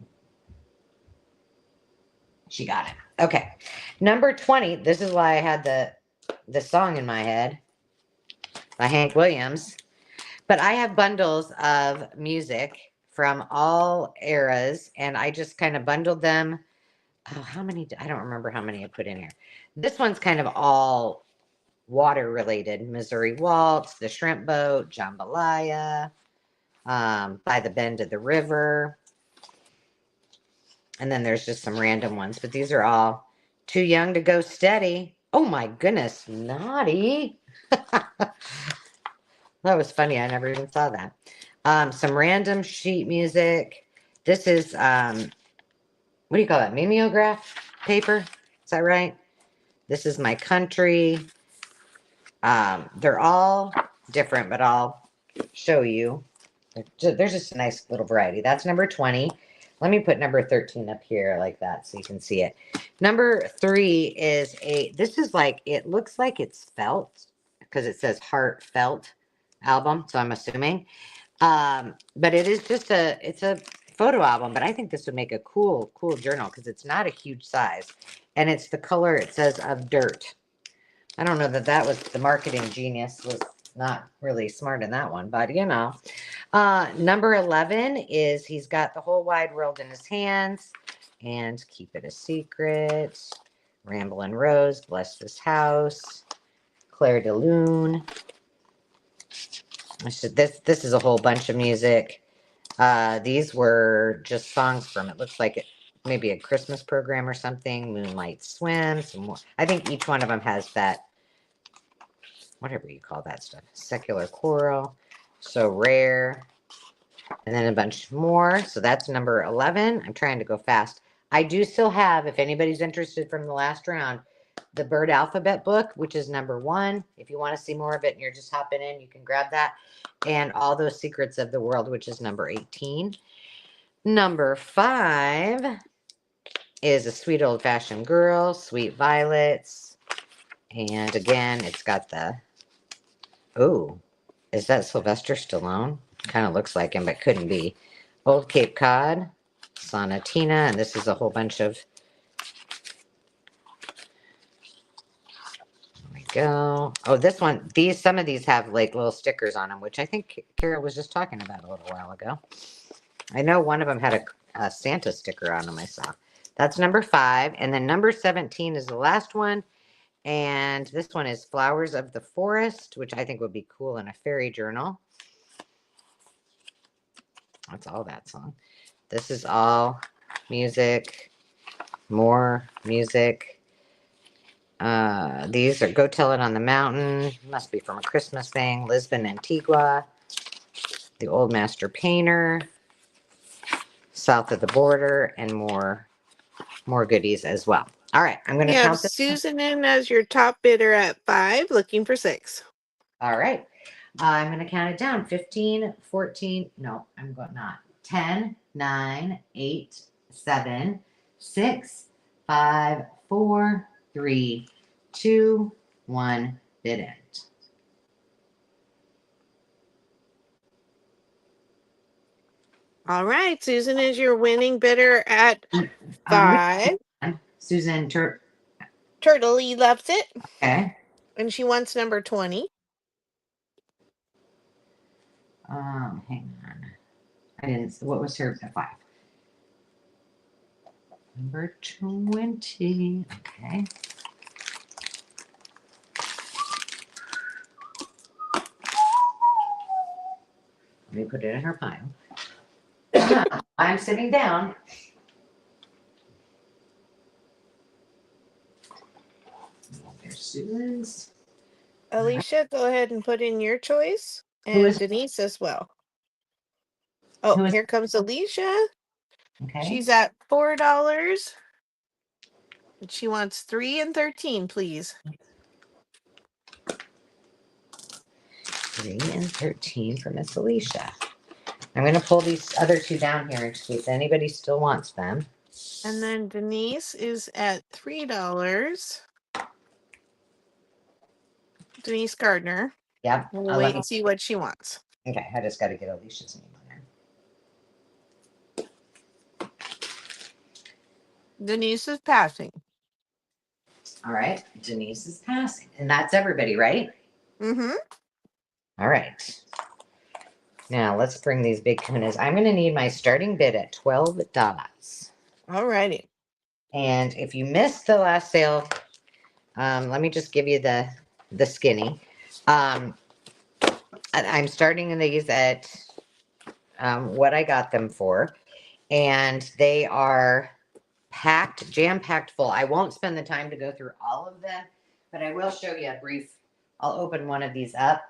She got it. Okay. Number 20, this is why I had the song in my head by Hank Williams. But I have bundles of music from all eras, and I just kind of bundled them. Oh, how many? I don't remember how many I put in here. This one's kind of all water related. Missouri Waltz, The Shrimp Boat, Jambalaya, By the Bend of the River. And then there's just some random ones, but these are all Too Young to Go Steady. Oh my goodness, naughty. That was funny. I never even saw that. Some random sheet music. This is what do you call that? Mimeograph paper? Is that right? This is my country. They're all different, but I'll show you. There's just a nice little variety. That's number 20. Let me put number 13 up here like that so you can see it. Number 3 is this is like, it looks like it's felt because it says heartfelt album. So I'm assuming. But it is just it's a photo album, but I think this would make a cool journal because it's not a huge size. And it's the color, it says, of dirt. I don't know that was the marketing genius was not really smart in that one, but you know. Number 11 is he's got the whole wide world in his hands and keep it a secret. Ramblin' Rose, bless this house. Claire de Lune. This is a whole bunch of music. These were just songs from, it looks like maybe a Christmas program or something. Moonlight Swim. Some more. I think each one of them has that, whatever you call that stuff, secular choral. So Rare. And then a bunch more. So that's number 11. I'm trying to go fast. I do still have, if anybody's interested from the last round, the Bird Alphabet book, which is number 1. If you want to see more of it and you're just hopping in, you can grab that. And All Those Secrets of the World, which is number 18. Number 5 is A Sweet Old Fashioned Girl, Sweet Violets. And again, it's got the, oh, is that Sylvester Stallone? Kind of looks like him, but couldn't be. Old Cape Cod, Sonatina, and this is a whole bunch of, there we go. Oh, this one, some of these have like little stickers on them, which I think Kara was just talking about a little while ago. I know one of them had a Santa sticker on them I saw. That's number 5. And then number 17 is the last one. And this one is Flowers of the Forest, which I think would be cool in a fairy journal. That's all that song. This is all music, more music. These are Go Tell It on the Mountain. Must be from a Christmas thing. Lisbon, Antigua. The Old Master Painter. South of the Border, and more goodies as well. All right, I'm going to count this. Susan in as your top bidder at 5, looking for 6. All right. I'm going to count it down. 15, 14. No, I'm going not. 10, 9, 8, 7, 6, 5, 4, 3, 2, 1. Bid end. All right, Susan is your winning bidder at 5. Susan Turtley loves it. Okay. And she wants number 20. Hang on. I didn't. What was her 5? Number 20. Okay. Let me put it in her pile. I'm sitting down. There's Susan's. Alicia, go ahead and put in your choice. And Denise as well. Oh, here comes Alicia. Okay. She's at $4. She wants 3 and 13, please. 3 and 13 for Miss Alicia. I'm going to pull these other 2 down here in case anybody still wants them. And then Denise is at $3. Denise Gardner. Yep. We'll wait and see what she wants. Okay, I just got to get Alicia's name on there. Denise is passing. All right, Denise is passing. And that's everybody, right? Mm-hmm. All right. Now let's bring these big kunas. I'm going to need my starting bid at $12. All righty. And if you missed the last sale, let me just give you the skinny. I'm starting these at what I got them for. And they are packed, jam-packed full. I won't spend the time to go through all of the but I will show you a brief. I'll open one of these up.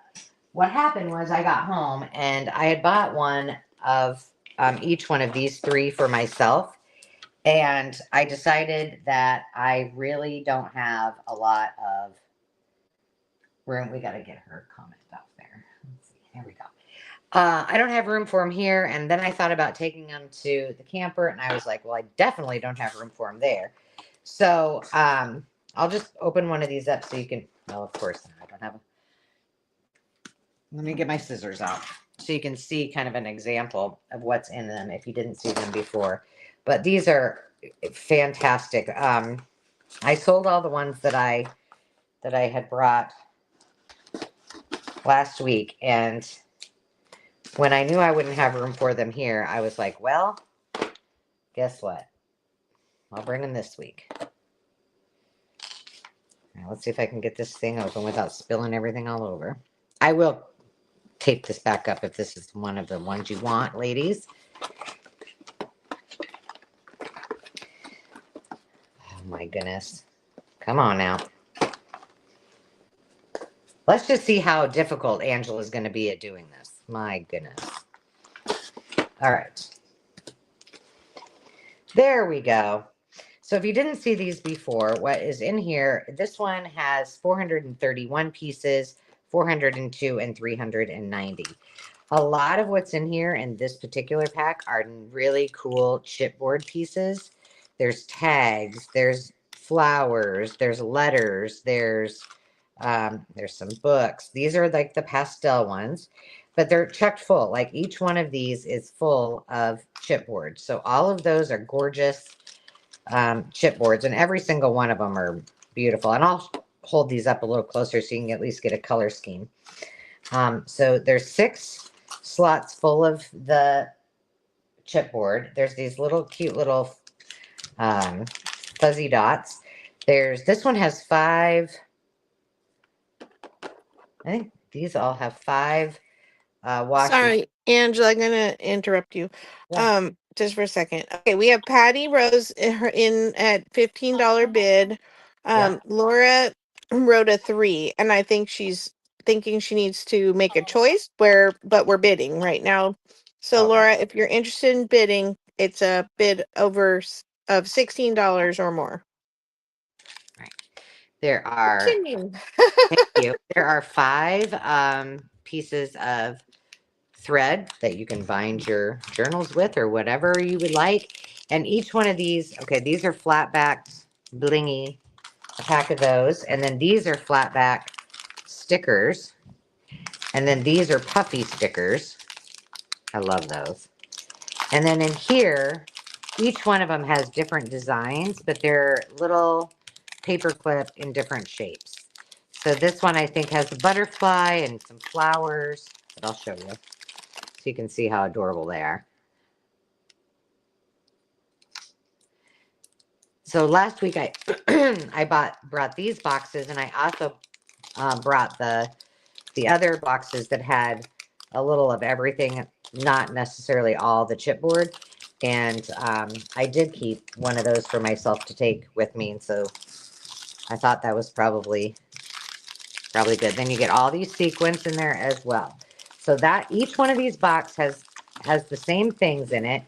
What happened was I got home and I had bought one of each one of these three for myself. And I decided that I really don't have a lot of room. We got to get her comment up there. Let's see. There we go. I don't have room for them here. And then I thought about taking them to the camper, and I was like, well, I definitely don't have room for them there. So I'll just open one of these up so you can, well, of course, I don't have a, let me get my scissors out so you can see kind of an example of what's in them if you didn't see them before. But these are fantastic. I sold all the ones that I had brought last week, and when I knew I wouldn't have room for them here, I was like, well, guess what? I'll bring them this week. Now, let's see if I can get this thing open without spilling everything all over. I will tape this back up if this is one of the ones you want, ladies. Oh my goodness. Come on now. Let's just see how difficult Angela's going to be at doing this. My goodness. All right. There we go. So if you didn't see these before, what is in here, this one has 431 pieces, 402 and 390. A lot of what's in here in this particular pack are really cool chipboard pieces. There's tags, there's flowers, there's letters, there's some books. These are like the pastel ones, but they're checked full. Like each one of these is full of chipboards. So all of those are gorgeous chipboards, and every single one of them are beautiful. And I'll hold these up a little closer so you can at least get a color scheme. So there's 6 slots full of the chipboard. There's these little cute little fuzzy dots. This one has 5. I think these all have 5 washes. Sorry, Angela, I'm gonna interrupt you. Yeah. Just for a second. Okay, we have Patty Rose in at $15 bid. Yeah. Laura wrote a 3, and I think she's thinking she needs to make a choice but we're bidding right now. So Okay. Laura, if you're interested in bidding, it's a bid of $16 or more. Right. There are Continue. thank you. There are 5 pieces of thread that you can bind your journals with or whatever you would like. And each one of these, okay, these are flat backed blingy, a pack of those. And then these are flat back stickers. And then these are puffy stickers. I love those. And then in here, each one of them has different designs, but they're little paper clip in different shapes. So this one I think has a butterfly and some flowers, but I'll show you so you can see how adorable they are. So last week I I brought these boxes, and I also brought the other boxes that had a little of everything, not necessarily all the chipboard. And I did keep one of those for myself to take with me, and so I thought that was probably good. Then you get all these sequins in there as well. So that each one of these boxes has the same things in it,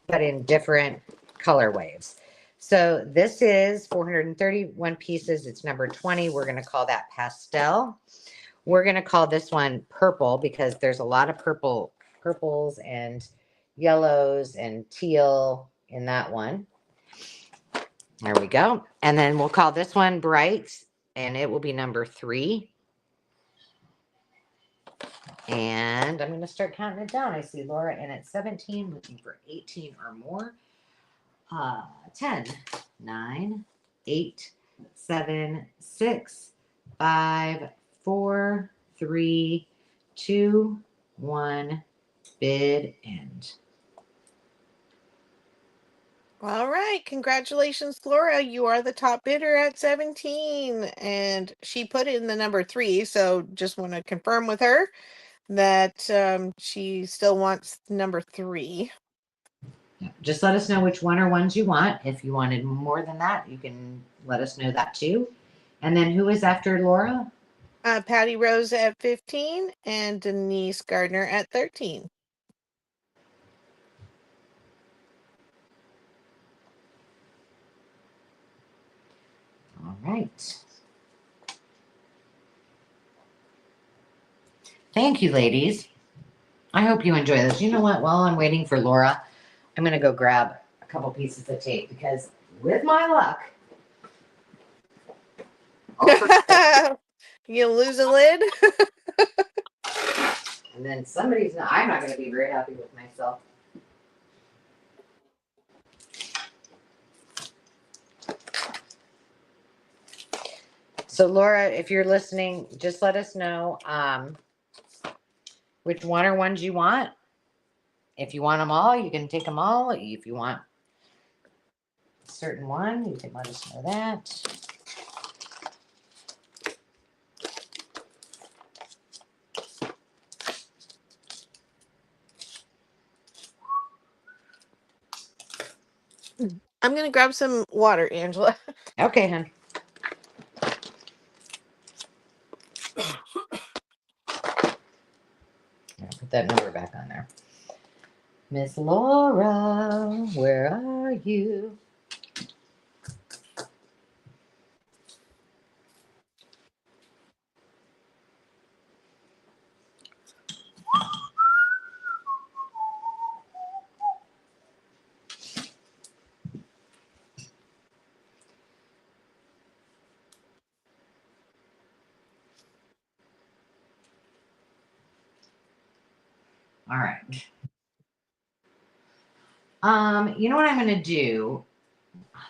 but in different color waves. So this is 431 pieces. It's number 20. We're going to call that pastel. We're going to call this one purple because there's a lot of purples and yellows and teal in that one. There we go. And then we'll call this one bright, and it will be number 3. And I'm going to start counting it down. I see Laura in at 17, looking for 18 or more. 10, 9, 8, 7, 6, 5, 4, 3, 2, 1, bid end. All right. Congratulations, Laura. You are the top bidder at 17. And she put in the number 3. So just want to confirm with her that she still wants number 3. Just let us know which one or ones you want. If you wanted more than that, you can let us know that too. And then who is after Laura? Patty Rose at 15 and Denise Gardner at 13. All right. Thank you, ladies. I hope you enjoy this. You know what? While I'm waiting for Laura, I'm going to go grab a couple pieces of tape because, with my luck, You lose a lid? and then somebody's not, I'm not going to be very happy with myself. So, Laura, if you're listening, just let us know which one or ones you want. If you want them all, you can take them all. If you want a certain one, you can let us know that. I'm going to grab some water, Angela. Okay, hon. Put that number back on there. Miss Laura, where are you? All right. You know what I'm going to do?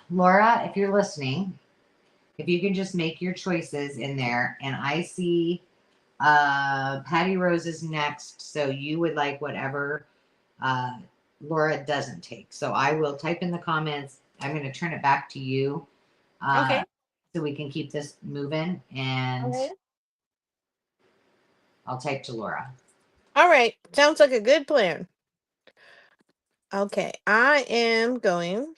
Laura, if you're listening, if you can just make your choices in there, and I see Patty Rose is next, so you would like whatever Laura doesn't take. So I will type in the comments. I'm going to turn it back to you Okay. so we can keep this moving, and Okay. I'll type to Laura. All right. Sounds like a good plan. Okay. I am going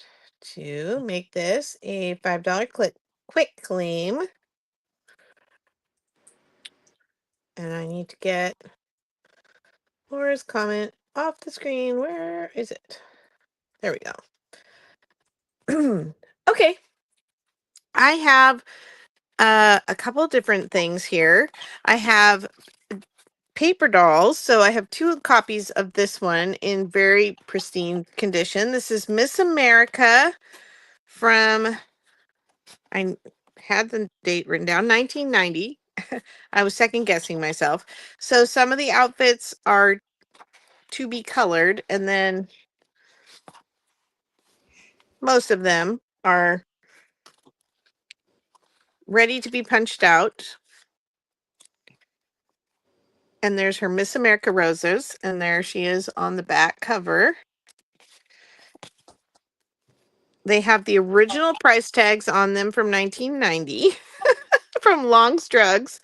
to make this a $5 quick claim. And I need to get Laura's comment off the screen. Where is it? There we go. Okay. I have a couple different things here. I have paper dolls. So I have 2 copies of this one in very pristine condition. This is Miss America from, I had the date written down, 1990. I was second guessing myself. So some of the outfits are to be colored, and then most of them are ready to be punched out. And there's her Miss America roses, and there she is on the back cover. They have the original price tags on them from 1990 from Long's Drugs.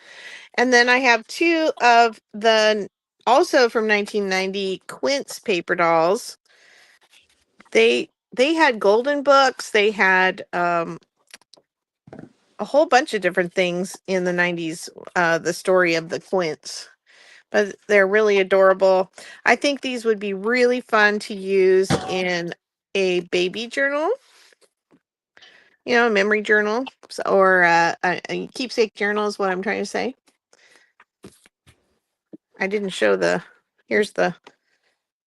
And then I have 2 of the also from 1990 Quince paper dolls. They had golden books. They had a whole bunch of different things in the 90s, the story of the Quince. But they're really adorable. I think these would be really fun to use in a baby journal, a memory journal, or a keepsake journal is what I'm trying to say. I didn't show here's the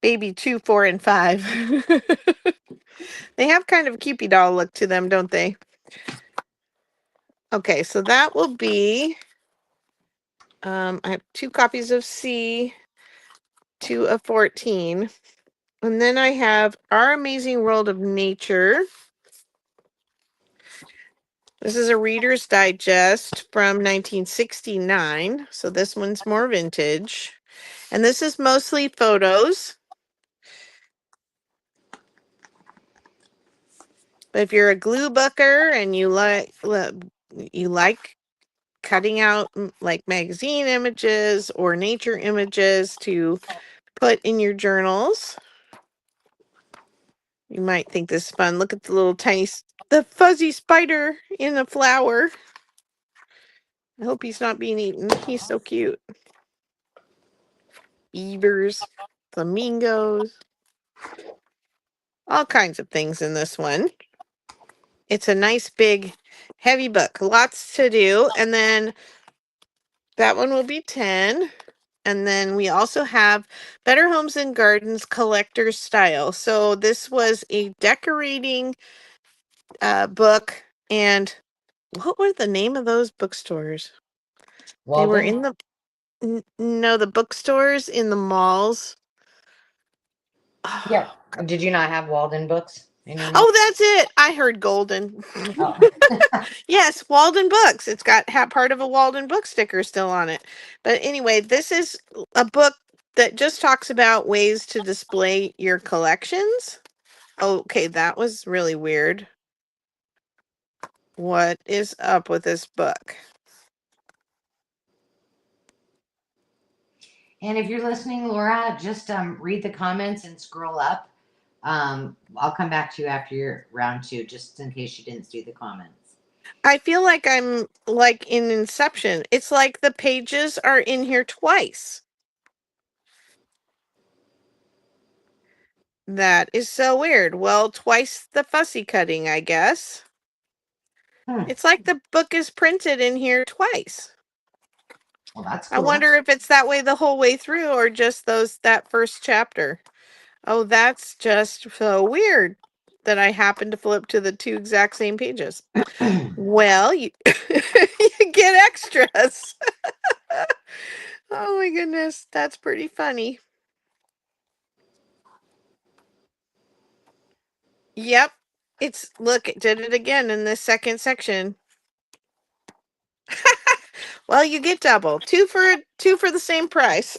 baby 2, 4, and 5. They have kind of a Cupid doll look to them, don't they? Okay, so that will be, I have 2 copies of C, 2 of 14. And then I have Our Amazing World of Nature. This is a Reader's Digest from 1969. So this one's more vintage. And this is mostly photos. But if you're a glue bucker and you like cutting out like magazine images or nature images to put in your journals, you might think this is fun. Look at the little tiny, the fuzzy spider in a flower. I hope he's not being eaten. He's so cute. Beavers, flamingos, all kinds of things in this one. It's a nice big heavy book, lots to do. And then that one will be 10. And then we also have Better Homes and Gardens Collector's Style. So this was a decorating book. And what were the name of those bookstores? They were Walden? in the bookstores in the malls. Yeah. Did you not have Walden books in your mall? Oh, that's it. I heard Golden. Oh. Yes, Walden Books. It's got part of a Walden book sticker still on it. But anyway, this is a book that just talks about ways to display your collections. Okay, that was really weird. What is up with this book? And if you're listening, Laura, just read the comments and scroll up. I'll come back to you after your round 2, just in case you didn't see the comments. I feel like I'm like in Inception. It's like the pages are in here twice. That is so weird. Well, twice the fussy cutting, I guess. It's like the book is printed in here twice. Well, that's I cool. wonder if it's that way the whole way through or just that first chapter. Oh, that's just so weird that I happened to flip to the 2 exact same pages. Well, you, you get extras. Oh my goodness, that's pretty funny. Yep. Look, it did it again in this second section. Well, you get double. Two for the same price.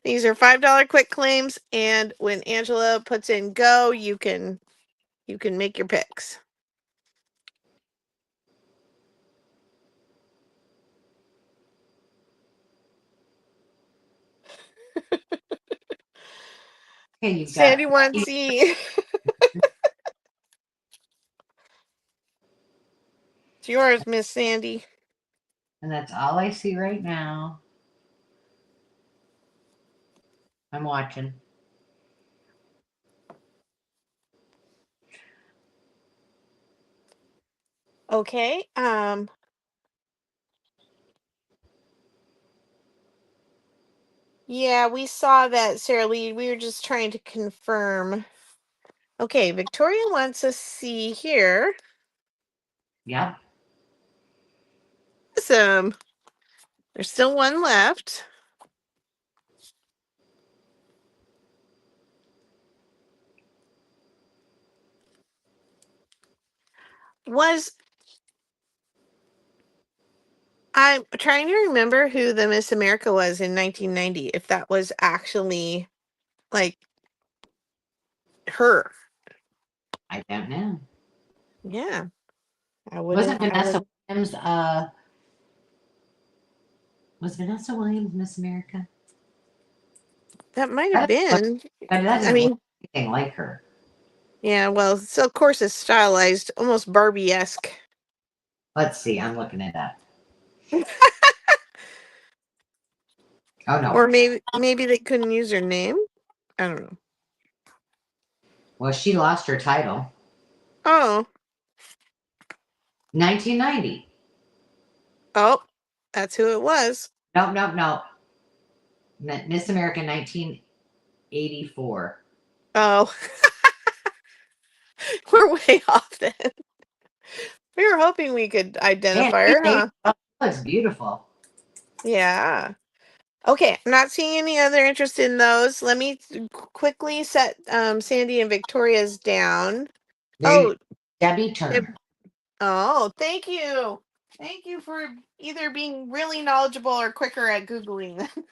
These are $5 quick claims, and when Angela puts in go, you can make your picks. Okay, you've Sandy got wants to see. It's yours, Miss Sandy. and that's all I see right now. I'm watching. Okay. Yeah, we saw that, Sarah Lee. We were just trying to confirm. Okay, Victoria wants to see here. Yep. Awesome. There's still one left. I'm trying to remember who the Miss America was in 1990, if that was actually like her. I don't know. Yeah. Wasn't Vanessa Williams was Vanessa Williams Miss America? That might have been. But that doesn't look anything like her. Yeah, well, so of course it's stylized, almost Barbie-esque. Let's see, I'm looking it up. Oh no. Or maybe they couldn't use her name. I don't know. Well, she lost her title. Oh. 1990. Oh, that's who it was. No. Miss America 1984. Oh. We're way off then. We were hoping we could identify her, huh? Looks beautiful. Yeah. Okay, I'm not seeing any other interest in those. Let me quickly set Sandy and Victoria's down. Debbie Turner. Oh, thank you. Thank you for either being really knowledgeable or quicker at Googling them.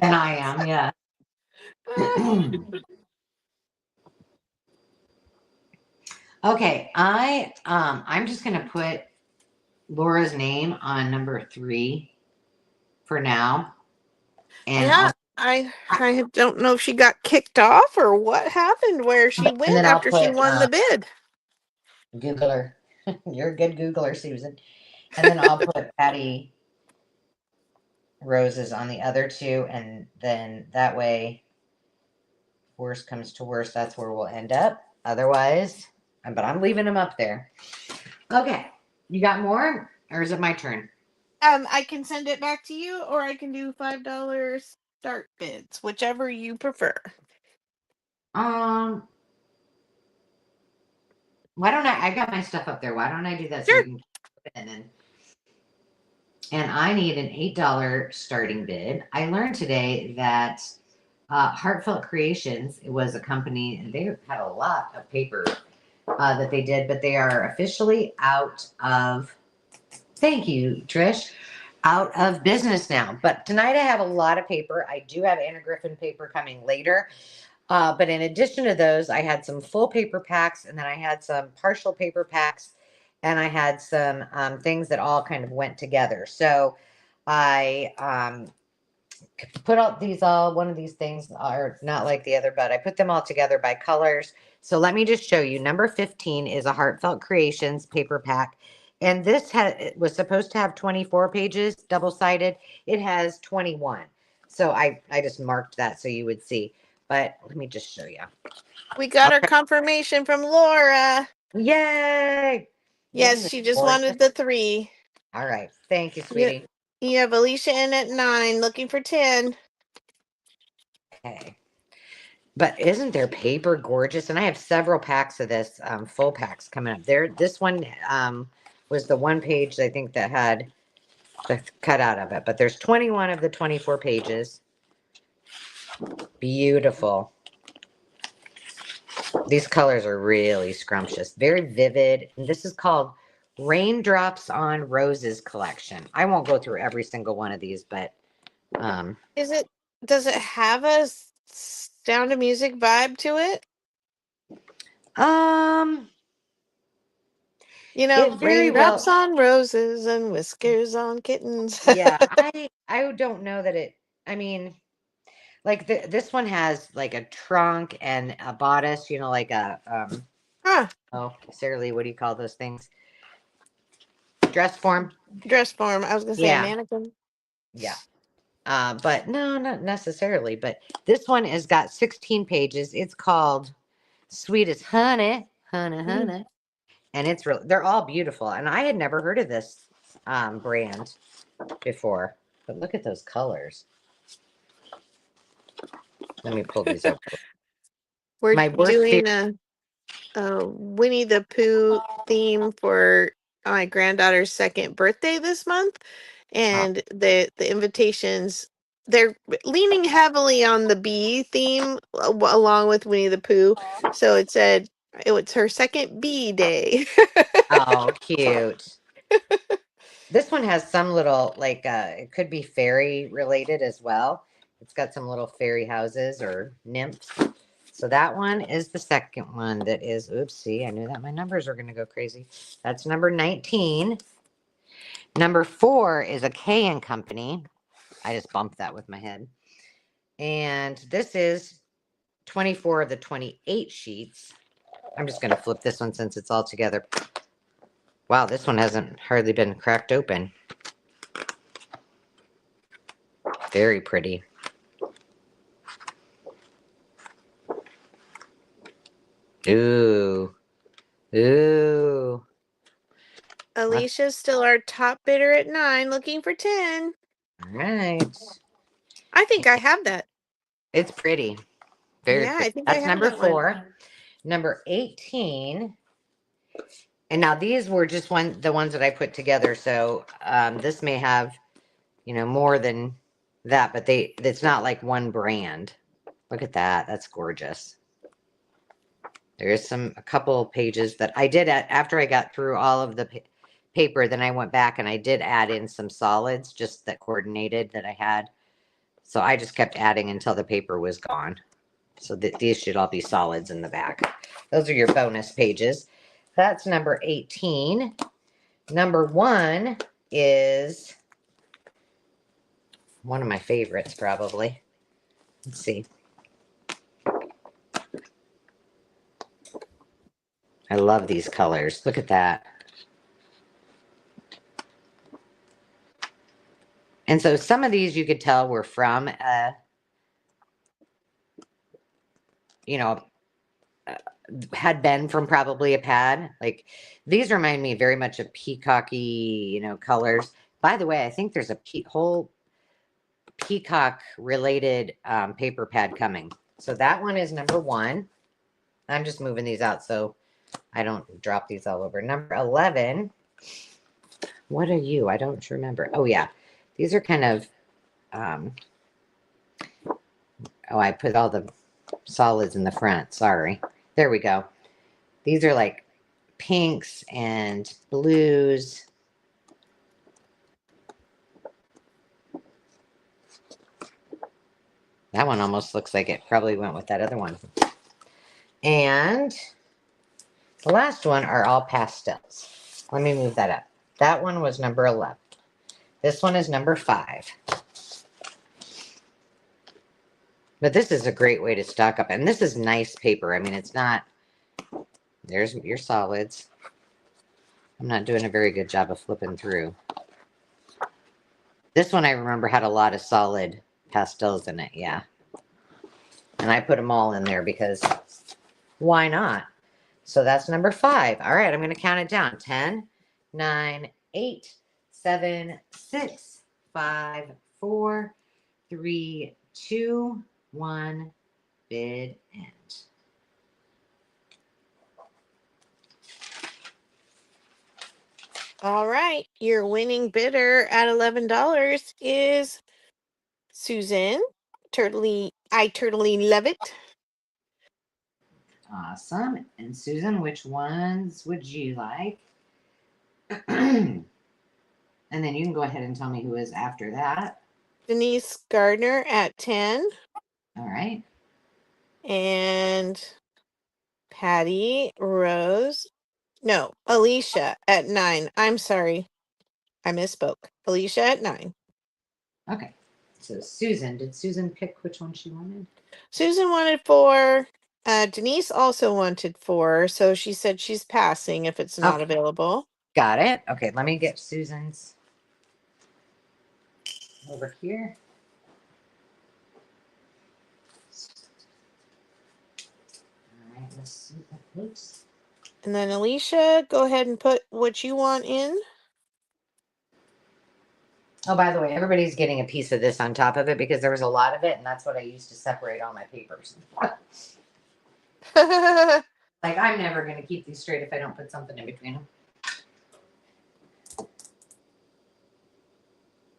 Than I am, yeah. Okay, I'm just gonna put Laura's name on number 3 for now. And yeah, I don't know if she got kicked off or what happened where she went after she won the bid. Googler. You're a good Googler, Susan. And then I'll put Patty roses on the other two, and then that way, worst comes to worst, that's where we'll end up. Otherwise, but I'm leaving them up there. Okay, you got more, or is it my turn? I can send it back to you, or I can do $5 start bids, whichever you prefer. Um, why don't I got my stuff up there. Why don't I do that so we Sure. can put it in? And I need an $8 starting bid. I learned today that Heartfelt Creations, it was a company, and they had a lot of paper that they did, but they are officially out of, thank you, Trish, out of business now. But tonight I have a lot of paper. I do have Anna Griffin paper coming later. But in addition to those, I had some full paper packs, and then I had some partial paper packs, and I had some things that all kind of went together. So I put out these all, one of these things are not like the other, but I put them all together by colors. So let me just show you. Number 15 is a Heartfelt Creations paper pack. And this it was supposed to have 24 pages, double-sided. It has 21. So I just marked that so you would see. But let me just show you. We got our Okay. confirmation from Laura. Yay! Isn't Yes, this she just gorgeous? wanted the 3. All right. Thank you, You, sweetie. you have Alicia in at 9, looking for 10. Okay. But isn't their paper gorgeous? And I have several packs of this, full packs coming up. This one was the one page I think that had the cut out of it. But there's 21 of the 24 pages. Beautiful. These colors are really scrumptious, very vivid. And this is called Raindrops on Roses collection. I won't go through every single one of these, but Does it have a Sound of Music vibe to it? um You know, it very raindrops well, on roses and whiskers on kittens. yeah, I don't know that it, I mean, like this one has like a trunk and a bodice, you know, like a Huh, oh, Sarah Lee, what do you call those things? Dress form? dress form. I was going to say a Yeah, mannequin. yeah. But no, not necessarily. But this one has got 16 pages. It's called Sweet as Honey, Honey, Mm. Honey. And it's real, they're all beautiful. And I had never heard of this brand before. But look at those colors. Let me pull these up. We're My worst fear. doing a Winnie the Pooh theme for my granddaughter's 2nd birthday this month, and the invitations, they're leaning heavily on the bee theme along with Winnie the Pooh. So it said it was her 2nd bee day. Oh, cute. This one has some little, like, it could be fairy related as well. It's got some little fairy houses or nymphs. So that one is the second one that is, oops, see, I knew that my numbers are going to go crazy. That's number 19. Number 4 is a K and Company. I just bumped that with my head. And this is 24 of the 28 sheets. I'm just going to flip this one since it's all together. Wow, this one hasn't hardly been cracked open. Very pretty. Ooh. Ooh. Alicia's still our top bidder at 9, looking for 10. All right. I think I have that. It's pretty. Very Yeah, I pretty. think I That's have number that one. 4. Number 18. And now these were just the ones that I put together. So this may have, you know, more than that, but it's not like one brand. Look at that. That's gorgeous. There is a couple pages that I did after I got through all of the paper. Then I went back and I did add in some solids just that coordinated that I had. So I just kept adding until the paper was gone. So these should all be solids in the back. Those are your bonus pages. That's number 18. Number 1 is one of my favorites, probably. Let's see. I love these colors. Look at that. And so some of these you could tell were from, you know, had been from probably a pad. Like these remind me very much of peacocky, colors. By the way, I think there's a whole peacock related paper pad coming. So that one is number 1. I'm just moving these out so I don't drop these all over. Number 11. What are you? I don't remember. Oh yeah, these are kind of. Oh, I put all the solids in the front. Sorry. There we go. These are like pinks and blues. That one almost looks like it probably went with that other one. And the last one are all pastels. Let me move that up. That one was number 11. This one is number 5. But this is a great way to stock up. And this is nice paper. I mean, it's not... There's your solids. I'm not doing a very good job of flipping through. This one I remember had a lot of solid pastels in it, yeah. And I put them all in there because why not? So that's number 5. All right, I'm going to count it down. 10, 9, 8, 7, 6, 5, 4, 3, 2, 1, bid end. All right, your winning bidder at $11 is Susan. I totally love it. Awesome. And Susan, which ones would you like? And then you can go ahead and tell me who is after that. Denise Gardner at 10. All right. And Patty Rose. No, Alicia at 9. I'm sorry. I misspoke. Alicia at 9. Okay. So Susan, did Susan pick which one she wanted? Susan wanted 4. Denise also wanted 4. So she said she's passing if it's not available. Got it. Okay, let me get Susan's over here. All right, let's see what looks. And then Alicia, go ahead and put what you want in. Oh, by the way, everybody's getting a piece of this on top of it because there was a lot of it, and that's what I used to separate all my papers. Like, I'm never going to keep these straight if I don't put something in between them.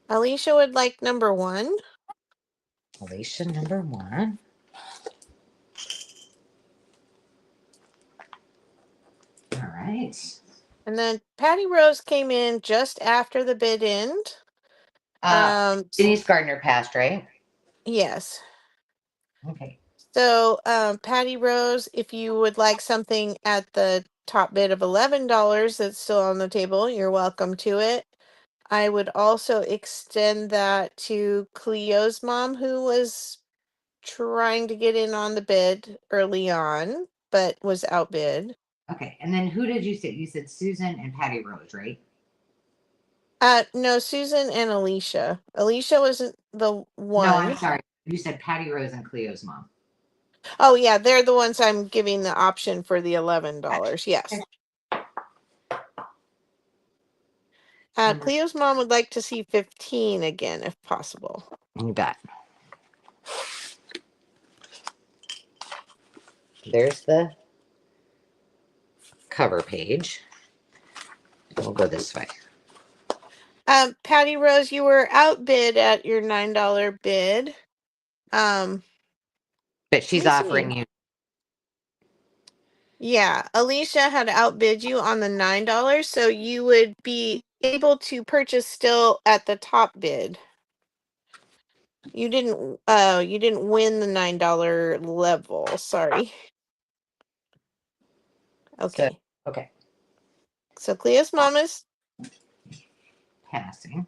Alicia would like number 1. Alicia, number 1. All right. And then Patty Rose came in just after the bid end. Denise Gardner passed, right? Yes. Okay. So, Patty Rose, if you would like something at the top bid of $11 that's still on the table, you're welcome to it. I would also extend that to Cleo's mom, who was trying to get in on the bid early on, but was outbid. Okay. And then who did you say? You said Susan and Patty Rose, right? No, Susan and Alicia. Alicia wasn't the one. No, I'm sorry. You said Patty Rose and Cleo's mom. Oh, yeah, they're the ones I'm giving the option for the $11. Yes. Cleo's mom would like to see 15 again, if possible. You bet. There's the cover page. We'll go this way. Patty Rose, you were outbid at your $9 bid. But she's offering you. Yeah, Alicia had outbid you on the $9, so you would be able to purchase still at the top bid. You didn't win the $9 level. Sorry. Okay. Okay. So Cleo's mom is Passing.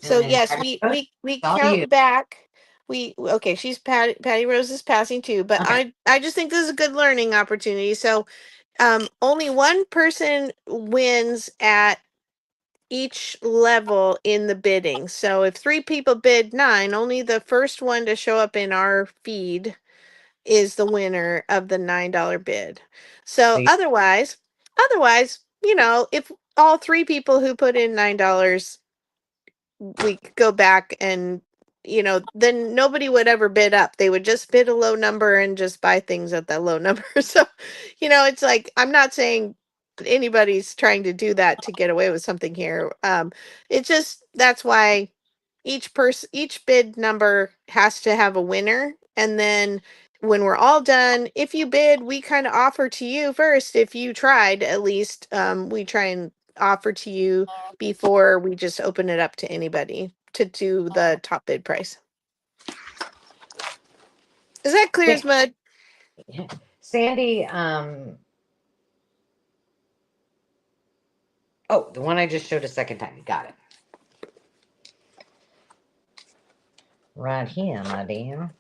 So yes, we count back. She's Patty Rose is passing too, but I just think this is a good learning opportunity. So only one person wins at each level in the bidding. So if 3 people bid 9, only the first one to show up in our feed is the winner of the $9 bid. So otherwise, if all 3 people who put in $9, we could go back and then nobody would ever bid up. They would just bid a low number and just buy things at that low number. So, it's like, I'm not saying anybody's trying to do that to get away with something here. It's just, that's why each bid number has to have a winner. And then when we're all done, if you bid, we kind of offer to you first. If you tried, at least, we try and offer to you before we just open it up to anybody to do the top bid price. Is that clear as mud? Sandy, oh, the one I just showed a second time. You got it. Right here, my dear.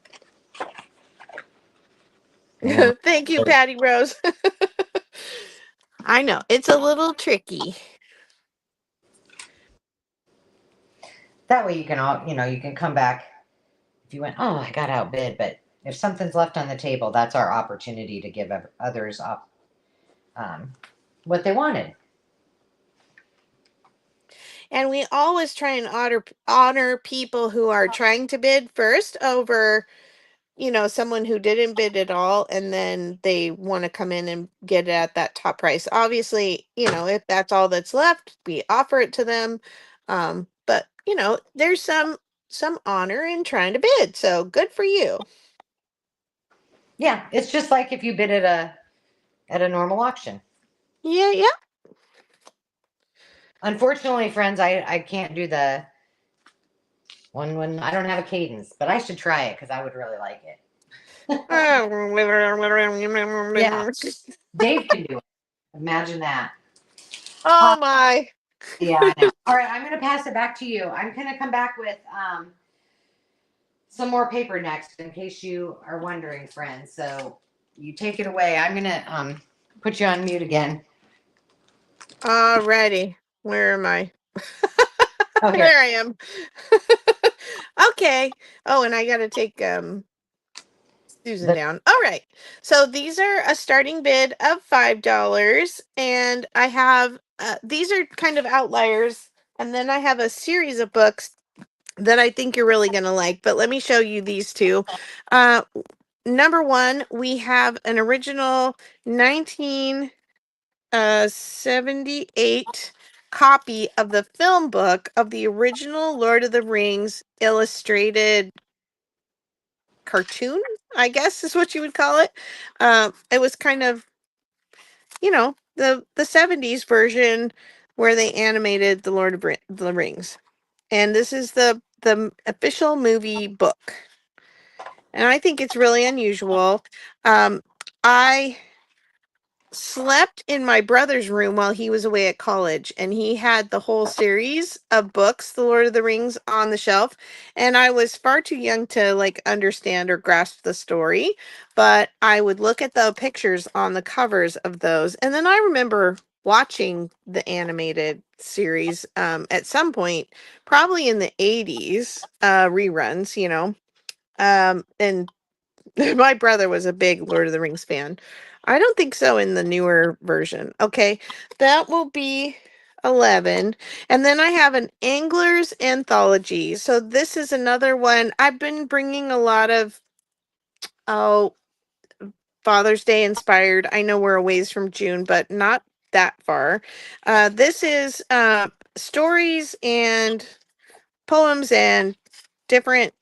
Thank you, Patty Rose. I know, it's a little tricky. That way you can you can come back if you went, oh, I got outbid, but if something's left on the table, that's our opportunity to give others up what they wanted. And we always try and honor people who are trying to bid first over, someone who didn't bid at all, and then they want to come in and get it at that top price. Obviously, if that's all that's left, we offer it to them. But there's some honor in trying to bid. So good for you. Yeah, it's just like if you bid at a normal auction. Yeah. Unfortunately, friends, I can't do the one when I don't have a cadence, but I should try it because I would really like it. Yeah, Dave can do it. Imagine that. Oh my. Yeah, I know. All right, I'm going to pass it back to you. I'm going to come back with some more paper next, in case you are wondering, friends. So you take it away. I'm going to put you on mute again. Alrighty. Where am I? Oh, here. There I am. Okay. Oh, and I got to take Susan down. All right. So these are a starting bid of $5, and I have these are kind of outliers, and then I have a series of books that I think you're really going to like, but let me show you these two. Number 1, we have an original 1978 copy of the film book of the original Lord of the Rings illustrated cartoon, I guess is what you would call it. It was kind of, the 70s version where they animated the Lord of the Rings. And this is the official movie book. And I think it's really unusual. I slept in my brother's room while he was away at college, and he had the whole series of books, The Lord of the Rings, on the shelf, and I was far too young to understand or grasp the story, but I would look at the pictures on the covers of those, and then I remember watching the animated series at some point, probably in the 80s, reruns, and my brother was a big Lord of the Rings fan. I don't think so in the newer version. Okay, that will be 11. And then I have an Angler's Anthology. So this is another one. I've been bringing a lot of, oh, Father's Day inspired. I know we're a ways from June, but not that far. This is stories and poems and different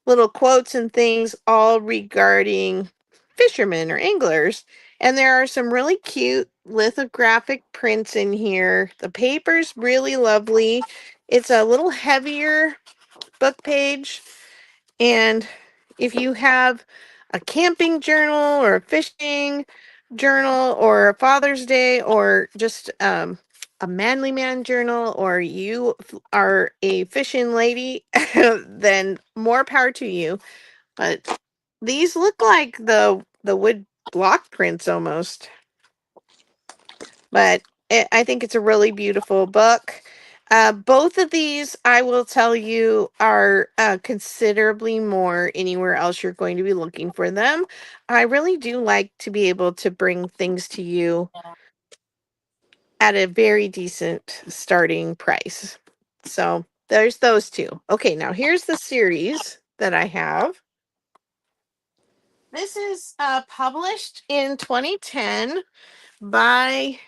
little quotes and things all regarding fishermen or anglers. And there are some really cute lithographic prints in here. The paper's really lovely. It's a little heavier book page. And if you have a camping journal or a fishing journal or a Father's Day or just a manly man journal, or you are a fishing lady, then more power to you. But these look like the wood block prints almost. but I think it's a really beautiful book. Both of these, I will tell you, are considerably more anywhere else you're going to be looking for them. I really do like to be able to bring things to you at a very decent starting price. So there's those two. Okay, now here's the series that I have. This is published in 2010 by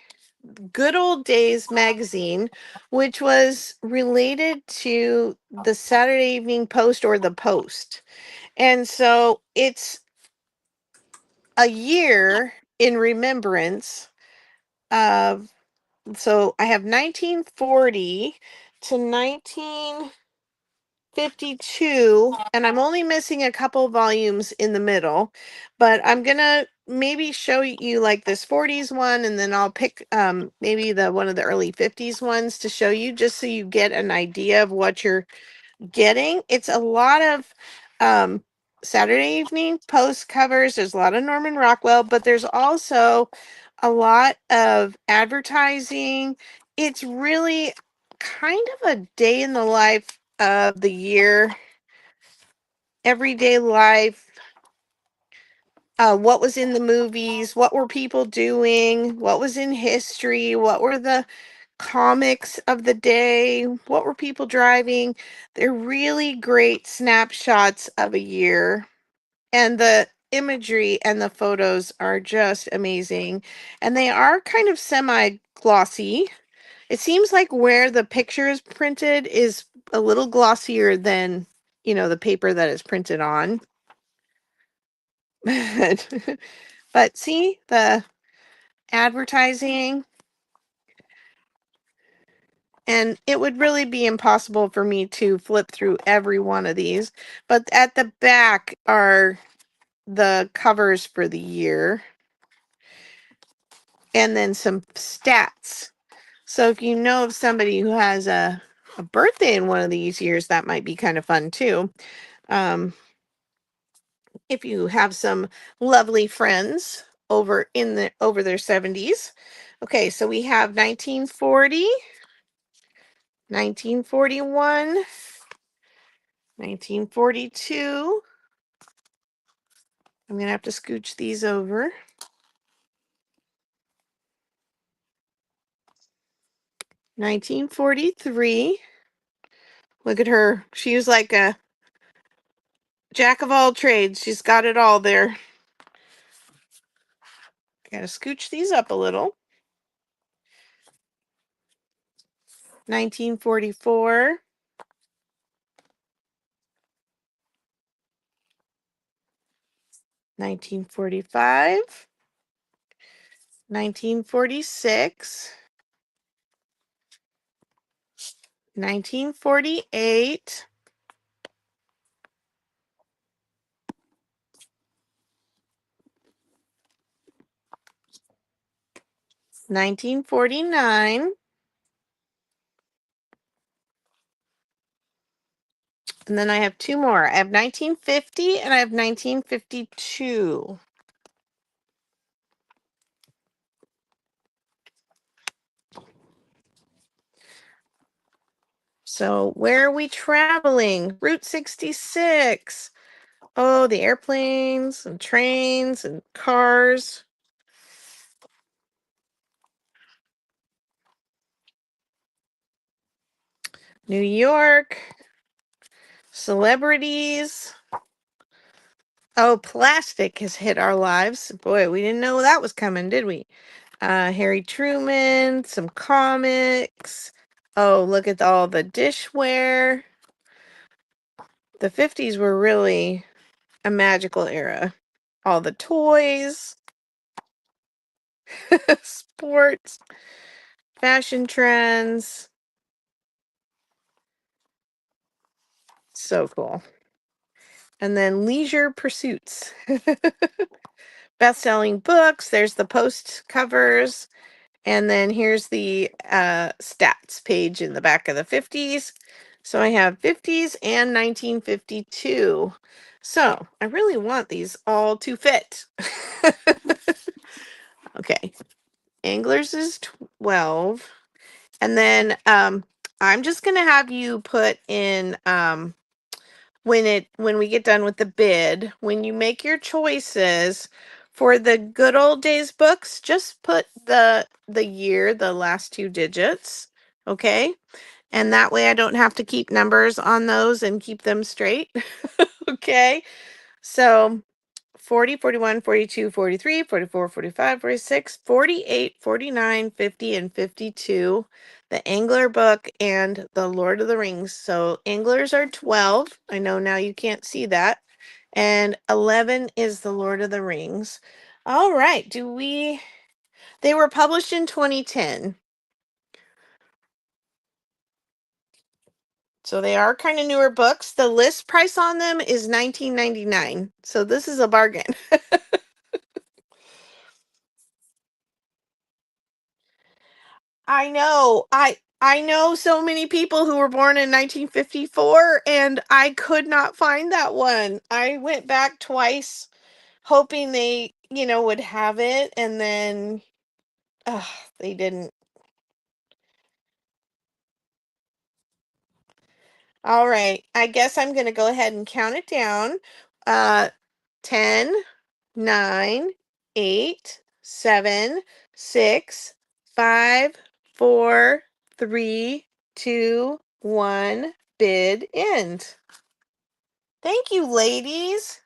Good Old Days magazine, which was related to the Saturday Evening Post or the Post. And so it's a year in remembrance of, so I have 1940 to 1952, and I'm only missing a couple volumes in the middle, but I'm gonna maybe show you like this 40s one, and then I'll pick maybe the one of the early 50s ones to show you, just so you get an idea of what you're getting. It's a lot of Saturday Evening Post covers. There's a lot of Norman Rockwell, but there's also a lot of advertising. It's really kind of a day in the life of the year, everyday life. What was in the movies? What were people doing? What was in history? What were the comics of the day? What were people driving? They're really great snapshots of a year. And the imagery and the photos are just amazing. And they are kind of semi glossy. It seems like where the picture is printed is a little glossier than, the paper that is printed on. But see the advertising, and it would really be impossible for me to flip through every one of these. But at the back are the covers for the year, and then some stats. So if you know of somebody who has a birthday in one of these years, that might be kind of fun too. If you have some lovely friends over their 70s. Okay, so we have 1940, 1941, 1942. I'm going to have to scooch these over. 1943. Look at her. She was like a jack of all trades. She's got it all there. Got to scooch these up a little. 1944. 1945. 1946. 1948. 1949. And then I have two more. I have 1950 and I have 1952. So where are we traveling? Route 66. Oh, the airplanes and trains and cars. New York. Celebrities. Oh, plastic has hit our lives. Boy, we didn't know that was coming, did we? Harry Truman, some comics. Oh, look at all the dishware. The 50s were really a magical era. All the toys, sports, fashion trends. So cool. And then leisure pursuits. Best-selling books. There's the post covers. And then here's the stats page in the back of the 50s. So I have 50s and 1952. So I really want these all to fit. Okay. Anglers is 12. And then I'm just going to have you put in when we get done with the bid, when you make your choices for the good old days books, just put the year, the last 2 digits, okay? And that way I don't have to keep numbers on those and keep them straight. Okay? So 40, 41, 42, 43, 44, 45, 46, 48, 49, 50, and 52. The Angler book and the Lord of the Rings. So Anglers are 12. I know now you can't see that. And 11 is the Lord of the Rings. All right. They were published in 2010. So they are kind of newer books. The list price on them is $19.99. So this is a bargain. I know. I know so many people who were born in 1954 and I could not find that one. I went back twice hoping they, would have it, and then they didn't. All right. I guess I'm going to go ahead and count it down. Uh 10, 9, 8, 7, 6, 5, 4, 3, 2, 1. Bid end. Thank you, ladies.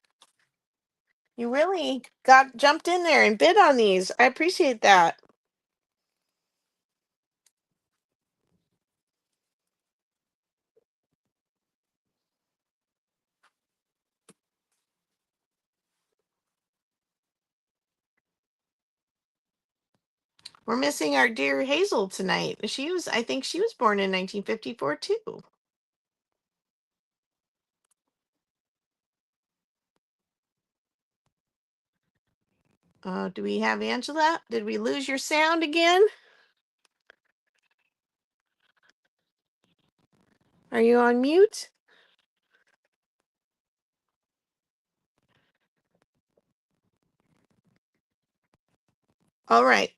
You really got jumped in there and bid on these. I appreciate that. We're missing our dear Hazel tonight. I think she was born in 1954 too. Do we have Angela? Did we lose your sound again? Are you on mute? All right.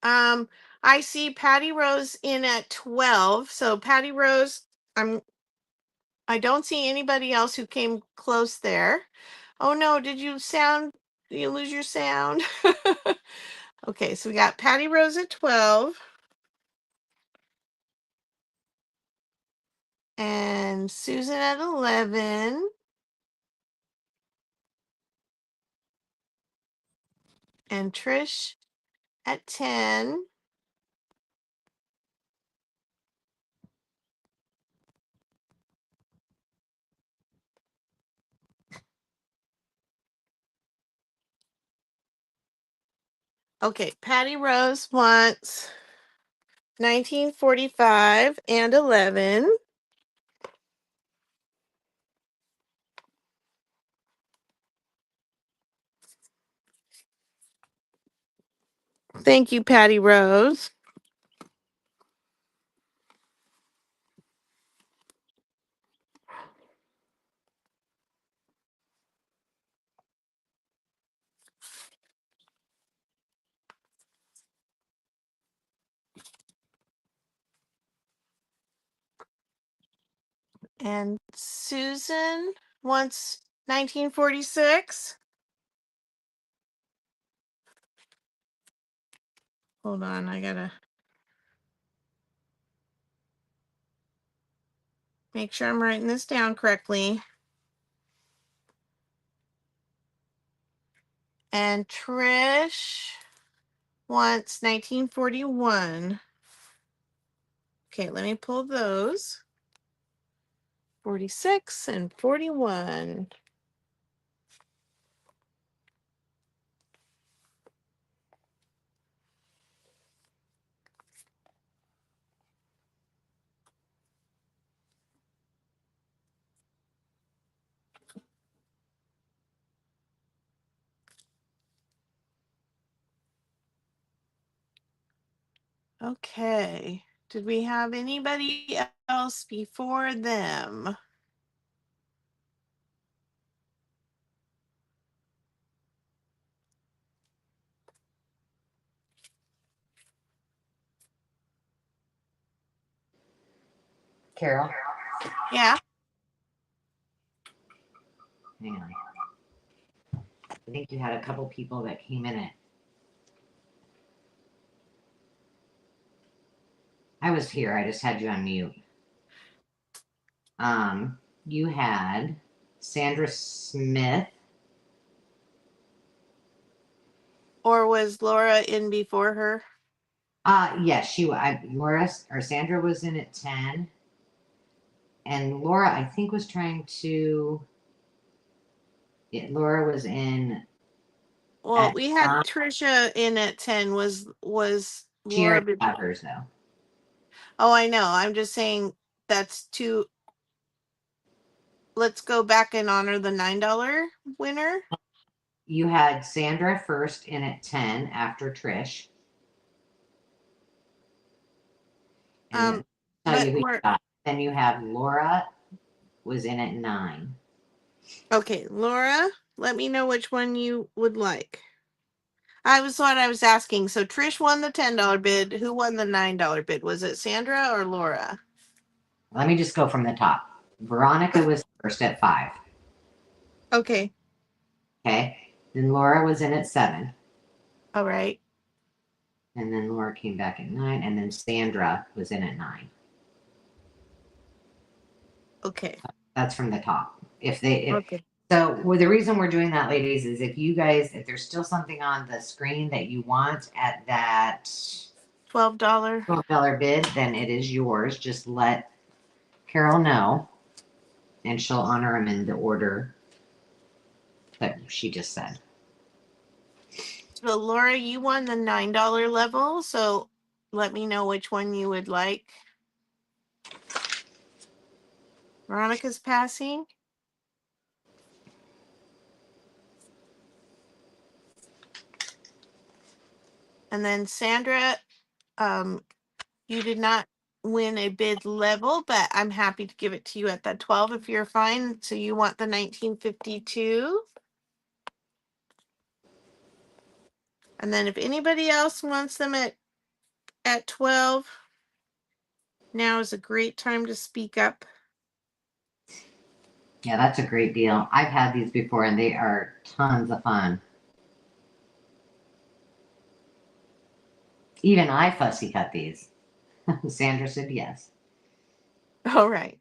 I see Patty Rose in at 12. So Patty Rose, I don't see anybody else who came close there. Oh no, did you lose your sound? Okay, so we got Patty Rose at 12. And Susan at 11. And Trish at 10. Okay, Patty Rose wants 1945 and 11. Thank you, Patty Rose. And Susan wants 1946. Hold on, I gotta make sure I'm writing this down correctly. And Trish wants 1941. Okay, let me pull those. 46 and 41. Okay. Did we have anybody else before them? Carol, Yeah. hang on. I think you had a couple people that came in it. I was here. I just had you on mute. You had Sandra Smith. Or was Laura in before her? Yes, Laura or Sandra was in at 10. And Laura, I think, was trying to. Laura was in Well, at we had 9. Trisha in at 10. Was She Laura already before? got hers, though. Oh, I know. I'm just saying that's too. Let's go back and honor the $9 winner. You had Sandra first in at 10 after Trish. And then tell you But who you we're got. Then you have Laura was in at 9. okay. Laura, let me know which one you would like. I was what I was asking. So Trish won the $10 bid. Who won the $9 bid? Was it Sandra or Laura? Let me just go from the top. Veronica was first at 5. Okay. Okay. Then Laura was in at 7. All right. And then Laura came back at 9. And then Sandra was in at 9. Okay. That's from the top. Okay. So well, the reason we're doing that, ladies, is if there's still something on the screen that you want at that $12. $12 bid, then it is yours. Just let Carol know, and she'll honor them in the order that she just said. So Laura, you won the $9 level. So let me know which one you would like. Veronica's passing. And then Sandra, you did not win a bid level, but I'm happy to give it to you at that 12 if you're fine. So you want the 1952. And then if anybody else wants them at 12, now is a great time to speak up. Yeah, that's a great deal. I've had these before, and they are tons of fun. Even I fussy cut these. Sandra said yes. All right.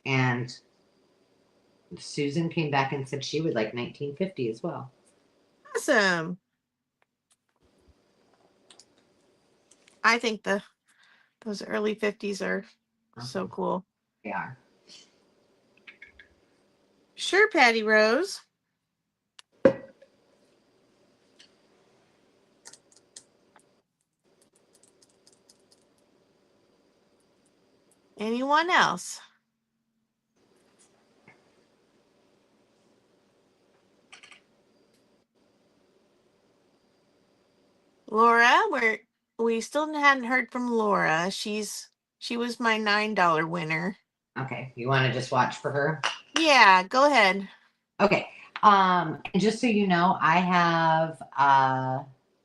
And Susan came back and said she would like 1950 as well. Awesome. I think those early 50s are so cool. They are. Sure, Patty Rose. Anyone else? Laura, we still hadn't heard from Laura. She was my $9 winner. Okay, you want to just watch for her? Yeah, go ahead. Okay. Just so you know, I have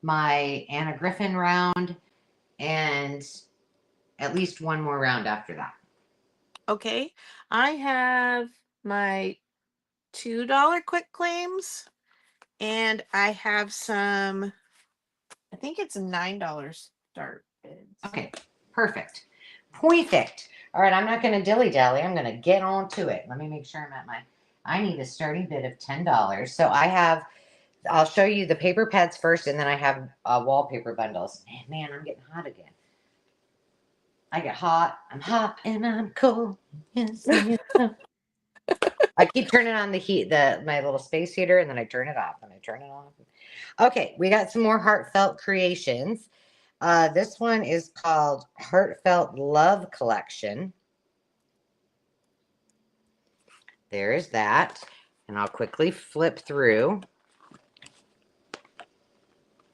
my Anna Griffin round and at least one more round after that. Okay. I have my $2 quick claims and I have some, I think it's $9 start bids. Okay, perfect. Perfect. All right, I'm not going to dilly-dally. I'm going to get on to it. Let me make sure I'm at I need a starting bid of $10. So I'll show you the paper pads first, and then I have wallpaper bundles. And man, I'm getting hot again. I get hot. I'm hot and I'm cold. Yes, yes. I keep turning on the heat, my little space heater, and then I turn it off, and I turn it off. Okay, we got some more heartfelt creations. This one is called Heartfelt Love Collection. There is that. And I'll quickly flip through.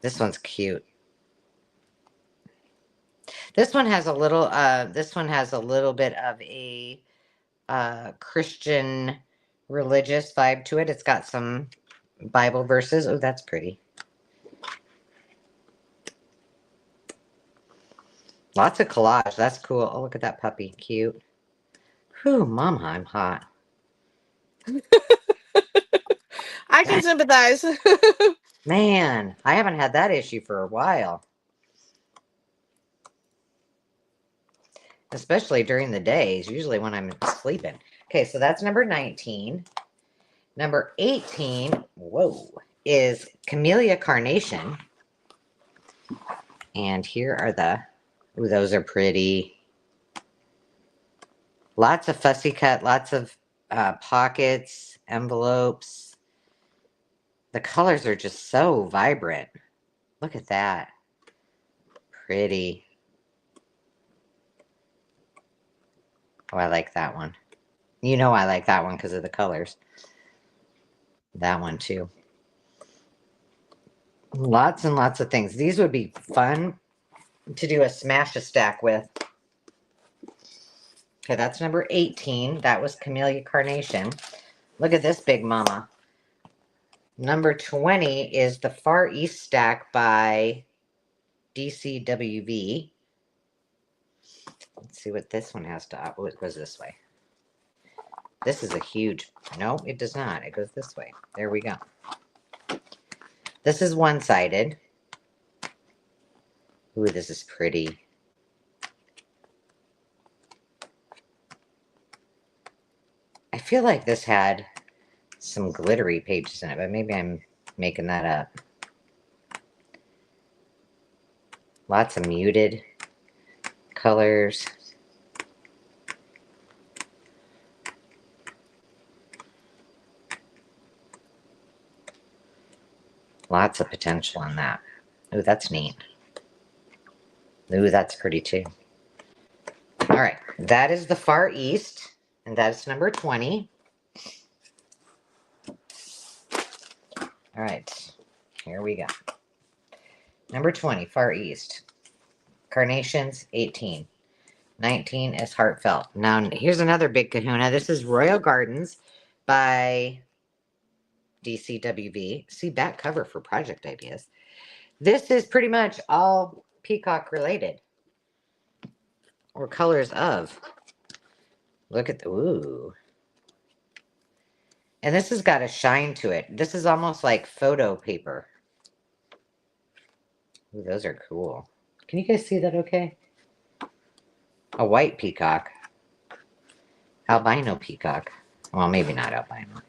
This one's cute. This one has a little bit of a Christian religious vibe to it. It's got some Bible verses. Oh, that's pretty. Lots of collage. That's cool. Oh, look at that puppy. Cute. Whew, mama, I'm hot. I can sympathize. Man, I haven't had that issue for a while. Especially during the days, usually when I'm sleeping. Okay, so that's number 19. Number 18, whoa, is Camellia Carnation. And here are the, ooh, those are pretty. Lots of fussy cut, lots of pockets, envelopes. The colors are just so vibrant. Look at that. Pretty. Oh, I like that one. You know I like that one because of the colors. That one too. Lots and lots of things. These would be fun to do a smash a stack with. Okay, that's number 18. That was Camellia Carnation. Look at this big mama. Number 20 is the Far East stack by DCWV. Let's see what this one has to, oh, it goes this way. This is a huge, no, it does not. It goes this way. There we go. This is one-sided. Ooh, this is pretty. I feel like this had some glittery pages in it, but maybe I'm making that up. Lots of muted colors. Lots of potential in that. Ooh, that's neat. Ooh, that's pretty too. All right, that is the Far East, and that is number 20. All right, here we go. Number 20, Far East. Carnations, 18. 19 is Heartfelt. Now, here's another big kahuna. This is Royal Gardens by DCWV. See, back cover for project ideas. This is pretty much all peacock related. Or colors of. Look at the, ooh. And this has got a shine to it. This is almost like photo paper. Ooh, those are cool. Can you guys see that okay? A white peacock. Albino peacock. Well, maybe not albino.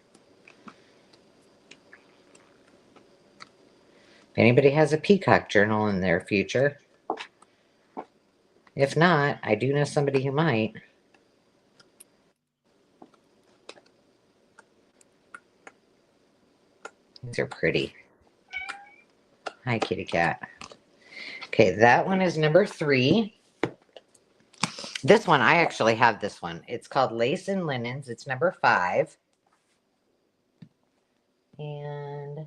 If anybody has a peacock journal in their future. If not, I do know somebody who might. These are pretty. Hi, kitty cat. Okay, that one is number 3. This one, I actually have this one. It's called Lace and Linens. It's number 5. And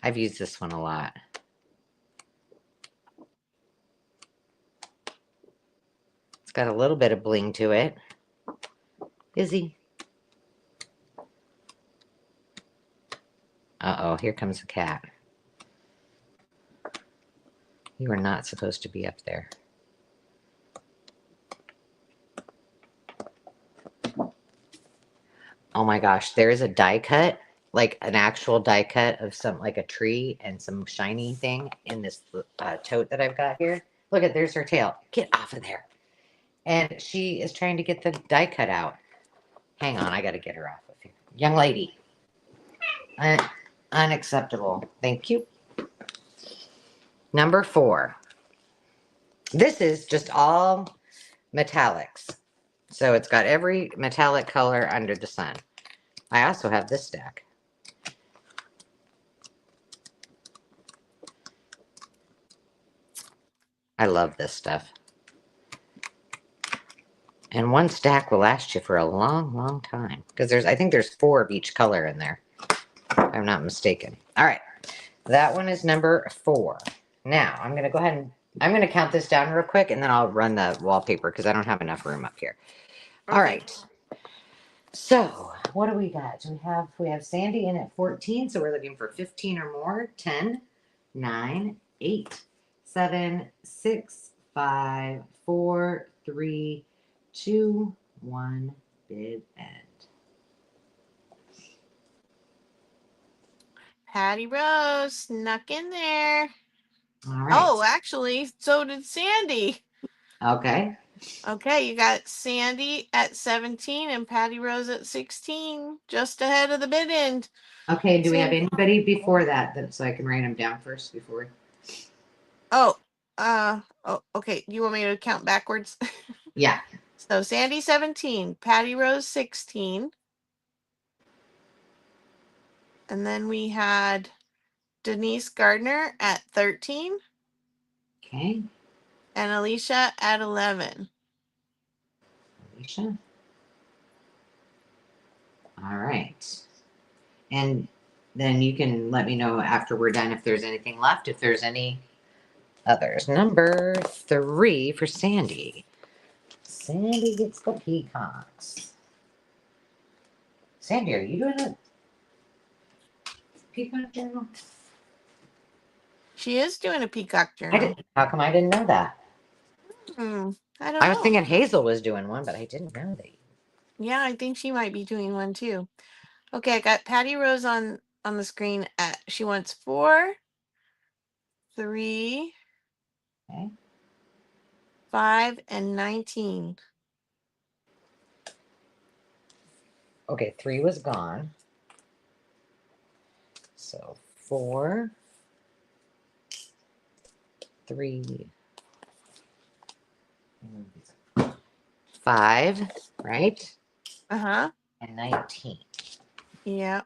I've used this one a lot. It's got a little bit of bling to it. Izzy. Uh-oh, here comes a cat. You are not supposed to be up there. Oh my gosh, there is a die cut, like an actual die cut of some, like a tree and some shiny thing in this tote that I've got here. Look at, there's her tail. Get off of there. And she is trying to get the die cut out. Hang on, I got to get her off of here. Young lady. Unacceptable. Thank you. Number 4. This is just all metallics. So it's got every metallic color under the sun. I also have this stack. I love this stuff. And one stack will last you for a long, long time. Because I think there's 4 of each color in there. If I'm not mistaken. All right. That one is number 4. Now, I'm going to go ahead and I'm going to count this down real quick, and then I'll run the wallpaper because I don't have enough room up here. Okay. All right. So what do we got? We have Sandy in at 14, so we're looking for 15 or more. 10, 9, 8, 7, 6, 5, 4, 3, 2, 1. Bid end. Patty Rose snuck in there. All right. Oh, actually, so did Sandy. Okay. Okay, you got Sandy at 17 and Patty Rose at 16, just ahead of the bid end. Okay. Do we have anybody before that so I can write them down first before? Oh, okay. You want me to count backwards? Yeah. So Sandy 17, Patty Rose 16. And then we had Denise Gardner at 13 Okay. and Alicia at 11. Alicia. All right. And then you can let me know after we're done if there's anything left, if there's any others. Number 3 for Sandy. Sandy gets the peacocks. Sandy, are you doing a peacock journal? She is doing a peacock journal. How come I didn't know that? I don't I was know. thinking Hazel was doing one, but I didn't know that. Yeah, I think she might be doing one too. Okay, I got Patty Rose on the screen at she wants 4, 3, Okay. 5, and 19. Okay, 3 was gone. So 4, 3, 5, right? Uh-huh. And 19. Yeah.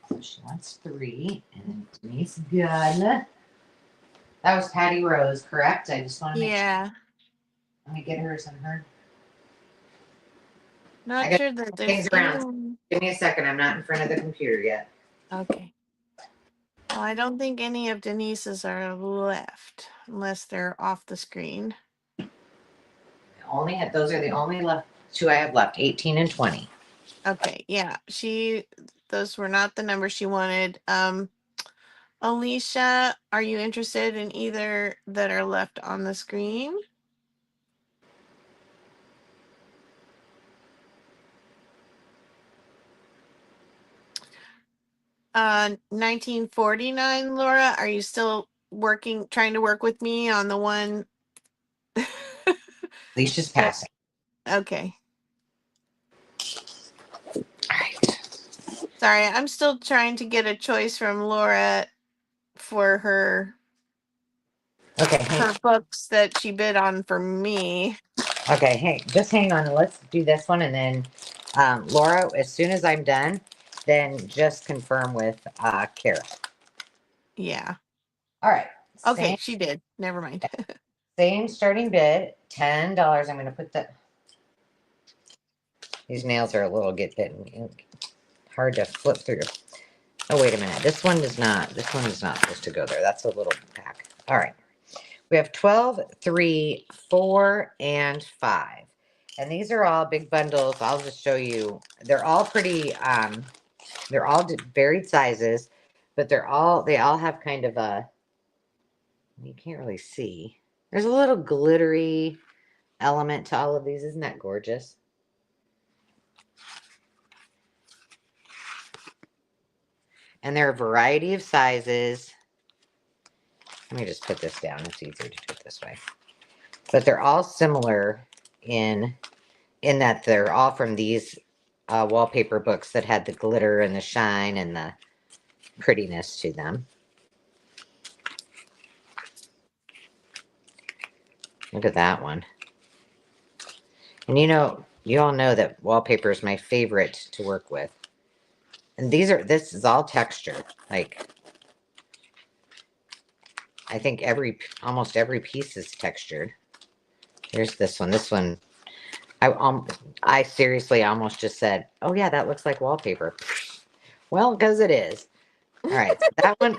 So she wants 3, and then Denise Gunn. That was Patty Rose, correct? I just want to make sure. Yeah. Let me get hers and her. Not I sure got that there's things around. anyone. Give me a second. I'm not in front of the computer yet. Okay. Well, I don't think any of Denise's are left unless they're off the screen. Those are the only 2 I have left, 18 and 20. Okay, yeah. Those were not the numbers she wanted. Alicia, are you interested in either that are left on the screen? 1949, Laura, are you still trying to work with me on the one? Alicia's passing. Okay. All right. Sorry, I'm still trying to get a choice from Laura for her books that she bid on for me. Okay, hey, just hang on. Let's do this one, and then Laura, as soon as I'm done, then just confirm with Kara. Yeah. All right. Okay, she did. Never mind. Same starting bid, $10. I'm going to put these nails are a little hard to flip through. Oh, wait a minute. This one is not supposed to go there. That's a little pack. All right. We have 12, 3, 4, and 5. And these are all big bundles. I'll just show you. They're all pretty, they're all varied sizes, but they all have kind of you can't really see. There's a little glittery element to all of these. Isn't that gorgeous? And there are a variety of sizes. Let me just put this down. It's easier to do it this way. But they're all similar in that they're all from these wallpaper books that had the glitter and the shine and the prettiness to them. Look at that one. And you all know that wallpaper is my favorite to work with. And this is all texture. Like, I think almost every piece is textured. Here's this one. This one, I seriously almost just said, oh yeah, that looks like wallpaper. Well, because it is. All right, so that one,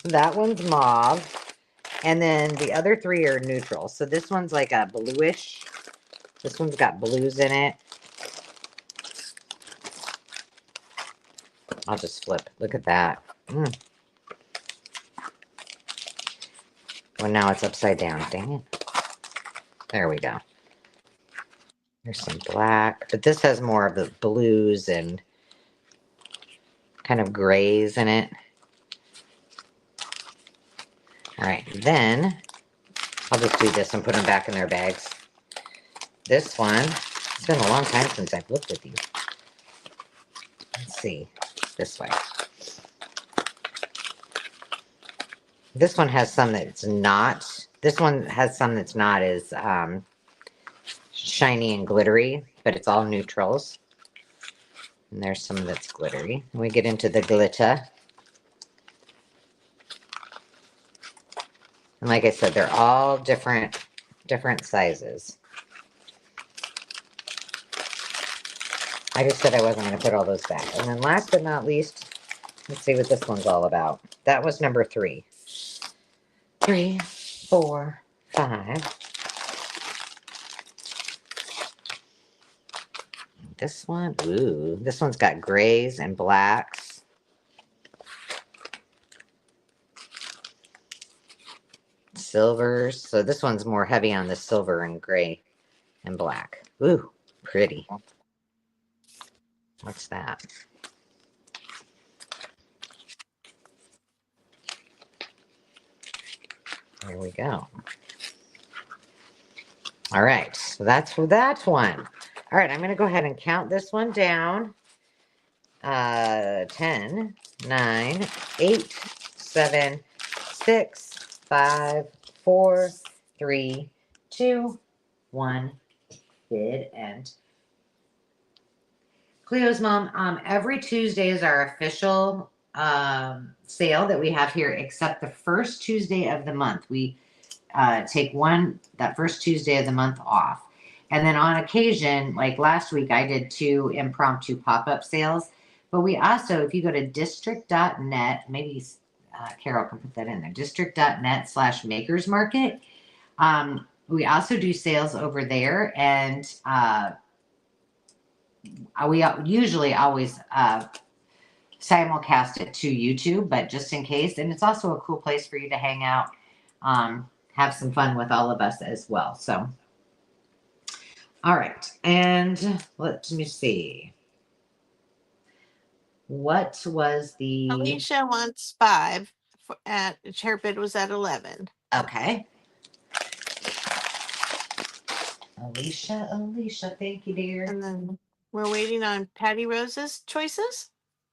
that one's mauve. And then the other 3 are neutral. So this one's like a bluish This one's got blues in it. I'll just flip. Look at that. Well, now it's upside down. Dang it. There we go. There's some black, but this has more of the blues and kind of grays in it. All right, then I'll just do this and put them back in their bags. This one, it's been a long time since I've looked at these. Let's see, this way. This one has some that's not. This one has some that's not as shiny and glittery, but it's all neutrals. And there's some that's glittery. And we get into the glitter. And like I said, they're all different sizes. I just said I wasn't going to put all those back. And then last but not least, let's see what this one's all about. That was number 3. 3, 4, 5. This one, ooh, this one's got grays and blacks. Silvers. So this one's more heavy on the silver and gray and black. Ooh, pretty. What's that? There we go. All right, so that's for that one. All right, I'm going to go ahead and count this one down. 10, 9, 8, 7, 6, 5, 4, 3, 2, 1. Did end. Cleo's mom, every Tuesday is our official sale that we have here, except the first Tuesday of the month. We take that first Tuesday of the month off. And then on occasion, like last week, I did 2 impromptu pop-up sales. But we also, if you go to district.net, maybe Carol can put that in there, district.net/makers market. We also do sales over there, and we usually always simulcast it to YouTube, but just in case. And it's also a cool place for you to hang out, have some fun with all of us as well. So, all right. And let me see. What was the... Alicia wants 5. Her bid was at 11. Okay. Alicia, thank you, dear. And then we're waiting on Patty Rose's choices.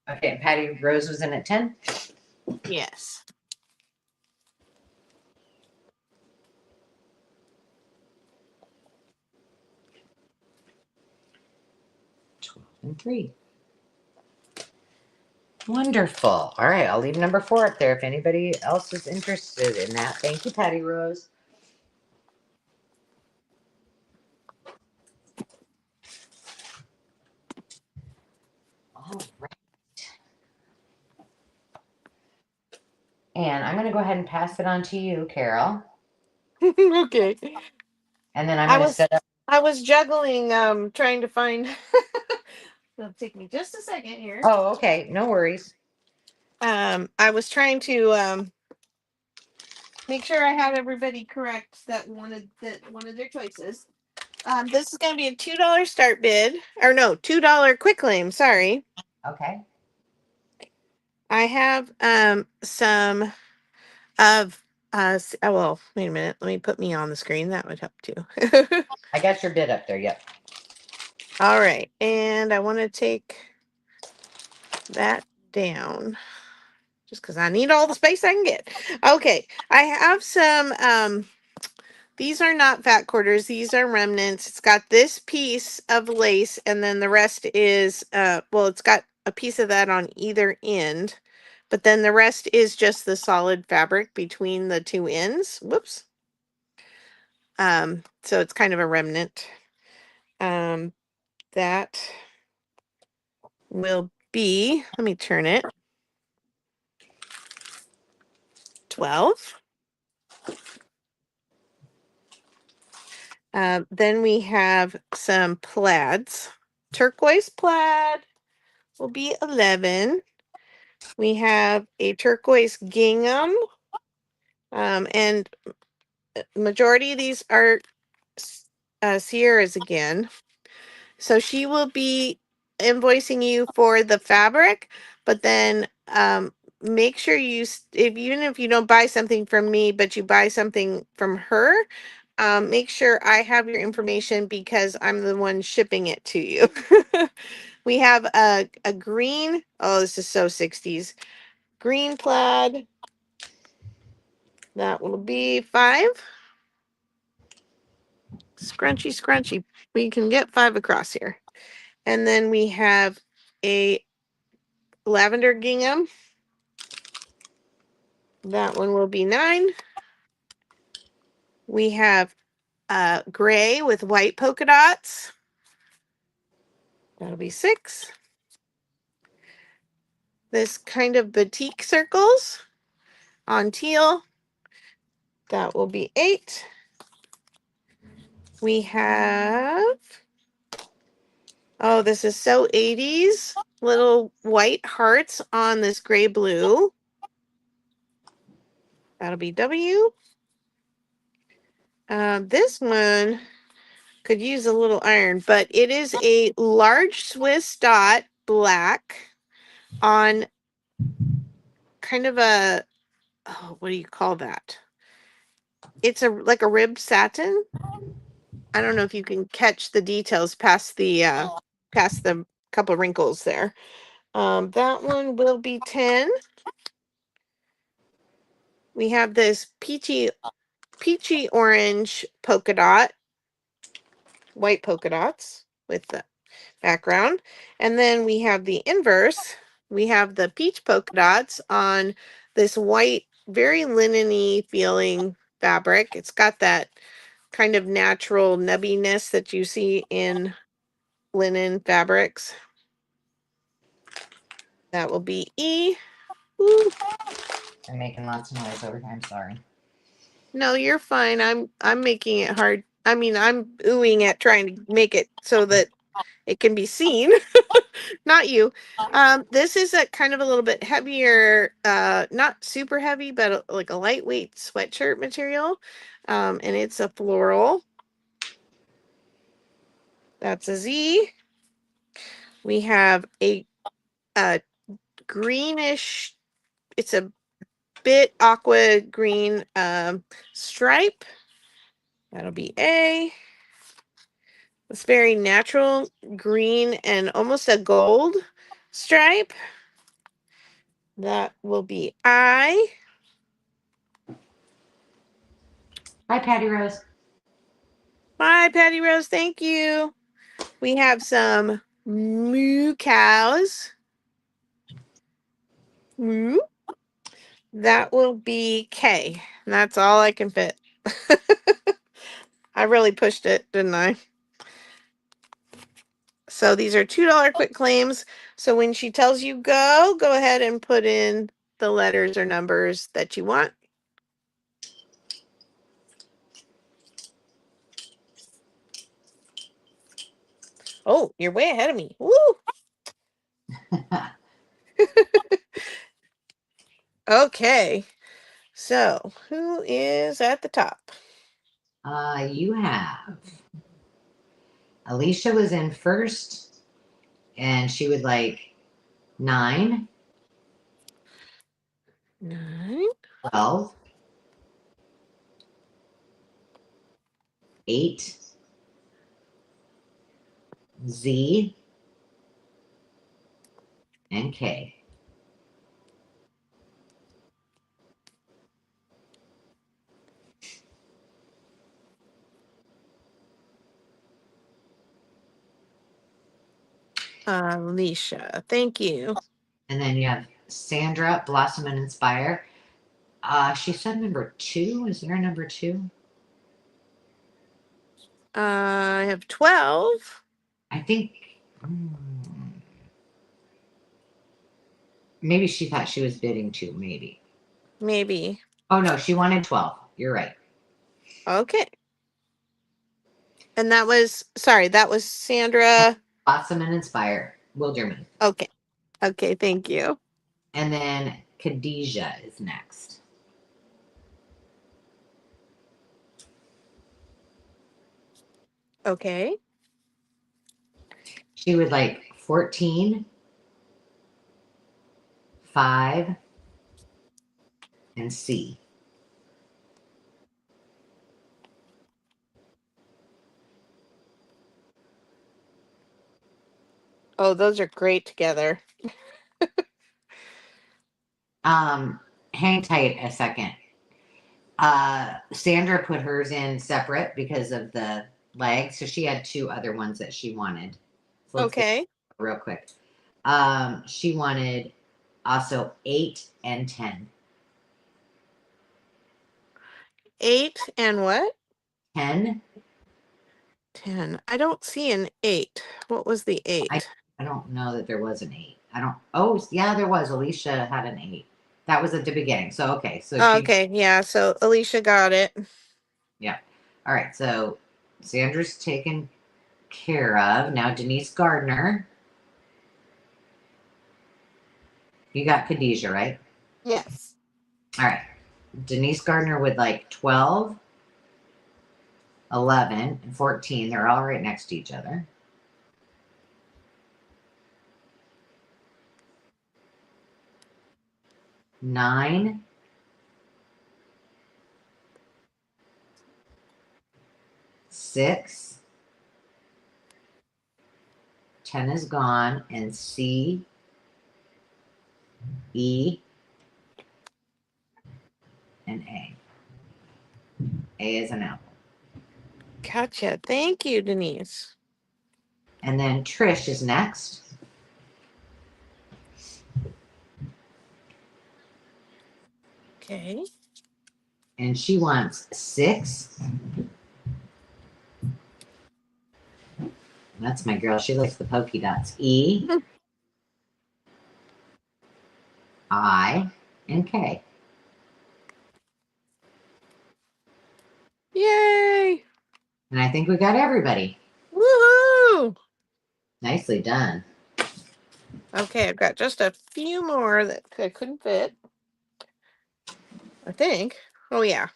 Okay, Patty Rose was in at 10? Yes. 12 and 3. Wonderful. All right, I'll leave number 4 up there if anybody else is interested in that. Thank you, Patty Rose. All right. And I'm going to go ahead and pass it on to you, Carol. Okay. And then I'm going to set up. I was juggling, trying to find. It'll take me just a second here. Oh, okay. No worries. I was trying to make sure I had everybody correct that wanted their choices. This is going to be a $2 start bid, or no, $2 quick claim. Sorry. Okay. I have some of well, wait a minute. Let me put me on the screen. That would help too. I got your bid up there. Yep. All right, and I want to take that down just because I need all the space I can get. Okay, I have some these are not fat quarters, these are remnants. It's got this piece of lace, and then the rest is well, it's got a piece of that on either end, but then the rest is just the solid fabric between the 2 ends. Whoops. So it's kind of a remnant. That will be, let me turn it, 12. Then we have some plaids. Turquoise plaid will be 11. We have a turquoise gingham. And majority of these are Sierra's again. So she will be invoicing you for the fabric, but then make sure you, even if you don't buy something from me, but you buy something from her, make sure I have your information because I'm the one shipping it to you. We have a green, oh, this is so 60s, green plaid. That will be 5. Scrunchy, scrunchy. We can get 5 across here. And then we have a lavender gingham. That one will be 9. We have gray with white polka dots. That'll be 6. This kind of batik circles on teal. That will be 8. We have, oh, this is so 80s. Little white hearts on this gray blue. That'll be W. This one could use a little iron, but it is a large Swiss dot black on kind of a, oh, what do you call that? It's like a ribbed satin. I don't know if you can catch the details past the couple wrinkles there. That one will be 10. We have this peachy orange polka dot, white polka dots with the background. And then we have the inverse. We have the peach polka dots on this white, very linen-y feeling fabric. It's got that kind of natural nubbiness that you see in linen fabrics. That will be E. Ooh. I'm making lots of noise over here. I'm sorry. No, you're fine. I'm making it hard. I mean, I'm oohing at trying to make it so that it can be seen. Not you. This is a kind of a little bit heavier, not super heavy, but like a lightweight sweatshirt material. And it's a floral. That's a Z. We have a greenish, it's a bit aqua green stripe. That'll be A. It's very natural green and almost a gold stripe. That will be I. Hi, Patty Rose. Bye, Patty Rose. Thank you. We have some moo cows. Moo. That will be K. And that's all I can fit. I really pushed it, didn't I? So these are $2 quick claims. So when she tells you go ahead and put in the letters or numbers that you want. Oh, you're way ahead of me. Woo! Okay. So who is at the top? You have Alicia was in first, and she would like 9, 9, 12, 8, Z, and K. Alicia. Thank you. And then you have Sandra, Blossom and Inspire. She said number 2. Is there a number 2? I have 12. I think maybe she thought she was bidding 2, maybe. Maybe. Oh no, she wanted 12. You're right. Okay. And that was, sorry, that was Sandra. Awesome and Inspire, Wilderman. Okay. Okay, thank you. And then Khadijah is next. Okay. She would like 14, 5, and C. Oh, those are great together. Hang tight a second. Sandra put hers in separate because of the leg, so she had 2 other ones that she wanted. So let's get Okay. real quick. She wanted also 8 and 10. 8 and what? 10. 10. I don't see an 8. What was the 8? I don't know that there was an 8. I don't. Oh, yeah, there was. Alicia had an 8. That was at the beginning. So okay, so Oh, she. okay. Yeah. So Alicia got it. Yeah. All right. So Sandra's taken care of. Now Denise Gardner. You got Khadijah, right? Yes. All right. Denise Gardner with like 12, 11, and 14. They're all right next to each other. Nine, 6, 10 is gone, and C, E, and A. A is an apple. Gotcha. Thank you, Denise. And then Trish is next. Okay. And she wants 6. That's my girl. She likes the pokey dots. E, I, and K. Yay. And I think we got everybody. Woohoo. Nicely done. Okay, I've got just a few more that I couldn't fit. I think. Oh, yeah.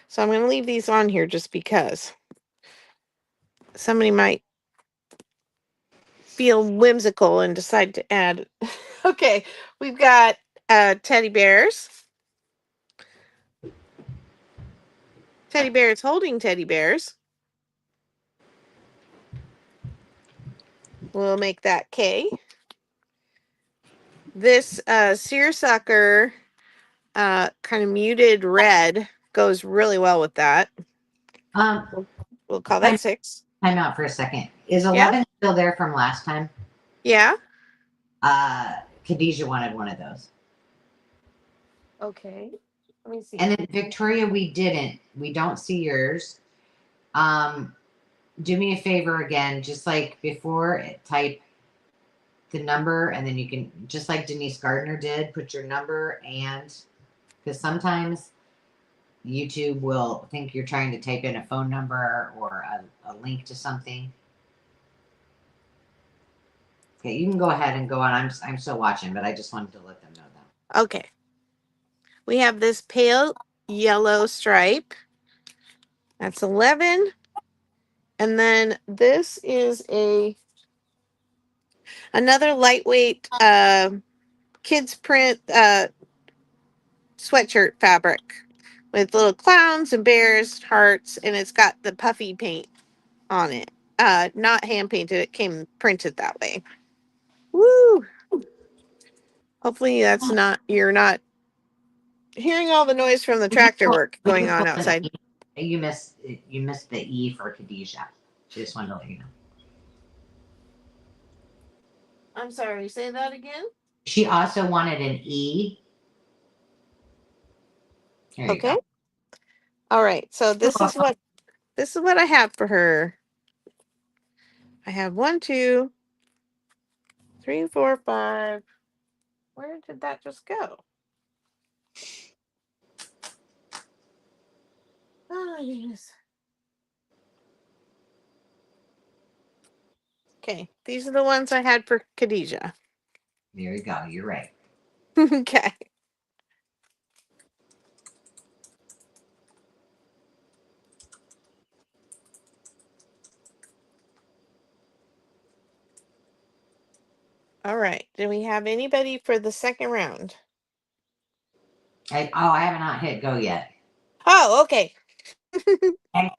So I'm going to leave these on here just because somebody might feel whimsical and decide to add. Okay, we've got teddy bears. Teddy bears holding teddy bears. We'll make that K. This seersucker kind of muted red goes really well with that. We'll call that 6. Time out for a second. Is Yeah. 11 still there from last time? Yeah. Khadijah wanted one of those. Okay. Let me see. And then Victoria, we didn't. We don't see yours. Do me a favor again, just like before, type the number, and then you can, just like Denise Gardner did, put your number, and because sometimes YouTube will think you're trying to type in a phone number or a link to something. Okay, you can go ahead and go on. I'm still watching, but I just wanted to let them know that. Okay. We have this pale yellow stripe. That's 11. And then this is another lightweight kids print sweatshirt fabric with little clowns and bears, hearts, and it's got the puffy paint on it. Not hand painted, it came printed that way. Woo! Hopefully that's not, you're not hearing all the noise from the tractor work going on outside. You missed the E for Khadijah. Just wanted to let you know. I'm sorry, say that again. She also wanted an E. There you go. All right. So this is what I have for her. I have 1, 2, 3, 4, 5. Where did that just go? Oh, yes. Okay, these are the ones I had for Khadijah. There you go. You're right. Okay. All right. Do we have anybody for the second round? I have not hit go yet. Oh, okay.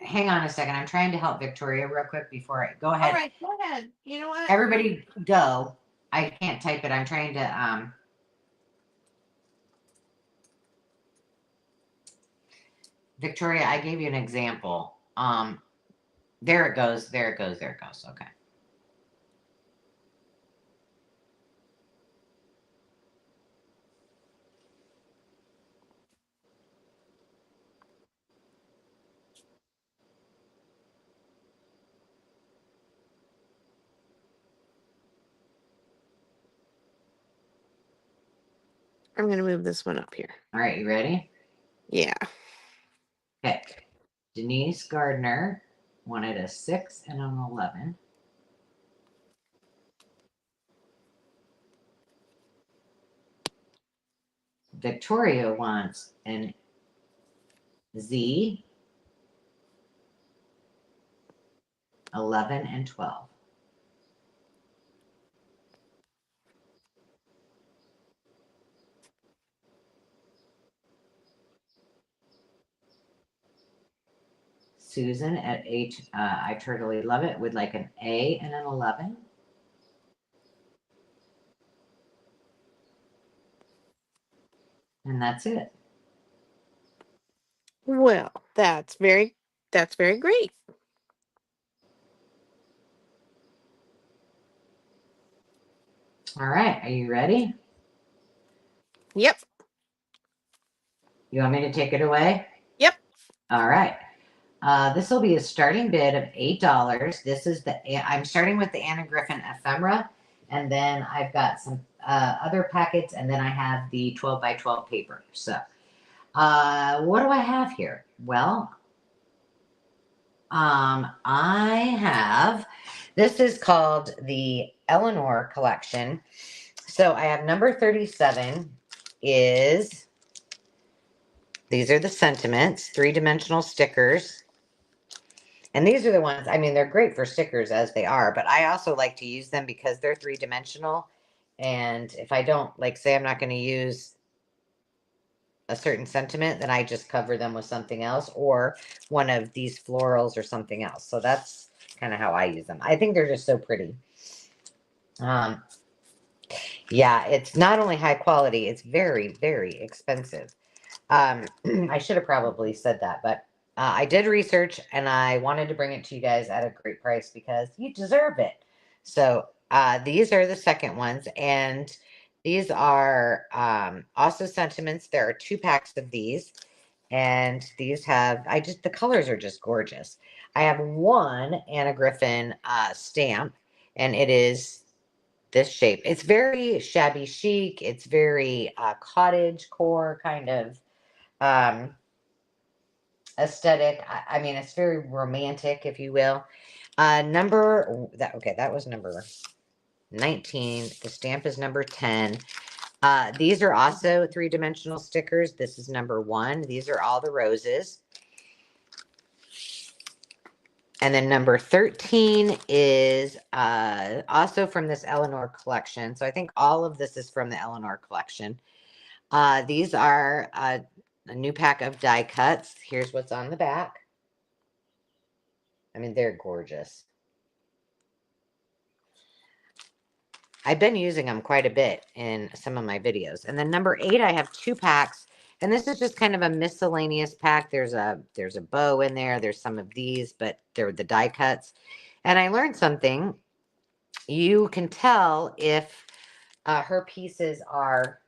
Hang on a second. I'm trying to help Victoria real quick before I go ahead. All right, go ahead. You know what? Everybody go. I can't type it. I'm trying to Victoria, I gave you an example. There it goes. There it goes. There it goes. Okay. I'm going to move this one up here. All right, you ready? Yeah. Okay. Denise Gardner wanted a 6 and an 11. Victoria wants an Z, 11 and 12. Susan at H, I totally love it, would like an A and an 11. And that's it. Well, that's very great. All right, are you ready? Yep. You want me to take it away? Yep. All right. This will be a starting bid of $8. This is I'm starting with the Anna Griffin Ephemera, and then I've got some other packets, and then I have the 12 by 12 paper. So, what do I have here? Well, I have, this is called the Eleanor collection. So I have number 37 is, these are the sentiments, 3-dimensional stickers. And these are the ones, I mean, they're great for stickers as they are, but I also like to use them because they're 3-dimensional. And if I don't, like, say I'm not going to use a certain sentiment, then I just cover them with something else or one of these florals or something else. So that's kind of how I use them. I think they're just so pretty. Yeah, it's not only high quality, it's very, very expensive. I should have probably said that, but I did research and I wanted to bring it to you guys at a great price because you deserve it. So these are the second ones, and these are also sentiments. There are 2 packs of these, and these have, the colors are just gorgeous. I have one Anna Griffin stamp, and it is this shape. It's very shabby chic. It's very cottage core kind of aesthetic. I mean, it's very romantic, if you will. That was number 19. The stamp is number 10. These are also 3-dimensional stickers. This is number 1. These are all the roses. And then number 13 is also from this Eleanor collection. So I think all of this is from the Eleanor collection. These are a new pack of die cuts. Here's what's on the back. I mean, they're gorgeous. I've been using them quite a bit in some of my videos. And then number 8, I have 2 packs. And this is just kind of a miscellaneous pack. There's a bow in there. There's some of these, but they're the die cuts. And I learned something. You can tell if her pieces are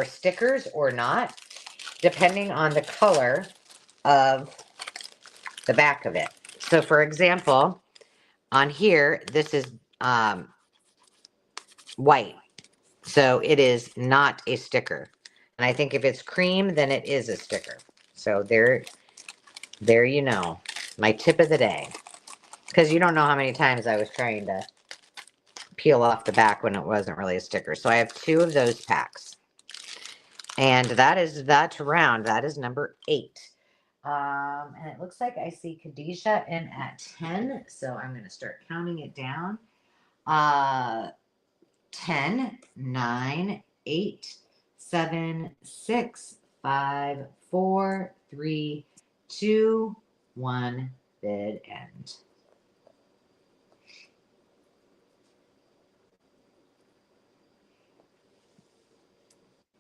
stickers or not, depending on the color of the back of it. So for example, on here, this is white. So it is not a sticker. And I think if it's cream, then it is a sticker. So there you know, my tip of the day. Because you don't know how many times I was trying to peel off the back when it wasn't really a sticker. So I have 2 of those packs. And that round. That is number 8. And it looks like I see Khadijah in at 10. So I'm going to start counting it down. 10, 9, 8, 7, 6, 5, 4, 3, 2, 1, bid end.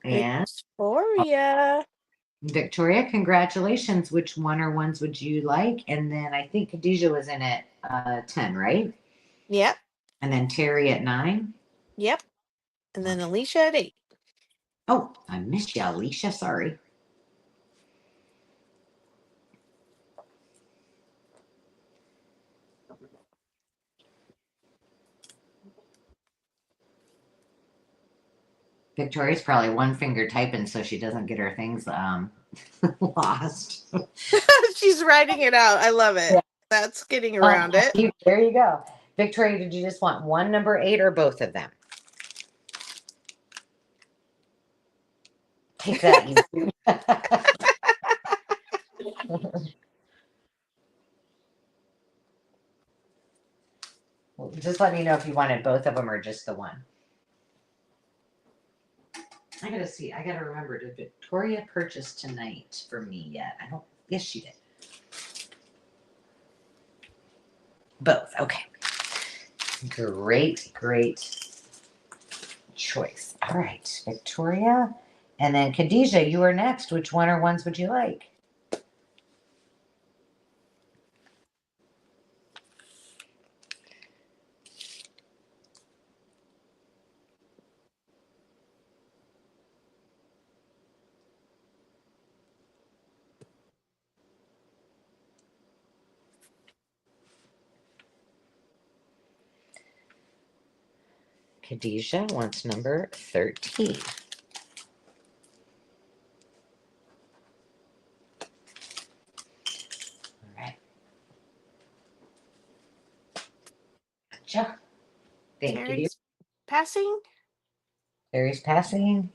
And Victoria, congratulations. Which one or ones would you like? And then I think Khadijah was in at 10, right? Yep. And then Terry at 9. Yep. And then Alicia at 8. Oh, I missed you, Alicia. Sorry. Victoria's probably one finger typing so she doesn't get her things lost. She's writing it out. I love it. Yeah. That's getting around it. There you go. Victoria, did you just want one number 8 or both of them? Take that, you. Well, just let me know if you wanted both of them or just the one. I gotta see. I gotta remember. Did Victoria purchase tonight for me yet? I don't. Yes, she did. Both. Okay. Great choice. All right, Victoria. And then Khadijah, you are next. Which one or ones would you like? Khadijah wants number 13. All right. Gotcha. Thank you. Terry's passing. Terry's passing.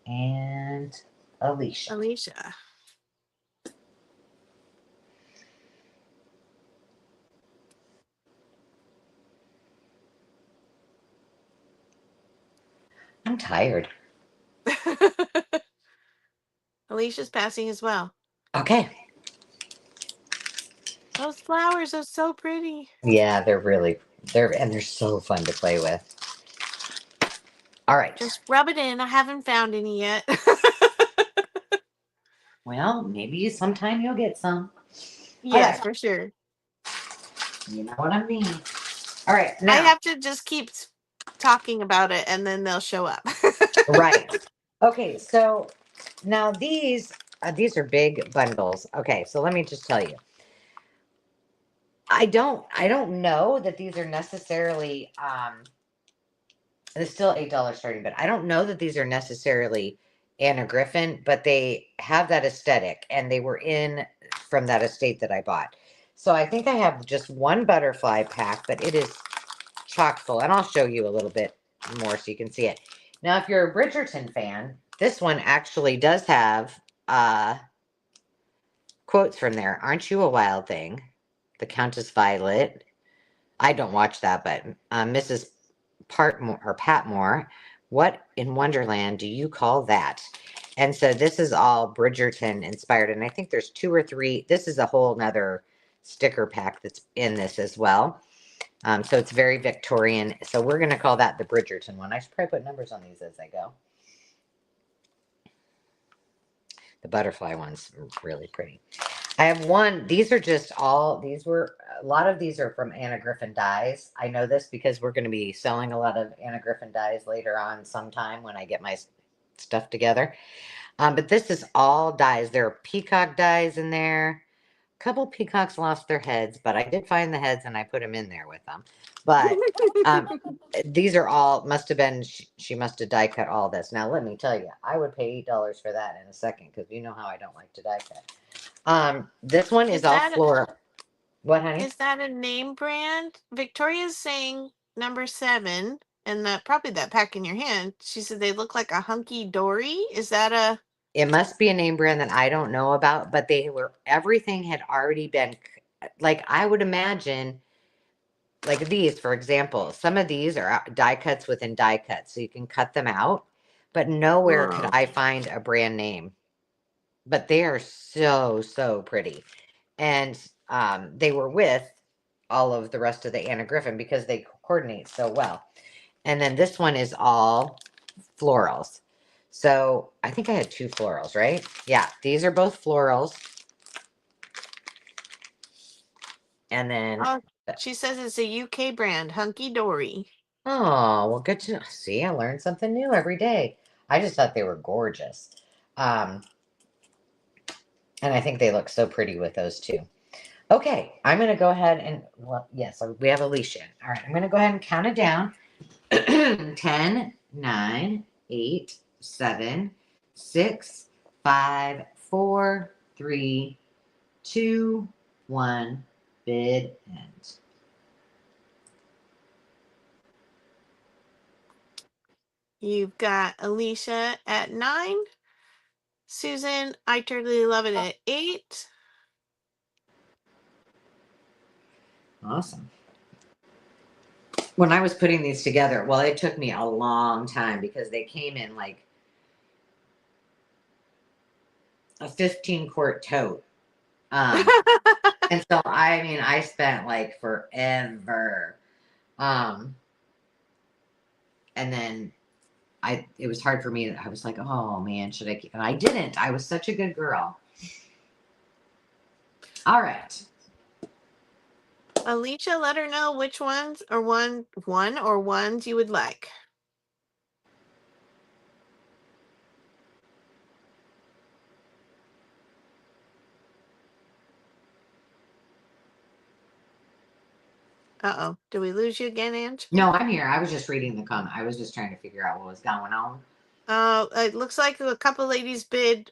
And Alicia. Alicia. I'm tired. Alicia's passing as well. Okay. Those flowers are so pretty. Yeah, they're so fun to play with. All right. Just rub it in. I haven't found any yet. Well, maybe sometime you'll get some. Yes, right. for sure. You know what I mean. All right. Now I have to just keep talking about it and then they'll show up. right. Okay, so now these are big bundles. Okay, so let me just tell you. I don't know that these are necessarily it's still $8 starting, but I don't know that these are necessarily Anna Griffin, but they have that aesthetic and they were in from that estate that I bought. So I think I have just one butterfly pack, but it is chock full, and I'll show you a little bit more so you can see it. Now, if you're a Bridgerton fan, this one actually does have quotes from there. Aren't you a wild thing? The Countess Violet. I don't watch that, but Mrs. Patmore, what in Wonderland do you call that? And so this is all Bridgerton inspired, and I think there's 2 or 3. This is a whole nother sticker pack that's in this as well. So it's very Victorian. So we're going to call that the Bridgerton one. I should probably put numbers on these as I go. The butterfly one's really pretty. I have one. These are just all, a lot of these are from Anna Griffin dies. I know this because we're going to be selling a lot of Anna Griffin dies later on sometime when I get my stuff together. But this is all dies. There are peacock dies in there. A couple peacocks lost their heads, but I did find the heads and I put them in there with them. But these are all, must have been, she must have die cut all this. Now, let me tell you, I would pay $8 for that in a second because you know how I don't like to die cut. This one is all floral. What, honey? Is that a name brand? Victoria's saying number 7, and that probably that pack in your hand. She said they look like a hunky dory. Is that a? It must be a name brand that I don't know about, but everything had already been, like, I would imagine, like these, for example, some of these are die cuts within die cuts, so you can cut them out, but nowhere could Oh. I find a brand name. But they are so, so pretty. And they were with all of the rest of the Anna Griffin because they coordinate so well. And then this one is all florals. So I think I had 2 florals, right? Yeah, these are both florals. And then, Oh, she says it's a UK brand, Hunky Dory. oh, well, good to know. See, I learned something new every day. I just thought they were gorgeous. Um, and I think they look so pretty with those two. Okay, I'm going to go ahead and, well, yes, we have Alicia. All right, I'm going to go ahead and count it down. 10, 9, 8, 7, 6, 5, 4, 3, 2, 1, bid end. You've got Alicia at 9. Susan, I totally love it at 8. Awesome. When I was putting these together, well, it took me a long time because they came in like a 15-quart tote. And so, I mean, I spent like forever. And then it was hard for me. I was like, oh man, should I keep? And I didn't. I was such a good girl. All right. Alicia, let her know which ones or one or ones you would like. Uh-oh. Did we lose you again, Ange? No, I'm here. I was just reading the comment. I was just trying to figure out what was going on. It looks like a couple ladies bid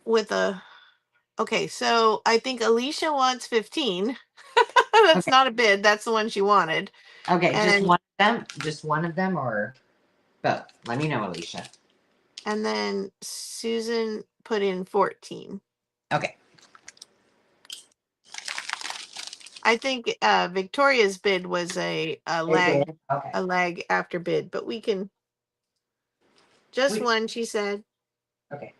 with a. Okay, so I think Alicia wants 15. That's Okay. not a bid. That's the one she wanted. Okay, And just one of them? Just one of them or both? Let me know, Alicia. And then Susan put in 14. Okay. I think Victoria's bid was a lag Okay. a lag after bid, but we can just one, she said. Okay.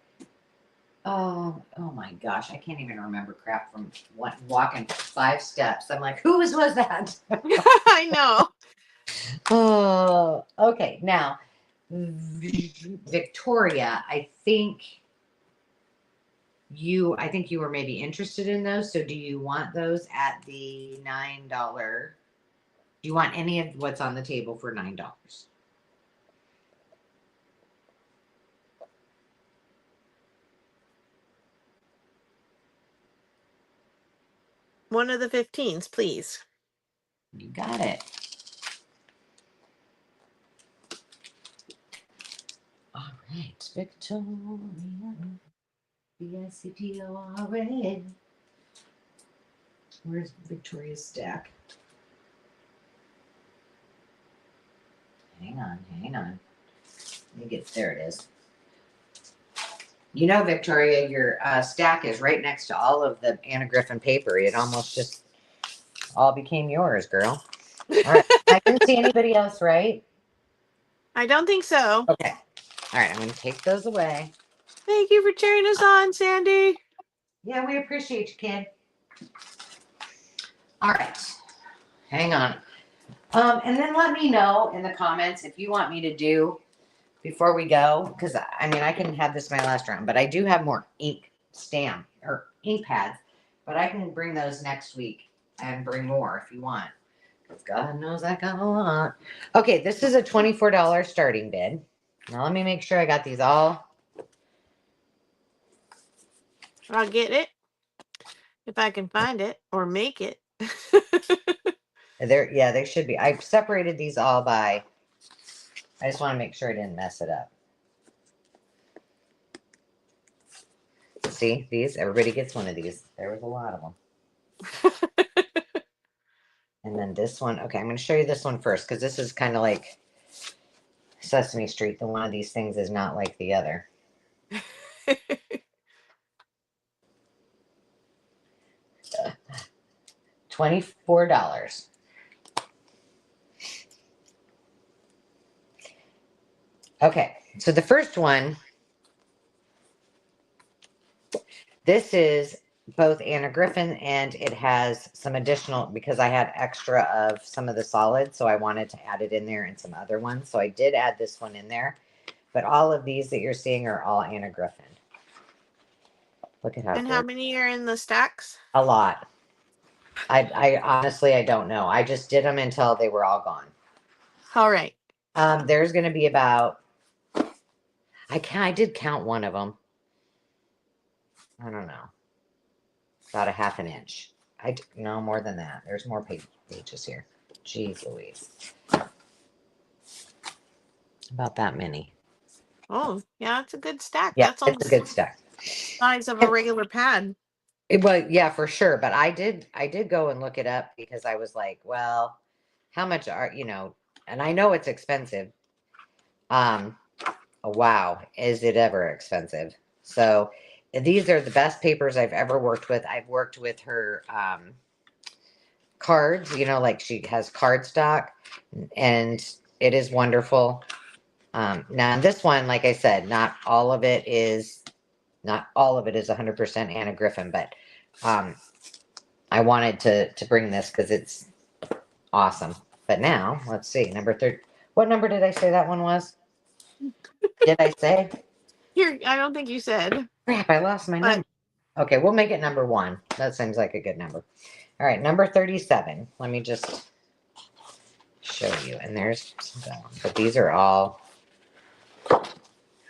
Oh my gosh, I can't even remember crap from walking 5 steps. I'm like, whose was that? I know. Oh, okay. Now, Victoria, I think you were maybe interested in those. So do you want those at the $9? Do you want any of what's on the table for $9? One of the 15s, please. You got it. All right, Victoria. Victoria. Where's Victoria's stack? Hang on. Let me get, there it is. You know, Victoria, your stack is right next to all of the Anna Griffin paper. It almost just all became yours, girl. All right. I didn't see anybody else, right? I don't think so. Okay. All right. I'm going to take those away. Thank you for cheering us on, Sandy. Yeah, we appreciate you, kid. All right. Hang on. And then let me know in the comments if you want me to do before we go, because I mean, I can have this my last round, but I do have more ink stamp or ink pads, but I can bring those next week and bring more if you want. Because God knows I got a lot. Okay, this is a $24 starting bid. Now let me make sure I got these all. I'll get it if I can find it or make it. There, yeah, they should be. I've separated these all by. I just want to make sure I didn't mess it up. see these. Everybody gets one of these. There was a lot of them. And then this one. Okay, I'm going to show you this one first because this is kind of like Sesame Street. The one of these things is not like the other. $24. Okay, so the first one, this is both Anna Griffin, and it has some additional, because I had extra of some of the solids, so I wanted to add it in there and some other ones. So I did add this one in there, but all of these that you're seeing are all Anna Griffin. Look at how And how many are in the stacks? A lot. I honestly, I don't know. I just did them until they were all gone. All right. There's going to be about, I did count one of them. I don't know. About a half an inch. No, more than that. There's more pages here. Jeez Louise. About that many. Oh, yeah, it's a good stack. Yeah, That's it's almost a good stack. size of a regular pad. Well, yeah, for sure. But I did go and look it up because I was like, well, how much are, and I know it's expensive. Wow, is it ever expensive? So these are the best papers I've ever worked with. I've worked with her cards, like she has cardstock, and it is wonderful. Now this one, like I said, not all of it is 100% Anna Griffin, but I wanted to bring this because it's awesome. But now let's see, number 30. What number did I say that one was? Did I say? Here, I don't think you said. Crap, I lost my number. Okay, we'll make it number 1. That seems like a good number. All right, number 37. Let me just show you. And there's some, but these are all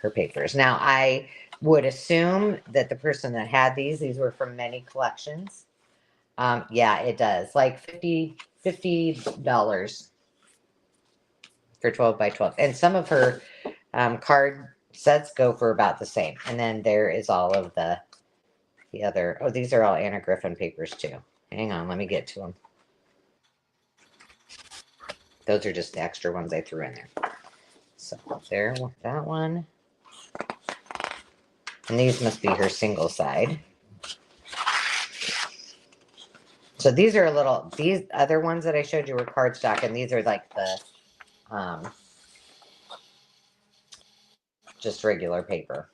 her papers. Now, I would assume that the person that had these were from many collections. Yeah, it does. Like $50 for 12 by 12. And some of her card sets go for about the same. And then there is all of the other. Oh, these are all Anna Griffin papers too. Hang on, let me get to them. Those are just the extra ones I threw in there. So there, that one. And these must be her single side. So these are these other ones that I showed you were cardstock, and these are like the just regular paper.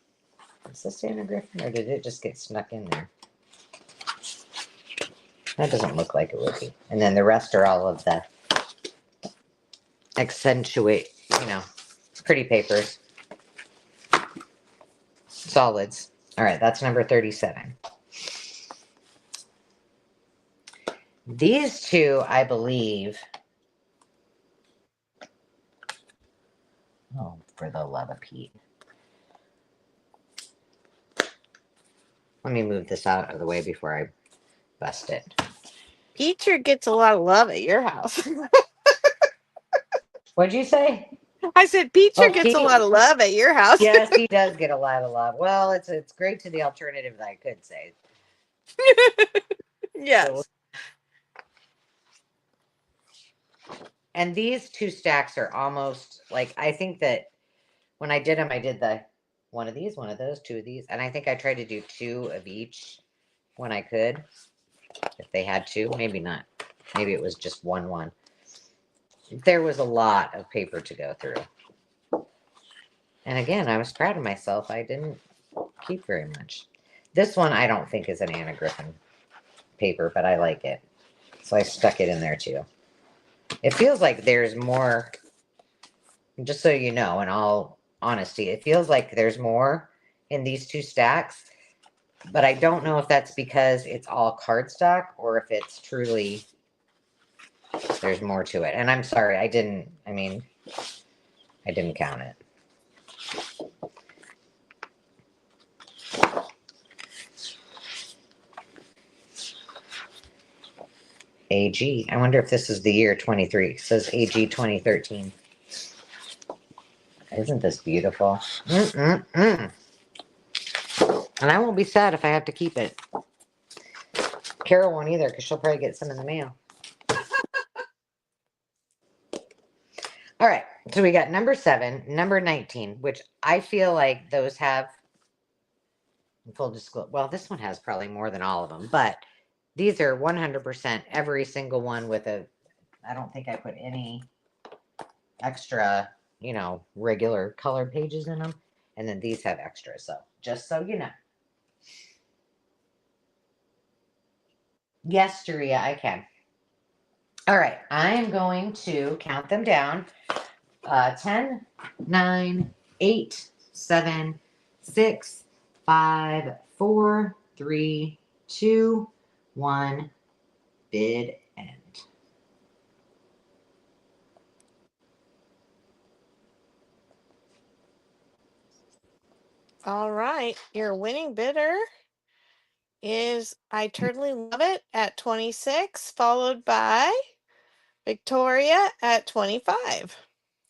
Is this Anna Griffin, or did it just get snuck in there? That doesn't look like it would be. And then the rest are all of the accentuate, pretty papers. Solids. All right, that's number 37. These two, I believe. Oh, for the love of Pete. Let me move this out of the way before I bust it. Pete sure gets a lot of love at your house. What'd you say? I said Pete sure gets a lot of love at your house. Yes, he does get a lot of love. Well, it's great to the alternative that I could say. Yes. So, and these two stacks are almost like, I think that when I did them, I did the one of these, one of those, 2 of these, and I think I tried to do 2 of each when I could, if they had 2. Maybe not. Maybe it was just one. There was a lot of paper to go through. And again, I was proud of myself. I didn't keep very much. This one I don't think is an Anna Griffin paper, but I like it. So I stuck it in there too. It feels like there's more, just so you know, in all honesty, it feels like there's more in these 2 stacks. But I don't know if that's because it's all cardstock or if it's truly there's more to it. And I'm sorry, I didn't count it. AG. I wonder if this is the year 23. It says AG 2013. Isn't this beautiful? And I won't be sad if I have to keep it. Carol won't either because she'll probably get some in the mail. All right. So we got number 7, number 19, which I feel like those have full disclosure. Well, this one has probably more than all of them, but these are 100% every single one with a, I don't think I put any extra, regular colored pages in them. And then these have extras. So just so you know. Yes, Daria, I can. All right. I am going to count them down. 10, 9, 8, 7, 6, 5, 4, 3, 2, 1. Bid end. All right. Your winning bidder is I Totally Love It at 26, followed by Victoria at 25.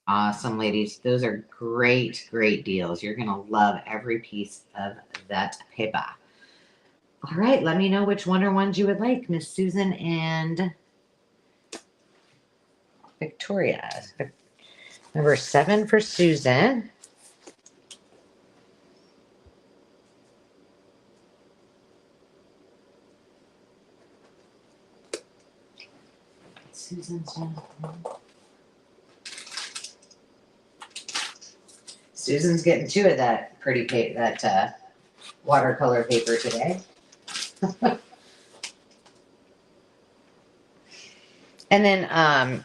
Awesome, ladies. Those are great, great deals. You're going to love every piece of that paper. All right. Let me know which Wonder Ones you would like, Miss Susan and Victoria. Number 7 for Susan. Susan's getting 2 of that pretty watercolor paper today. And then,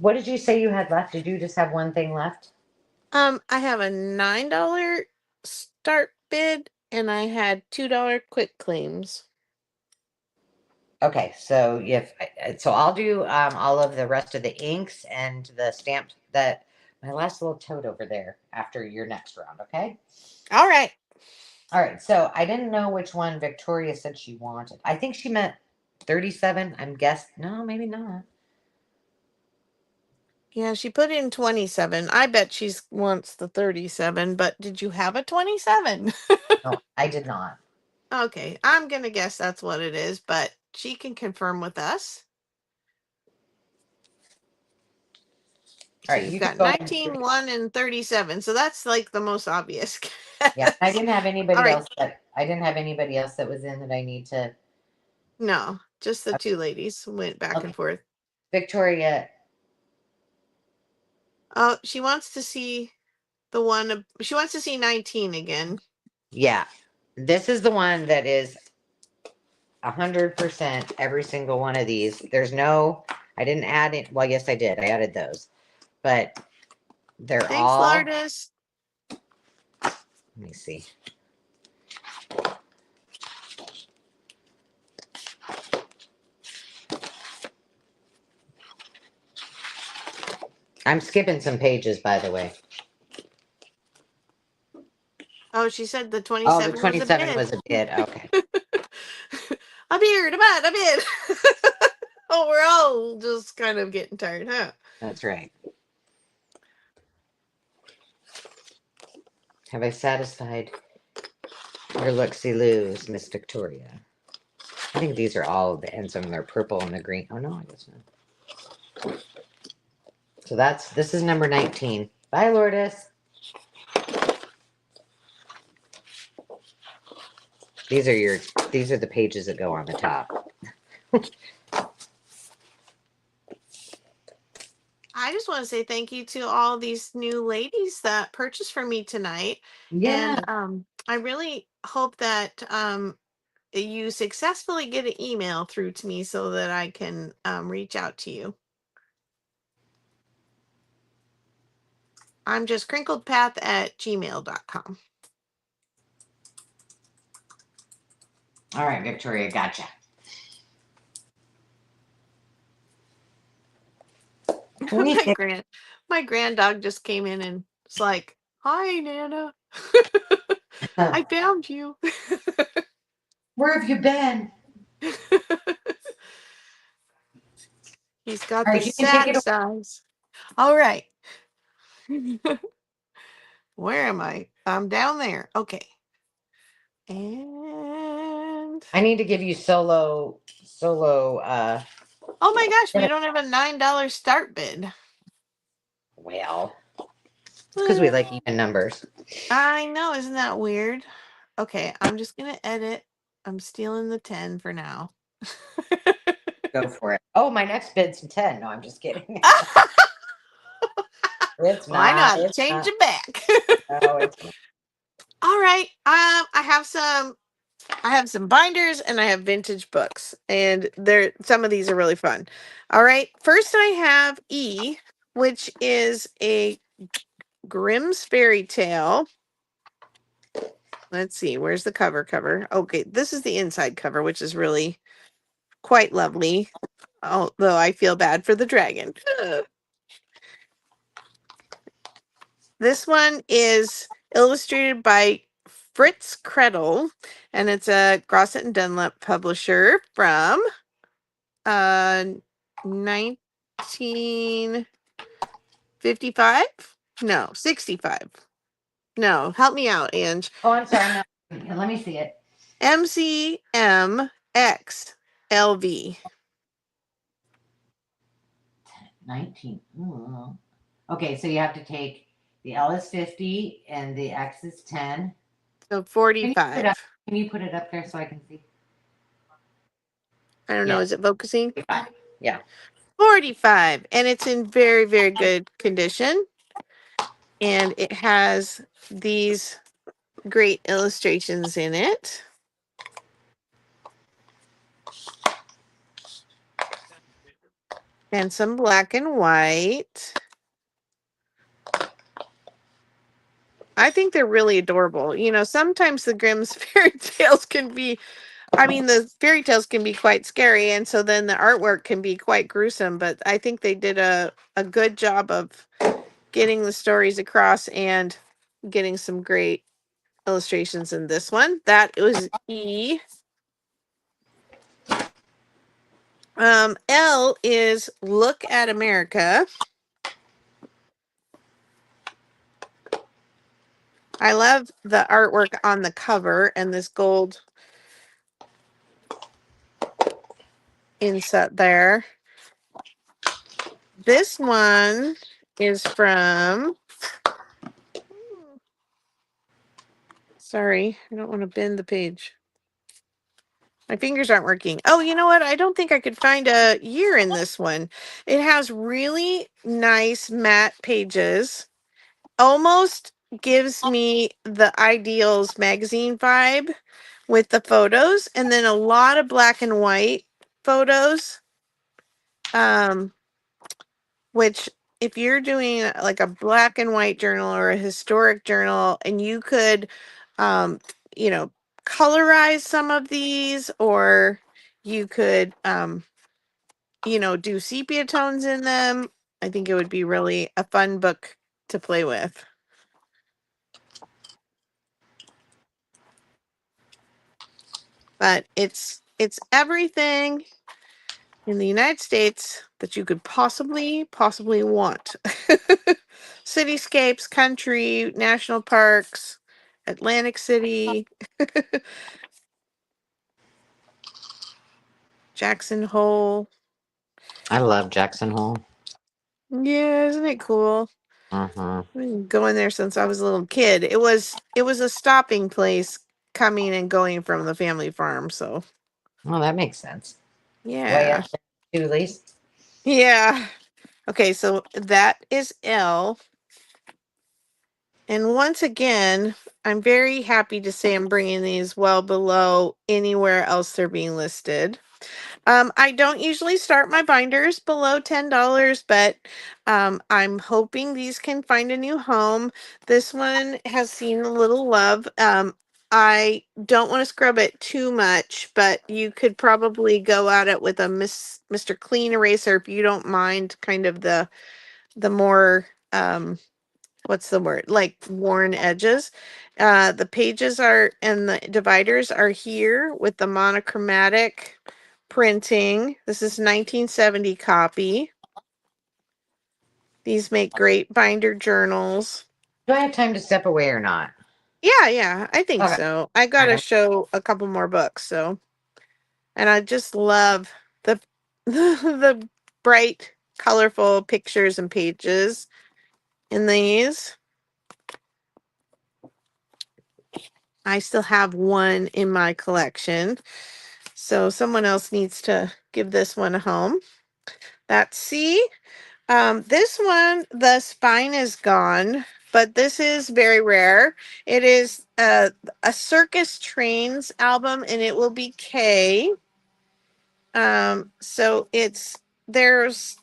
what did you say you had left? Did you just have one thing left? I have a $9 start bid, and I had $2 quick claims. Okay, so I'll do all of the rest of the inks and the stamps that my last little tote over there after your next round. Okay. All right. All right. So I didn't know which one Victoria said she wanted. I think she meant 37. I'm guessing. No, maybe not. Yeah, she put in 27. I bet she wants the 37, but did you have a 27? No, I did not. Okay, I'm going to guess that's what it is, but she can confirm with us. All So right, you've got go ahead. 19, 1, and 37. So that's like the most obvious Yeah, I guess. didn't have anybody All right. else that was in that I need to. No, just the 2 ladies went back and forth. Victoria. Oh, she wants to see the one. She wants to see 19 again. Yeah, this is the one that is 100% every single one of these. I didn't add it. Well, yes, I did. I added those, but they're Thanks, all. Lourdes. Let me see. I'm skipping some pages, by the way. Oh, she said the Oh, 27 the 27 was a bid. Okay. I'm here, I'm in. Oh, we're all just kind of getting tired, huh? That's right. Have I satisfied your look-see-loos, Miss Victoria? I think these are all the ends of them. They're purple and the green. Oh, no, I guess not. So this is number 19. Bye, Lourdes. These are the pages that go on the top. I just want to say thank you to all these new ladies that purchased from me tonight. Yeah. And I really hope that you successfully get an email through to me so that I can reach out to you. I'm just crinkledpath@gmail.com. All right, Victoria, gotcha. My grand dog just came in and it's like, "Hi, Nana. I found you." Where have you been? He's got All the right, you can take it. saddest eyes. All right. Where am I? I'm down there. Okay. And I need to give you solo. oh my gosh, we don't have a $9 start bid. Well, it's because we like even numbers. I know, isn't that weird? Okay, I'm just gonna edit. I'm stealing the 10 for now. Go for it. Oh, my next bid's 10. No, I'm just kidding. It's Well, I know not. how to It's change not. it back. No, it's not. All right. I have some binders and I have vintage books, and some of these are really fun. All right. First I have E, which is a Grimm's fairy tale. Let's see, where's the cover? Okay, this is the inside cover, which is really quite lovely. Although I feel bad for the dragon. This one is illustrated by Fritz Krettel, and it's a Grosset and Dunlap publisher from 1955? No, 65. No, help me out, Ange. Oh, I'm sorry. I'm not. Let me see it. MCMXLV. 19. Ooh. Okay, so you have to take the L is 50 and the X is 10. So Can you put it 45. up, can you put it up there so I can see? I don't know, Yeah, is it focusing? 45. Yeah. 45. And it's in very, very good condition. And it has these great illustrations in it. And some black and white. I think they're really adorable. You know, sometimes the Grimm's fairy tales can be, the fairy tales can be quite scary, and so then the artwork can be quite gruesome, but I think they did a good job of getting the stories across and getting some great illustrations in this one. That was E. L is Look at America. I love the artwork on the cover and this gold inset there. This one is from, sorry, I don't want to bend the page. My fingers aren't working. Oh, you know what? I don't think I could find a year in this one. It has really nice matte pages. Almost gives me the Ideals magazine vibe with the photos, and then a lot of black and white photos. Which if you're doing like a black and white journal or a historic journal, and you could, um, you know, colorize some of these, or you could, do sepia tones in them, I think it would be really a fun book to play with. But it's everything in the United States that you could possibly want. Cityscapes, country, national parks, Atlantic City, Jackson Hole. I love Jackson Hole. Yeah, isn't it cool? Mm-hmm. I've been going there since I was a little kid. It was a stopping place coming and going from the family farm, so Well, that makes sense. Way yeah. up there, too, Lise. Yeah. Okay, so that is L. And once again, I'm very happy to say I'm bringing these well below anywhere else they're being listed. I don't usually start my binders below $10, but I'm hoping these can find a new home. This one has seen a little love. I don't want to scrub it too much, but you could probably go at it with a Mr. Clean eraser if you don't mind kind of the more what's the word, like worn edges. The pages are, and the dividers are here with the monochromatic printing. This is 1970 copy. These make great binder journals. Do I have time to step away or not? Yeah, I think Okay. so. I got All to right. show a couple more books, so. And I just love the the bright, colorful pictures and pages in these. I still have one in my collection, so someone else needs to give this one a home. That's C. This one, the spine is gone, but this is very rare. It is a Circus Trains album, and it will be K. So there's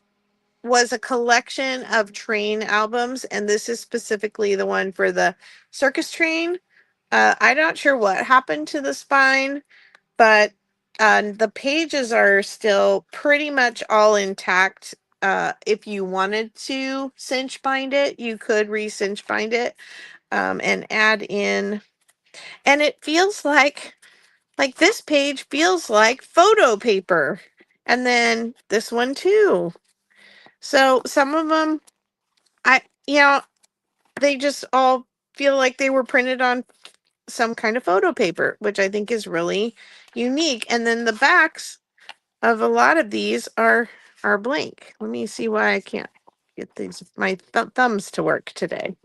was a collection of train albums, and this is specifically the one for the circus train. I'm not sure what happened to the spine, but the pages are still pretty much all intact. If you wanted to cinch bind it, you could re-cinch bind it and add in. And it feels like this page feels like photo paper. And then this one too. So some of them, I, you know, they just all feel like they were printed on some kind of photo paper, which I think is really unique. And then the backs of a lot of these are blank. Let me see why I can't get these my thumbs to work today.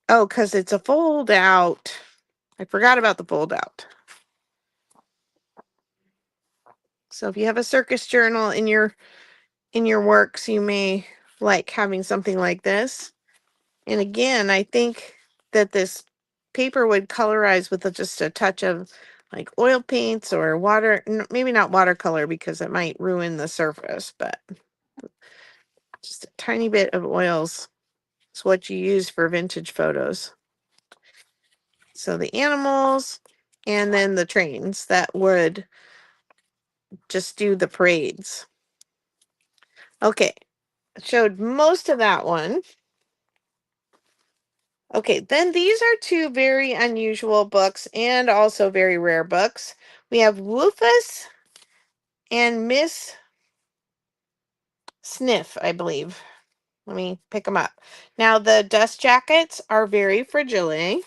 Oh, because it's a fold out. I forgot about the fold out. So if you have a circus journal in your works, you may like having something like this. And again, I think that this paper would colorize with just a touch of like oil paints or water, maybe not watercolor because it might ruin the surface, but just a tiny bit of oils is what you use for vintage photos. So the animals and then the trains that would just do the parades. Okay, showed most of that one. Okay, then these are two very unusual books and also very rare books. We have Woofus and Miss Sniff, I believe. Let me pick them up. Now, the dust jackets are very fragile.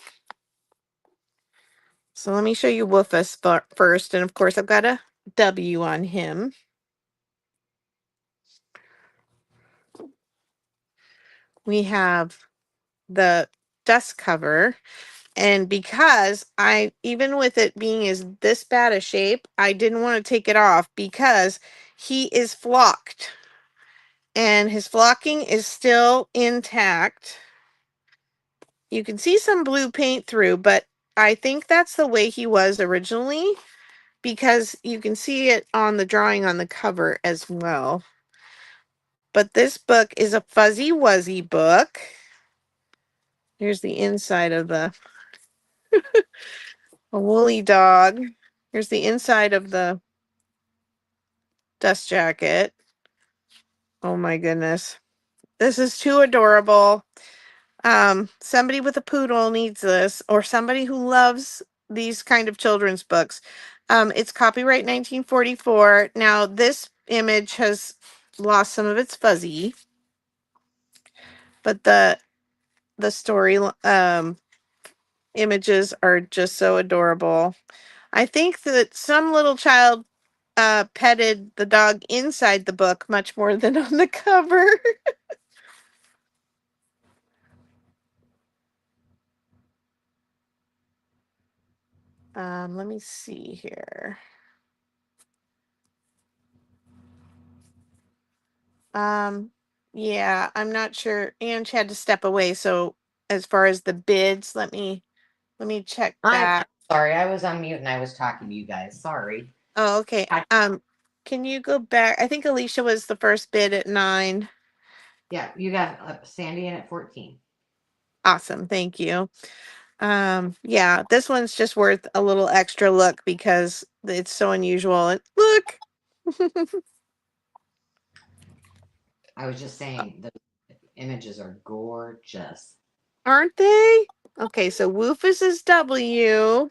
So let me show you Woofus first. And of course, I've got a W on him. We have the dust cover. And because even with it being this bad a shape, I didn't want to take it off because he is flocked. And his flocking is still intact. You can see some blue paint through, but I think that's the way he was originally because you can see it on the drawing on the cover as well. But this book is a fuzzy wuzzy book. Here's the inside of a woolly dog. Here's the inside of the dust jacket. Oh my goodness. This is too adorable. Somebody with a poodle needs this, or somebody who loves these kind of children's books. It's copyright 1944. Now, this image has lost some of its fuzzy, but the story images are just so adorable. I think that some little child petted the dog inside the book much more than on the cover. Let me see here. Yeah, I'm not sure. Ange had to step away. So as far as the bids, let me check I'm back. sorry. I was on mute and I was talking to you guys. Sorry. Oh, okay. Can you go back? I think Alicia was the first bid at 9. Yeah, you got Sandy in at 14. Awesome. Thank you. Yeah, this one's just worth a little extra look because it's so unusual. And look, I was just saying the images are gorgeous. aren't they? Okay, so Woofus is W.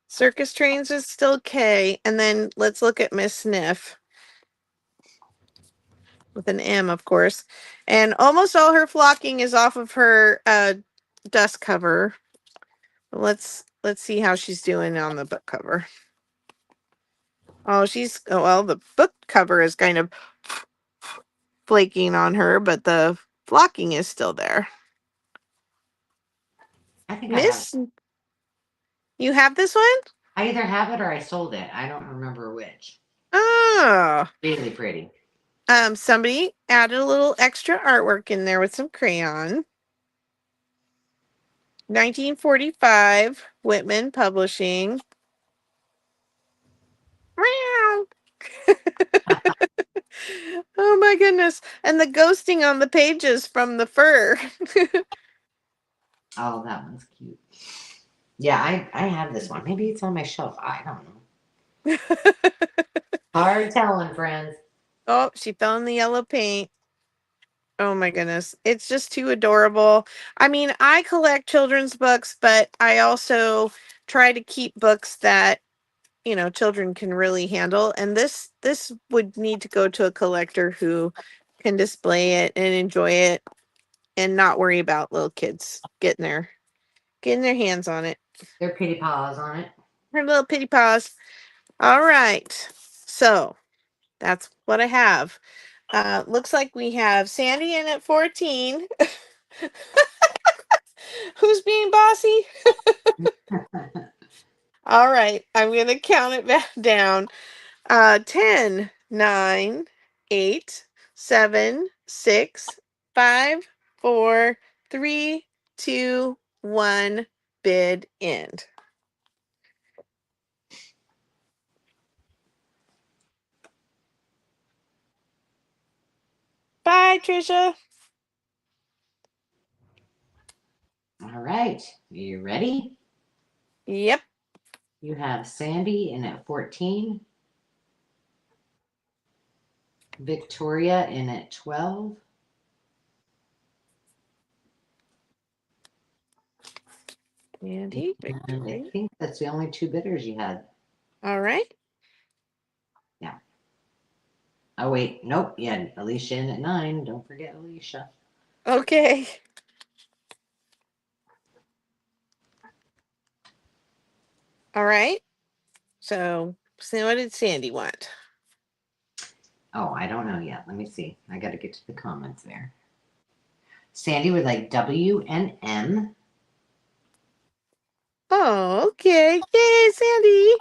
Circus Trains is still K. And then let's look at Miss Sniff with an M, of course. And almost all her flocking is off of her dust cover. let's see how she's doing on the book cover. Oh, well, the book cover is kind of flaking on her, but the flocking is still there. I think Miss, you have this one? I either have it or I sold it. I don't remember which. Oh. Really pretty. Somebody added a little extra artwork in there with some crayon. 1945, Whitman Publishing. Oh my goodness. And the ghosting on the pages from the fur. Oh, that one's cute. Yeah, I have this one. Maybe it's on my shelf. I don't know. Hard telling, friends. Oh, she fell in the yellow paint. Oh my goodness. It's just too adorable. I mean, I collect children's books, but I also try to keep books that, you know, children can really handle. And this would need to go to a collector who can display it and enjoy it and not worry about little kids getting their hands on it. Their pitty paws on it. Her little pitty paws. All right. So that's what I have. Looks like we have Sandy in at 14. Who's being bossy? All right. I'm going to count it back down. 10, 9, 8, 7, 6, 5, 4, 3, 2, 1. Bid end. Bye, Trisha. All right. Are you ready? Yep. You have Sandy in at 14. Victoria in at 12. Andy, And I Victoria. think that's the only two bidders you had. All right. Yeah. Oh, wait. Nope. You had Alicia in at 9. Don't forget Alicia. Okay. All right. So what did Sandy want? Oh, I don't know yet. Let me see. I got to get to the comments there. Sandy would like W and M. Oh, okay. Yay, Sandy.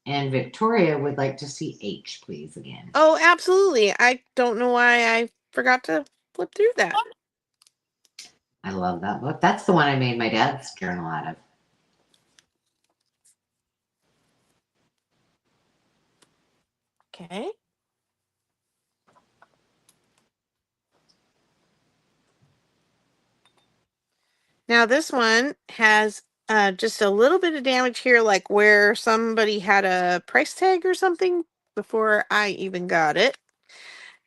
And Victoria would like to see H, please, again. Oh, absolutely. I don't know why I forgot to flip through that. I love that book. That's the one I made my dad's journal out of. Okay. Now this one has just a little bit of damage here, like where somebody had a price tag or something before I even got it.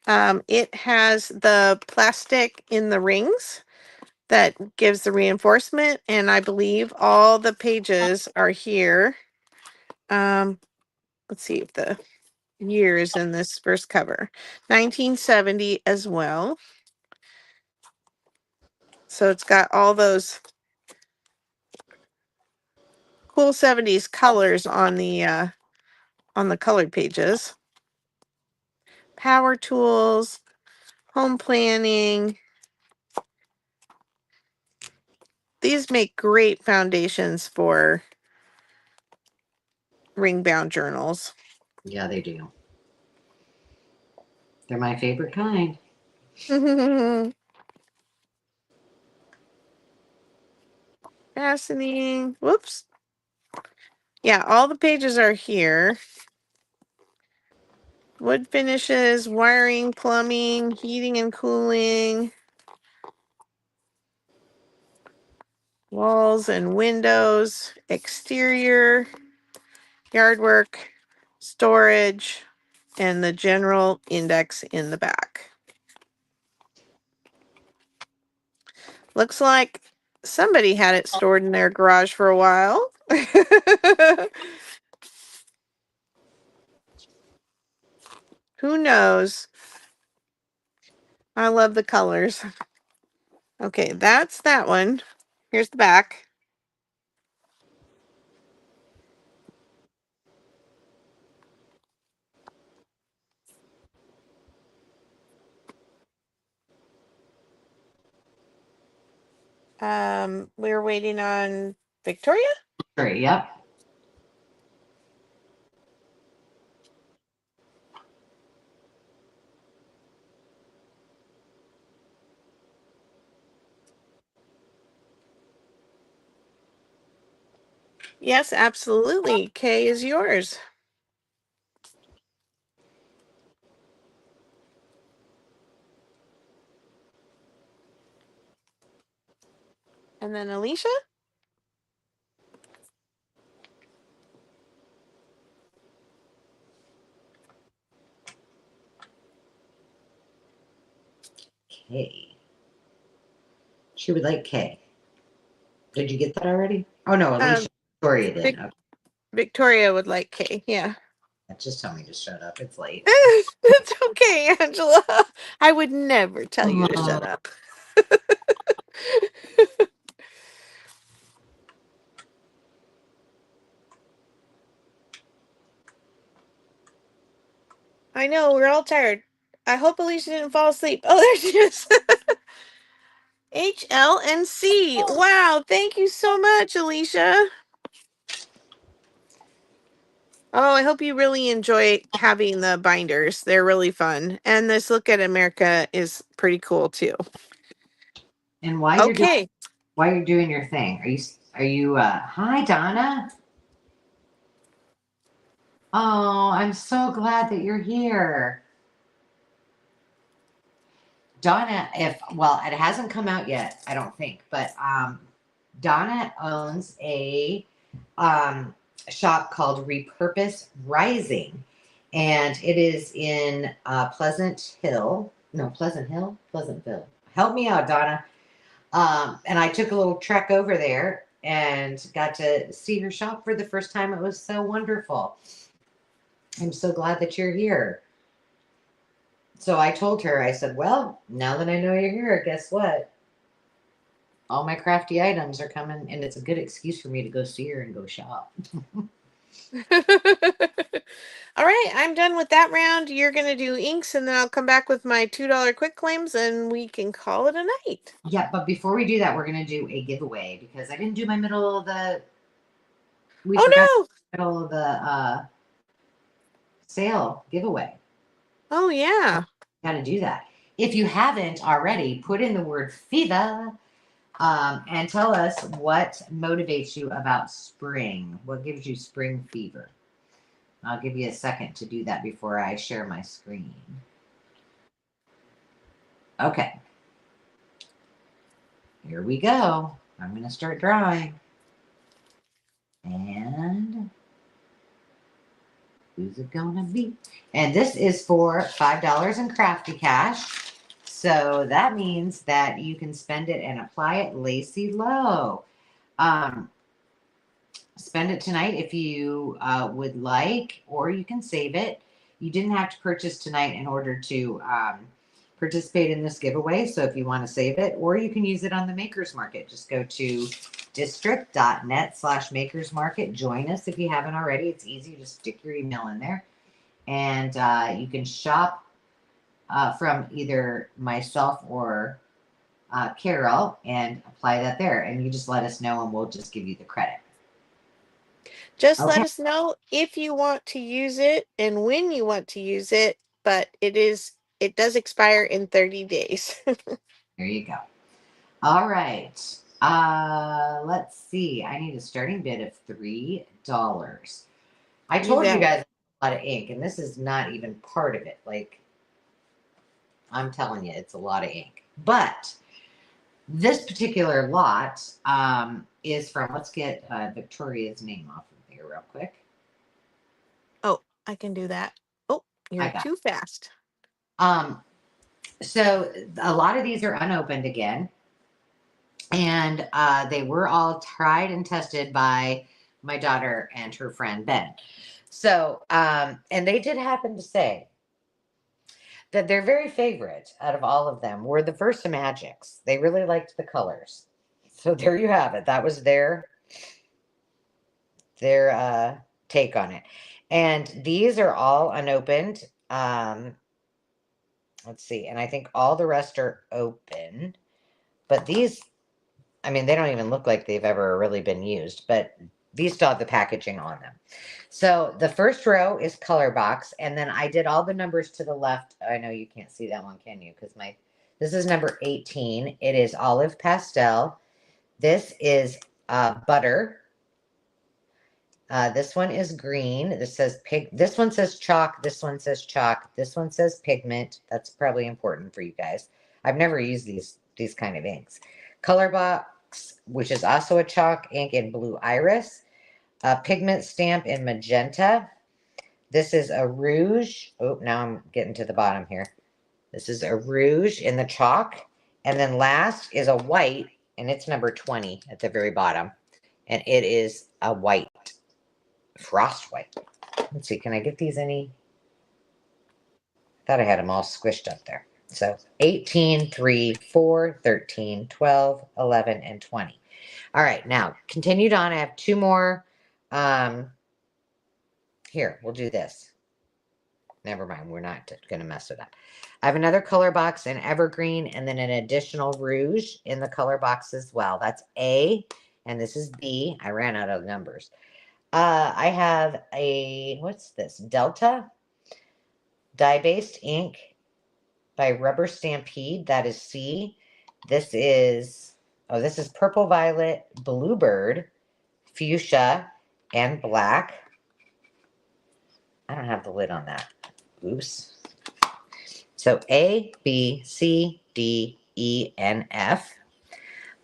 It has the plastic in the rings that gives the reinforcement, and I believe all the pages are here. Let's see if the year is in this first cover. 1970 as well. So it's got all those cool 70s colors on the colored pages. Power tools, home planning. These make great foundations for ring bound journals. Yeah, they do. They're my favorite kind. Fascinating. Whoops. Yeah, all the pages are here. Wood finishes, wiring, plumbing, heating and cooling, walls and windows, exterior, yard work, storage, and the general index in the back. Looks like somebody had it stored in their garage for a while. Who knows? I love the colors. Okay, that's that one. Here's the back. We're waiting on Victoria. Great. Yep. Yes, absolutely. Kay is yours. And then Alicia. K. She would like K. Did you get that already? Oh no, Alicia. Victoria did. Okay. Victoria would like Kay. Yeah. Just tell me to shut up. It's late. It's okay, Angela. I would never tell you to shut up. I know, we're all tired. I hope Alicia didn't fall asleep. Oh, there she is. H, L, and C. Wow, thank you so much, Alicia. Oh, I hope you really enjoy having the binders. They're really fun. And this Look at America is pretty cool too. And while you're doing your thing, are you hi Donna? Oh, I'm so glad that you're here. Donna, it hasn't come out yet, I don't think, but Donna owns a shop called Repurpose Rising, and it is in Pleasantville. Help me out, Donna. And I took a little trek over there and got to see her shop for the first time. It was so wonderful. I'm so glad that you're here. So I told her, I said, well, now that I know you're here, guess what? All my crafty items are coming, and it's a good excuse for me to go see her and go shop. All right, I'm done with that round. You're going to do inks, and then I'll come back with my $2 quick claims, and we can call it a night. Yeah, but before we do that, we're going to do a giveaway because I didn't do my middle of the. Middle of the sale giveaway. Oh, yeah. Got to do that. If you haven't already, put in the word fever and tell us what motivates you about spring. What gives you spring fever? I'll give you a second to do that before I share my screen. Okay. Here we go. I'm going to start drawing. And who's it going to be? And this is for $5 in Crafty Cash. So that means that you can spend it and apply it lacy low. Spend it tonight if you would like, or you can save it. You didn't have to purchase tonight in order to participate in this giveaway. So if you want to save it, or you can use it on the Makers Market. Just go to district.net/Makers Market. Join us if you haven't already. It's easy. Just stick your email in there. And you can shop from either myself or Carol and apply that there. And you just let us know and we'll just give you the credit. Just let us know if you want to use it and when you want to use it, but it does expire in 30 days. There you go. All right. Let's see. I need a starting bid of $3. I told you guys a lot of ink, and this is not even part of it. Like, I'm telling you, it's a lot of ink. But this particular lot is from, let's get Victoria's name off of there real quick. Oh, I can do that. Oh, you're too fast. So a lot of these are unopened again. And they were all tried and tested by my daughter and her friend Ben. So, and they did happen to say that their very favorite out of all of them were the Versamagics. They really liked the colors. So there you have it. That was their take on it. And these are all unopened. Let's see. And I think all the rest are open. But these I mean, they don't even look like they've ever really been used, but these still have the packaging on them. So the first row is color box, and then I did all the numbers to the left. I know you can't see that one, can you? Because this is number 18. It is olive pastel. This is butter. This one is green. This says pig. This one says chalk. This one says chalk. This one says pigment. That's probably important for you guys. I've never used these kind of inks. Color box, which is also a chalk ink in blue iris. Pigment stamp in magenta. This is a rouge. Oh, now I'm getting to the bottom here. This is a rouge in the chalk. And then last is a white, and it's number 20 at the very bottom. And it is a white. Frost white. Let's see, can I get these any? Thought I had them all squished up there. So 18, 3, 4, 13, 12, 11, and 20. All right, now continued on. I have two more. Here, we'll do this. Never mind, we're not going to mess it up. I have another color box in evergreen and then an additional rouge in the color box as well. That's A, and this is B. I ran out of numbers. I have what's this? Delta dye-based ink by Rubber Stampede. That is C. This is Purple Violet, Bluebird, Fuchsia, and Black. I don't have the lid on that. Oops. So A, B, C, D, E, and F.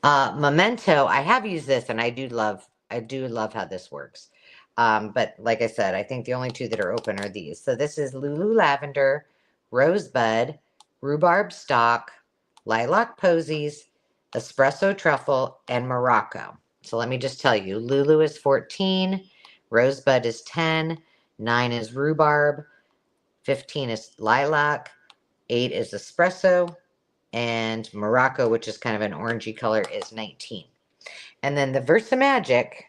Memento, I have used this and I do love how this works. But like I said, I think the only two that are open are these. So this is Lulu Lavender, Rosebud, Rhubarb Stock, Lilac Posies, Espresso Truffle, and Morocco. So let me just tell you, Lulu is 14, Rosebud is 10, 9 is Rhubarb, 15 is Lilac, 8 is Espresso, and Morocco, which is kind of an orangey color, is 19. And then the Versa Magic,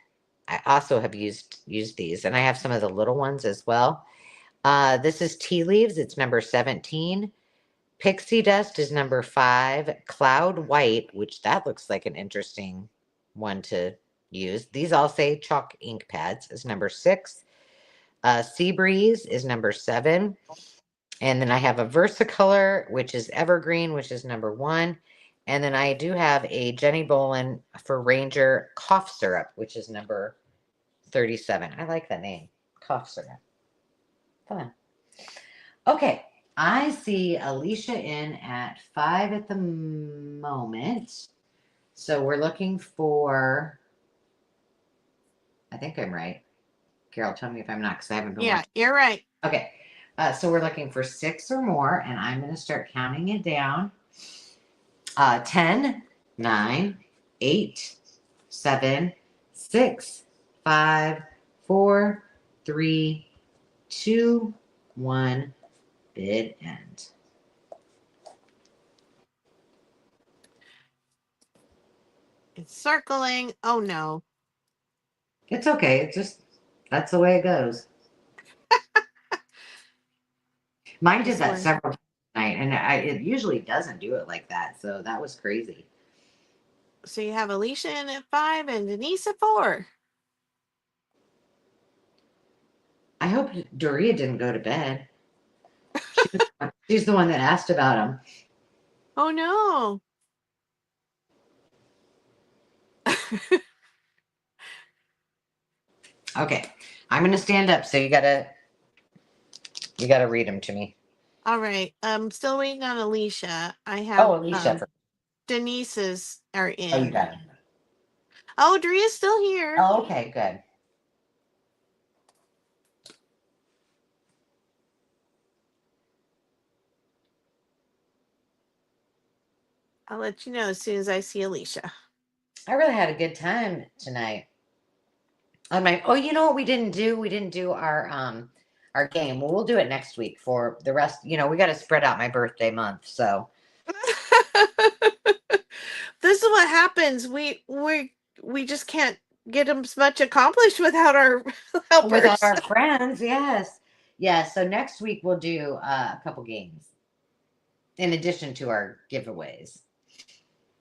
I also have used these, and I have some of the little ones as well. This is Tea Leaves. It's number 17. Pixie Dust is number 5. Cloud White, which that looks like an interesting one to use. These all say chalk ink pads, is number 6. Sea Breeze is number 7. And then I have a Versacolor, which is Evergreen, which is number 1. And then I do have a Jenny Bolin for Ranger Cough Syrup, which is number 37. I like that name, Cough Syrup. Fun. Okay, I see Alicia in at 5 at the moment. So we're looking for, I think I'm right. Carol, tell me if I'm not, because I haven't been Yeah, watching. you're right. Okay, so we're looking for 6 or more, and I'm going to start counting it down. 10, 9, 8, 7, 6, 5, 4, 3, 2, 1, bid end. It's circling. Oh no. It's okay. It's just, that's the way it goes. Mine did that several times tonight, and it usually doesn't do it like that. So that was crazy. So you have Alicia in at 5 and Denise at 4. I hope Doria didn't go to bed. She's the one that asked about him. Oh no. Okay, I'm gonna stand up. So you gotta read them to me. All right. I'm still waiting on Alicia. I have Alicia. Denise's are in. Oh, you got it. Oh, Doria's still here. Oh, okay, good. I'll let you know as soon as I see Alicia. I really had a good time tonight. Oh, you know what we didn't do? We didn't do our game. Well, we'll do it next week for the rest. You know, we got to spread out my birthday month. So this is what happens. We just can't get as much accomplished without our helpers. Without our friends, yes. Yeah, so next week we'll do a couple games in addition to our giveaways.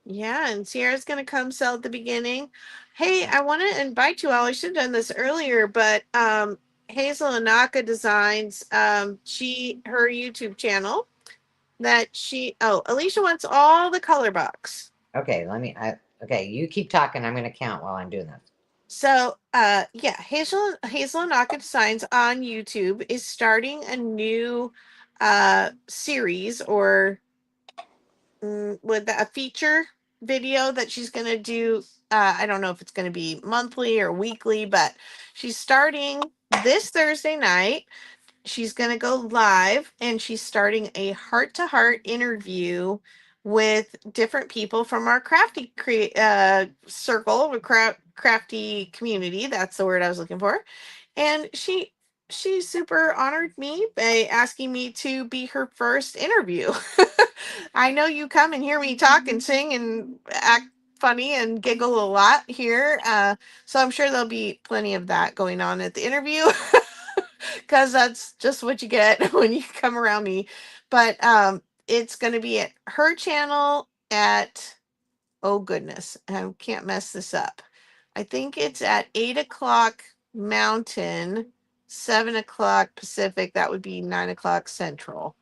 Yeah, and Sierra's going to come sell at the beginning. Hey, I want to invite you all. I should have done this earlier, but Hazel Anaka Designs, her YouTube channel Alicia wants all the color box. Okay, okay, you keep talking. I'm going to count while I'm doing this. So, yeah, Hazel Anaka Designs on YouTube is starting a new series or with a feature video that she's going to do. I don't know if it's going to be monthly or weekly, but she's starting this Thursday night. She's going to go live and she's starting a heart to heart interview with different people from our circle, crafty community. That's the word I was looking for. And she super honored me by asking me to be her first interview. I know you come and hear me talk and sing and act funny and giggle a lot here. So I'm sure there'll be plenty of that going on at the interview because that's just what you get when you come around me. But it's going to be at her channel at, oh goodness, I can't mess this up. I think it's at 8 o'clock Mountain, 7 o'clock Pacific. That would be 9 o'clock Central.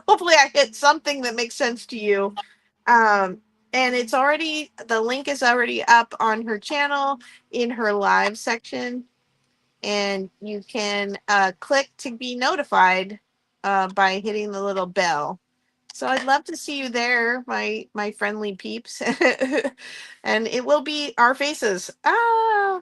Hopefully I hit something that makes sense to you. And the link is already up on her channel in her live section. And you can click to be notified by hitting the little bell. So I'd love to see you there, my friendly peeps. And it will be our faces. Ah.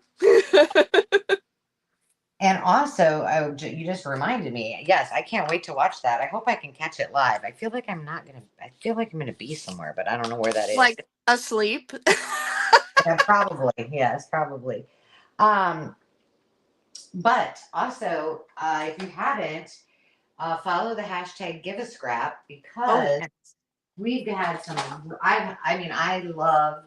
And also, you just reminded me. Yes, I can't wait to watch that. I hope I can catch it live. I feel like I'm not gonna. I feel like I'm gonna be somewhere, but I don't know where that is. Like asleep. Yeah, probably. Yes, probably. Um, but also, if you haven't, follow the hashtag Give a Scrap Oh, because yes. we've had some. I mean, I love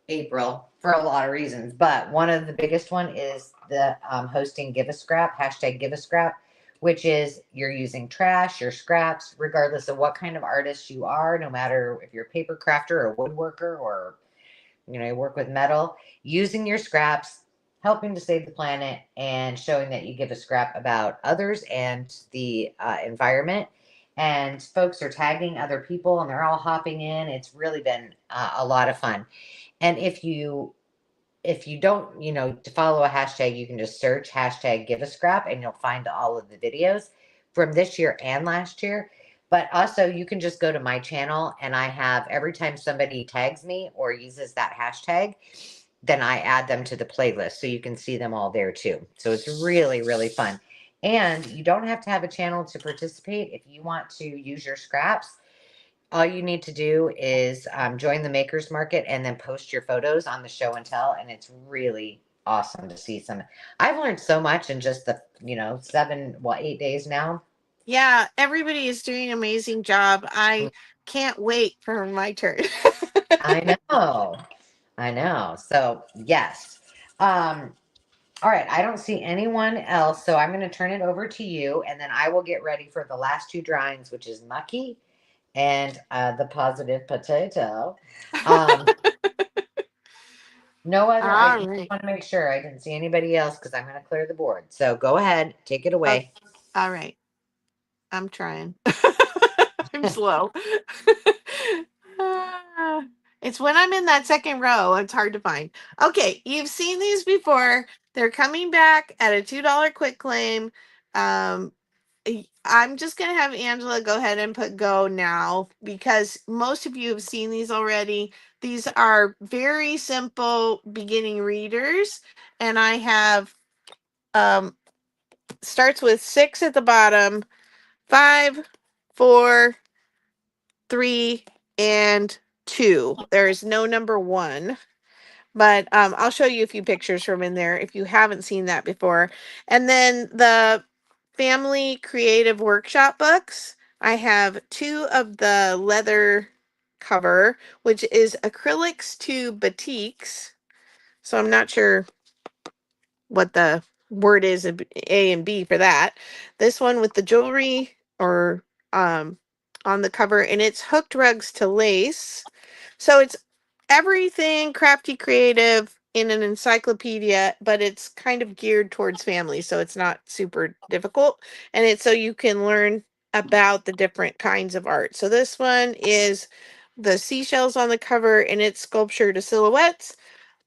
April for a lot of reasons, but one of the biggest one is the hosting Give a Scrap, hashtag Give a Scrap, which is you're using trash, your scraps, regardless of what kind of artist you are, no matter if you're a paper crafter or woodworker or you work with metal, using your scraps, helping to save the planet, and showing that you give a scrap about others and the environment. And folks are tagging other people and they're all hopping in. It's really been a lot of fun. And if you don't, to follow a hashtag, you can just search hashtag give a scrap and you'll find all of the videos from this year and last year. But also you can just go to my channel and I have every time somebody tags me or uses that hashtag, then I add them to the playlist so you can see them all there too. So it's really, really fun. And you don't have to have a channel to participate. If you want to use your scraps, all you need to do is join the makers market and then post your photos on the show and tell. And it's really awesome to see some. I've learned so much in just the, 8 days now. Yeah, everybody is doing an amazing job. I can't wait for my turn. I know. I know. So, yes. All right. I don't see anyone else. So I'm going to turn it over to you and then I will get ready for the last two drawings, which is Mucky and the positive potato. Um, No other. I All just right. want to make sure I didn't see anybody else because I'm going to clear the board. So go ahead, take it Oh, away. all right. I'm trying. I'm slow. Ah, it's when I'm in that second row, it's hard to find. Okay, you've seen these before. They're coming back at a $2 quick claim. Um, I'm just going to have Angela go ahead and put go now because most of you have seen these already. These are very simple beginning readers, and I have um, starts with 6 at the bottom, 5, 4, 3, and 2. There is no number 1. But I'll show you a few pictures from in there if you haven't seen that before. And then the family creative workshop books. I have 2 of the leather cover, which is acrylics to batiks. So I'm not sure what the word is A and B for that. This one with the jewelry or on the cover, and it's hooked rugs to lace. So it's everything crafty creative in an encyclopedia, but it's kind of geared towards families, so it's not super difficult. And it's so you can learn about the different kinds of art. So this one is the seashells on the cover, and it's sculpture to silhouettes.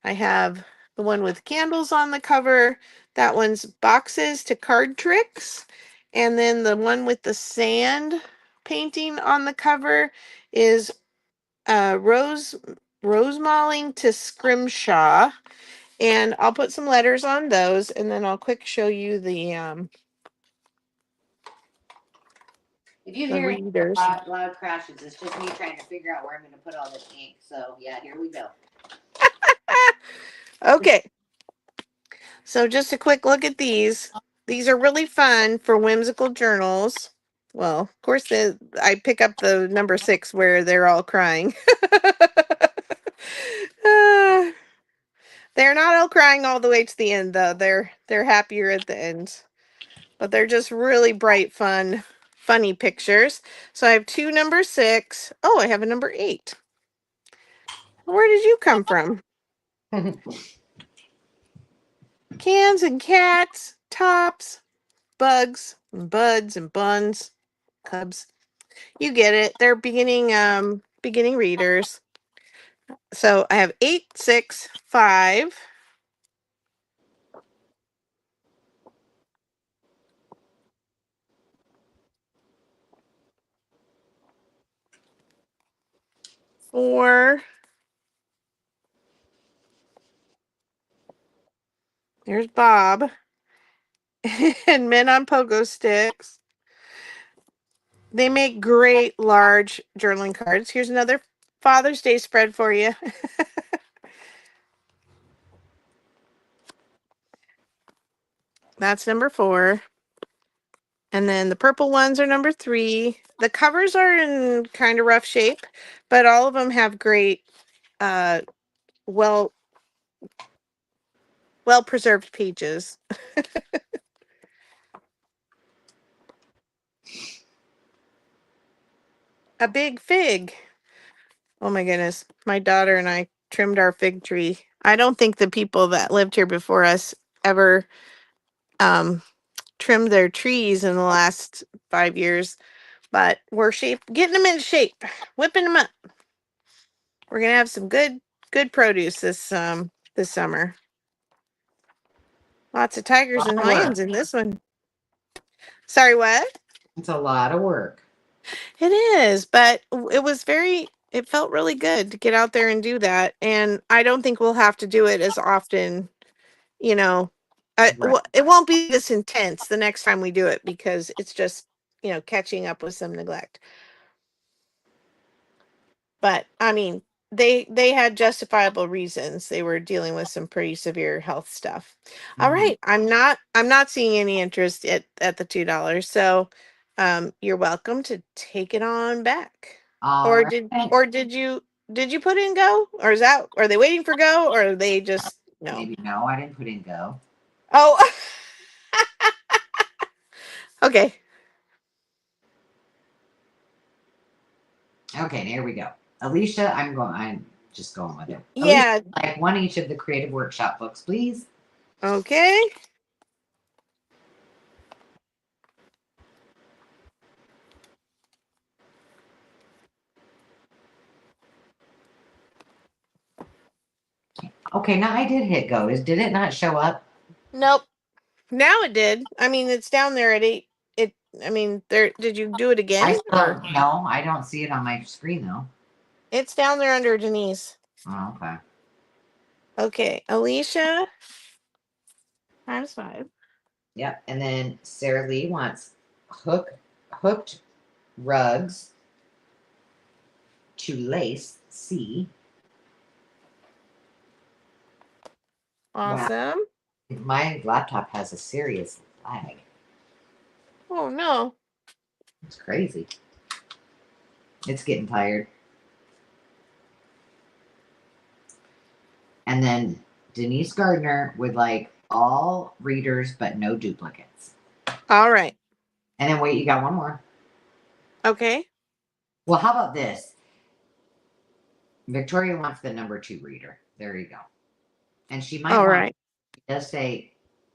I have the one with candles on the cover. That one's boxes to card tricks. And then the one with the sand painting on the cover is rose mauling to scrimshaw. And I'll put some letters on those, and then I'll quick show you the If you hear readers. loud crashes, it's just me trying to figure out where I'm going to put all this ink. So yeah, here we go. Okay. So just a quick look at these. These are really fun for whimsical journals. Well, of course, I pick up the number 6 where they're all crying. They're not all crying all the way to the end, though. They're happier at the end. But they're just really bright, funny pictures. So I have 2 number 6. Oh, I have a number 8. Where did you come from? Cans and cats, tops, bugs, and buds and buns, cubs. You get it. They're beginning readers. So I have 8, 6, 5. 4. There's Bob. And men on pogo sticks. They make great large journaling cards. Here's another Father's Day spread for you. That's number 4. And then the purple ones are number 3. The covers are in kind of rough shape, but all of them have great, well preserved pages. A big fig. Oh my goodness. My daughter and I trimmed our fig tree. I don't think the people that lived here before us ever trimmed their trees in the last 5 years, but we're getting them in shape, whipping them up. We're gonna have some good produce this summer. Lots of tigers and lions in this one. Sorry, what? It's a lot of work. It is, but it felt really good to get out there and do that. And I don't think we'll have to do it as often, you know. Right. It won't be this intense the next time we do it because it's just, catching up with some neglect. But I mean, they had justifiable reasons. They were dealing with some pretty severe health stuff. All right, I'm not seeing any interest at the $2. So, you're welcome to take it on back. All Or did you put in go? Or are they waiting for go, or are they just no? Maybe no, I didn't put in go. Oh. Okay. Okay, here we go. Alicia, I'm just going with it. Yeah. Alicia, like one each of the creative workshop books, please. Okay. Okay, now I did hit go. Did it not show up? Nope. Now it did. I mean, it's down there at 8. Did you do it again? No, I don't see it on my screen though. It's down there under Denise. Oh, okay. Okay, Alicia times 5. Yep. And then Sarah Lee wants hooked rugs to lace C. Awesome. Wow. My laptop has a serious lag. Oh no. It's crazy. It's getting tired. And then Denise Gardner would like all readers but no duplicates. All right. And then wait, you got one more. Okay. Well, how about this? Victoria wants the number 2 reader. There you go. And she might All want, right. she does say,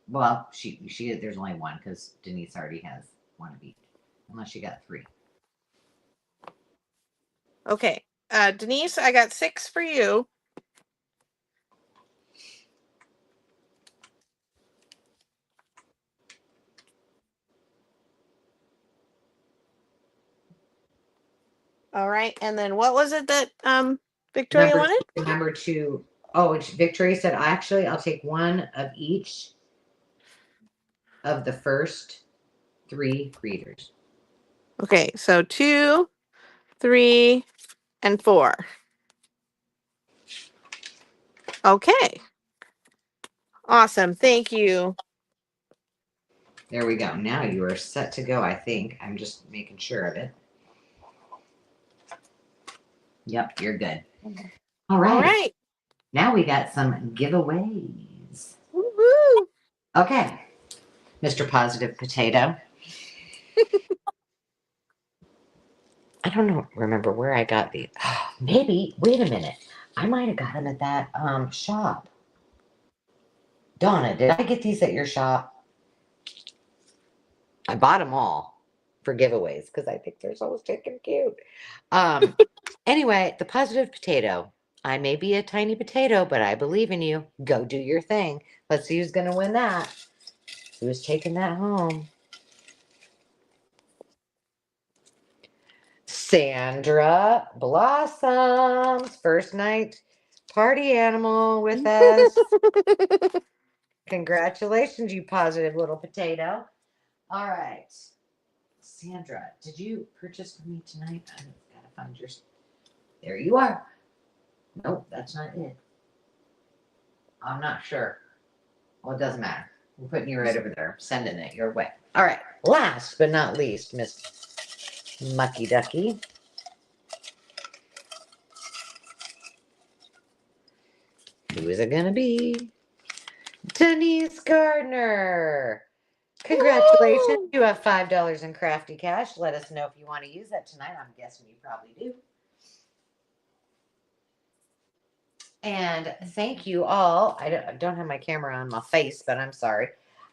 well, she there's only one because Denise already has one of each, unless she got 3. Okay. Denise, I got 6 for you. All right. And then what was it that Victoria wanted? Number 2. Oh, Victoria said, actually, I'll take one of each of the first 3 readers. Okay, so 2, 3, and 4. Okay. Awesome. Thank you. There we go. Now you are set to go, I think. I'm just making sure of it. Yep, you're good. All right. All right. Now we got some giveaways. Woo-hoo. Okay, Mr. Positive Potato. I don't remember where I got these. Maybe, wait a minute. I might have got them at that shop. Donna, did I get these at your shop? I bought them all for giveaways because I think they're so stinking cute. Anyway, the Positive Potato. I may be a tiny potato, but I believe in you. Go do your thing. Let's see who's going to win that. Who's taking that home? Sandra Blossoms. First night party animal with us. Congratulations, you positive little potato. All right. Sandra, did you purchase for me tonight? I gotta find yours. There you are. Nope, that's not it. I'm not sure. Well, it doesn't matter. We're putting you right over there, sending it your way. All right. Last but not least, Miss Mucky Ducky. Who is it gonna be? Denise Gardner. Congratulations. Woo! You have $5 in crafty cash. Let us know if you want to use that tonight. I'm guessing you probably do. And thank you all. I don't have my camera on my face, but I'm sorry.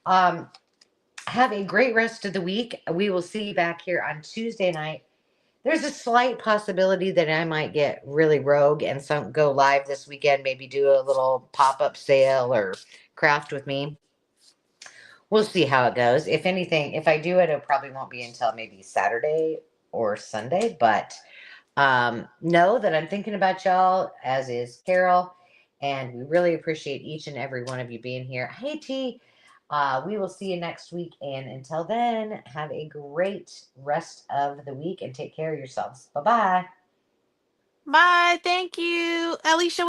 Have a great rest of the week. We will see you back here on Tuesday night. There's a slight possibility that I might get really rogue and go live this weekend, maybe do a little pop-up sale or craft with me. We'll see how it goes. If anything, if I do it, it probably won't be until maybe Saturday or Sunday. But know that I'm thinking about y'all, as is Carol. And we really appreciate each and every one of you being here. Hey, T. We will see you next week. And until then, have a great rest of the week and take care of yourselves. Bye-bye. Bye. Thank you. Alicia.